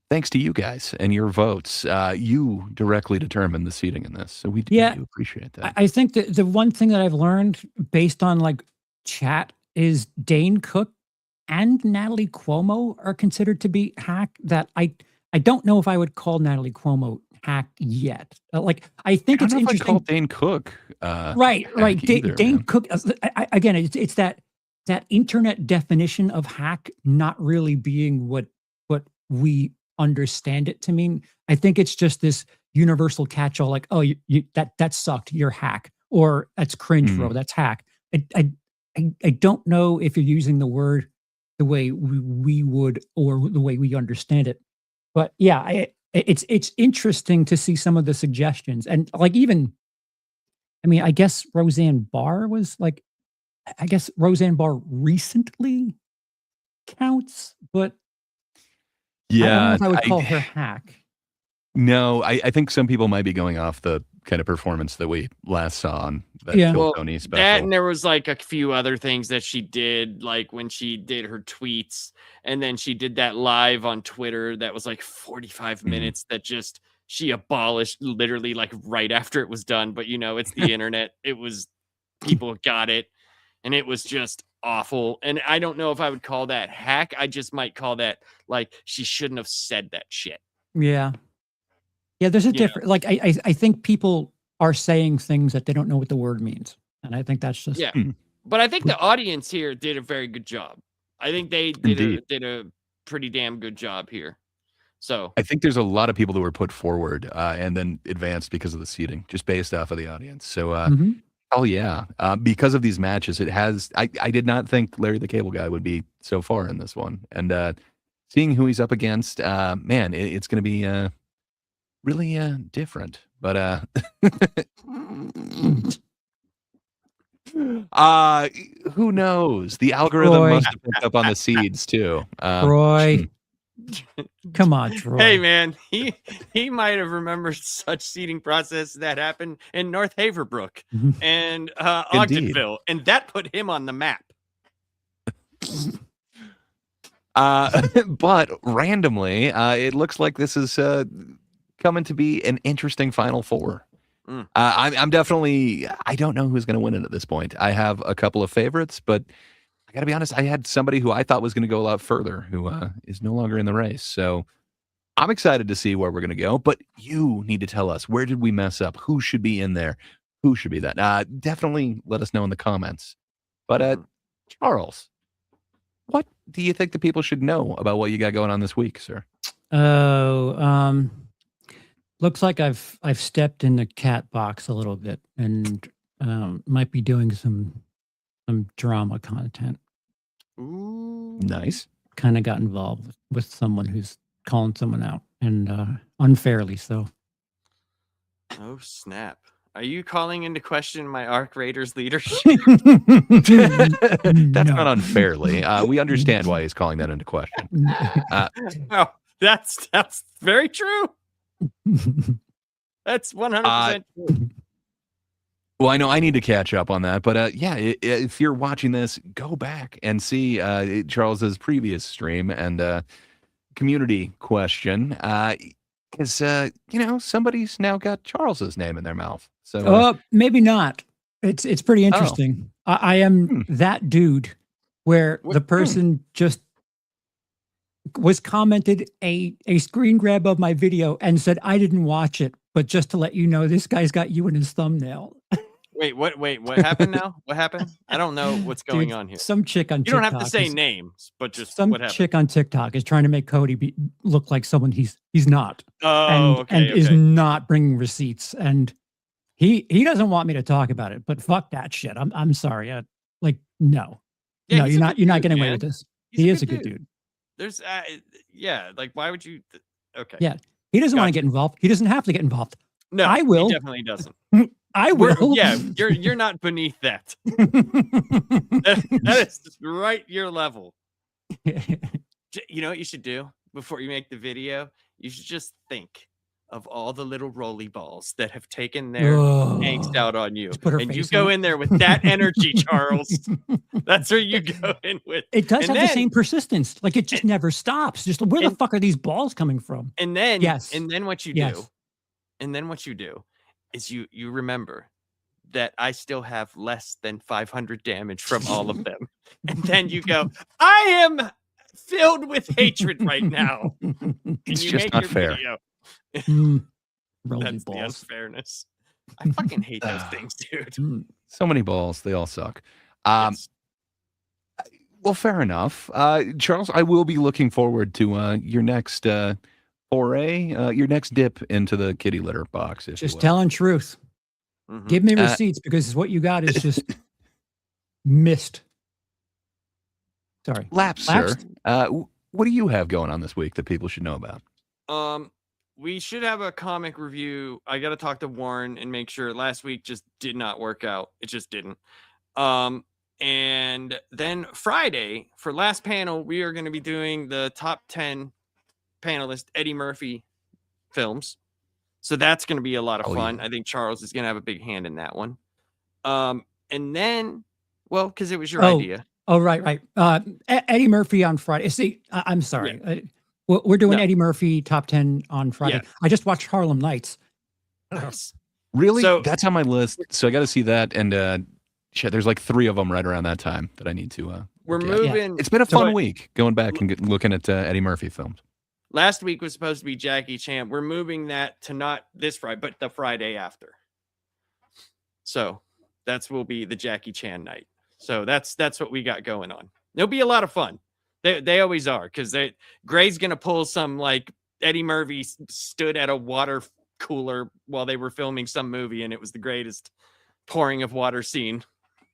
thanks to you guys and your votes. You directly determine the seeding in this. So we do appreciate that. I think that the one thing that I've learned based on like chat is Dane Cook and Natalie Cuomo are considered to be hack. That I don't know if I would call Natalie Cuomo hacked yet. I think it's interesting. Call Dane Cook. Right. Dane Cook. Again, it's that internet definition of hack not really being what we understand it to mean. I think it's just this universal catch-all, like, oh, you that sucked, you're hack, or that's cringe, bro, that's hack. I don't know if you're using the word the way we would or the way we understand it, but yeah, it's interesting to see some of the suggestions. And like, even, I mean, I guess Roseanne Barr was like, I guess Roseanne Barr recently counts, but yeah, I don't know if I would call her hack. No, I think some people might be going off the kind of performance that we last saw on that Phil Tony special. That, and there was like a few other things that she did, like when she did her tweets, and then she did that live on Twitter that was like 45 minutes that just she abolished literally like right after it was done. But it's the internet. It was, people got it, and it was just awful. And I don't know if I would call that hack. I just might call that like she shouldn't have said that shit. Yeah. Yeah, there's a different, like, I think people are saying things that they don't know what the word means. And I think that's just... Yeah, but I think the audience here did a very good job. I think they did a pretty damn good job here. So I think there's a lot of people that were put forward and then advanced because of the seating, just based off of the audience. So, oh yeah, because of these matches, it has... I did not think Larry the Cable Guy would be so far in this one. And seeing who he's up against, man, it's going to be... really different, but who knows? The algorithm Troy. must have picked up on the seeds too. Troy, come on, Troy. Hey man, he might have remembered such seating process that happened in North Haverbrook and Ogdenville, and that put him on the map. But randomly, it looks like this is coming to be an interesting Final Four. I'm definitely, I don't know who's going to win it at this point. I have a couple of favorites, but I got to be honest, I had somebody who I thought was going to go a lot further who is no longer in the race. So I'm excited to see where we're going to go, but you need to tell us, where did we mess up? Who should be in there? Who should be that? Definitely let us know in the comments. But Charles, what do you think the people should know about what you got going on this week, sir? Looks like I've stepped in the cat box a little bit and might be doing some drama content. Ooh. Nice. Kind of got involved with someone who's calling someone out, and unfairly so. Oh snap! Are you calling into question my Arc Raiders leadership? That's not unfairly. We understand why he's calling that into question. No, that's very true. That's 100% true. Well, I know I need to catch up on that, but yeah, if you're watching this, go back and see Charles's previous stream and community question, because somebody's now got Charles's name in their mouth. So maybe not. It's pretty interesting. I am that dude where the person just was commented a screen grab of my video and said, I didn't watch it, but just to let you know, this guy's got you in his thumbnail. Wait, what happened now? What happened? I don't know what's going Dude, on here. Some chick on You TikTok. don't have to say is- names, but just Some what happened. chick on TikTok is trying to make Cody look like someone he's not. Oh, and okay, is okay. not bringing receipts. And he doesn't want me to talk about it, but fuck that shit. I'm sorry. No. Yeah, No, he's you're a not good dude, getting away man. with this. He's He is a good dude. There's, yeah, like why would you? Okay. Yeah. He doesn't want to get involved. He doesn't have to get involved. No, I will. He definitely doesn't. I will. Yeah, you're not beneath that. That is right your level. You know what you should do before you make the video? You should just think of all the little roly balls that have taken their angst out on you. put her And you face go on it. in there with that energy, Charles. That's where you go in with. It does And have the then- same persistence. Like it just never stops. Just where the fuck are these balls coming from? And then, Yes. and then what you Yes. do, and then what you do is you remember that I still have less than 500 damage from all of them. And then you go, I am filled with hatred right now. Can It's you just make not your fair. video? Roly That's the balls. unfairness. I fucking hate those things, dude. So many balls. They all suck. Well, fair enough. Charles, I will be looking forward to your next foray, your next dip into the kitty litter box. If Just you will. telling truth. Mm-hmm. Give me receipts because what you got is just missed. Sorry. Lapsed, sir. What do you have going on this week that people should know about? We should have a comic review. I got to talk to Warren and make sure. Last week just did not work out. It just didn't. And then Friday for last panel, we are going to be doing the top 10 panelist Eddie Murphy films. So that's going to be a lot of fun. Yeah. I think Charles is going to have a big hand in that one. And then, well, because it was your Oh, idea. Oh, right. Eddie Murphy on Friday. See, I'm sorry. We're doing Eddie Murphy top 10 on Friday. Yeah. I just watched Harlem Nights. Nice. Really? So- That's on my list. So I got to see that. And shit, there's like 3 of them right around that time that I need to. We're look at. moving. It's been a So fun wait. week going back and looking at Eddie Murphy films. Last week was supposed to be Jackie Chan. We're moving that to not this Friday, but the Friday after. So that's will be the Jackie Chan night. So that's what we got going on. It'll be a lot of fun. They always are because Gray's gonna pull some like Eddie Murphy stood at a water cooler while they were filming some movie, and it was the greatest pouring of water scene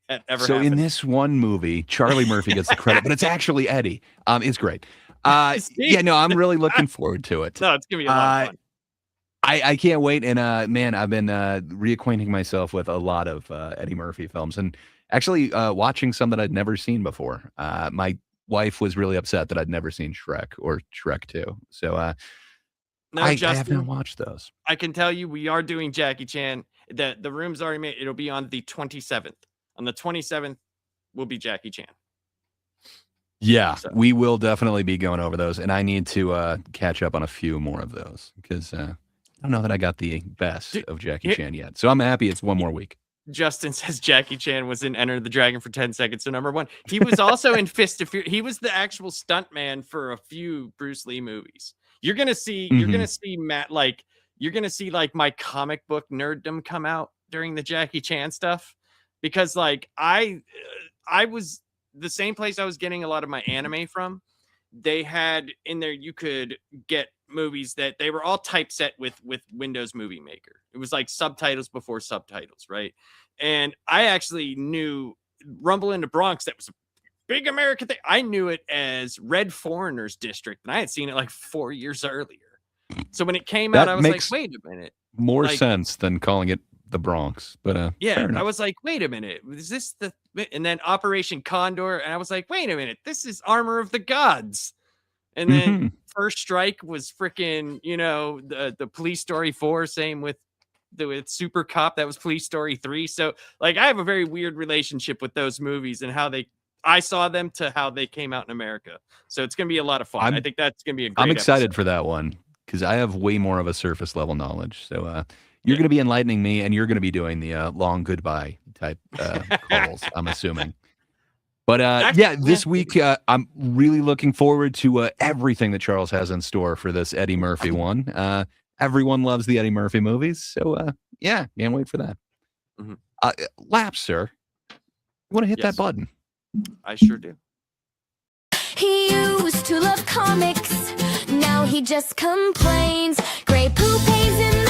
that ever So happened. in this one movie, Charlie Murphy gets the credit, but it's actually Eddie. It's great. Yeah, no, I'm really looking forward to it. No, it's gonna be a lot of fun. I can't wait. And man, I've been reacquainting myself with a lot of Eddie Murphy films, and actually watching some that I'd never seen before. My wife was really upset that I'd never seen Shrek or Shrek 2. So No, I have Justin, not watched those. I can tell you we are doing Jackie Chan. The room's already made. It'll be on the 27th. On the 27th will be Jackie Chan. Yeah, we will definitely be going over those, and I need to catch up on a few more of those because I don't know that I got the best of Jackie Chan yet. So I'm happy it's one more week. Justin says Jackie Chan was in Enter the Dragon for 10 seconds. So number 1, he was also in Fist of Fear. He was the actual stuntman for a few Bruce Lee movies. You're gonna see Matt, like you're gonna see like my comic book nerddom come out during the Jackie Chan stuff, because like I was the same place I was getting a lot of my anime from. They had in there, you could get movies that they were all typeset with Windows Movie Maker. It was like subtitles before subtitles, right? And I actually knew Rumble in the Bronx. That was a big American thing. I knew it as Red Foreigners District, and I had seen it like 4 years earlier. So when it came out, That I was like, makes wait a minute. More Like, sense than calling it the Bronx, but yeah, fair enough. I was like, wait a minute, is this the? And then Operation Condor, and I was like, wait a minute, this is Armor of the Gods. And then First Strike was freaking, the Police Story 4. Same with Super Cop, that was Police Story 3. So like, I have a very weird relationship with those movies and how I saw them to how they came out in America. So it's gonna be a lot of fun. I think that's gonna be a great I'm excited episode. for that one because I have way more of a surface level knowledge. So you're going to be enlightening me, and you're going to be doing the long goodbye type calls, I'm assuming. But this week I'm really looking forward to everything that Charles has in store for this Eddie Murphy one. Everyone loves the Eddie Murphy movies, so can't wait for that. Lap, sir. You want to hit that button? I sure do. He used to love comics, now he just complains. Gray poo pays in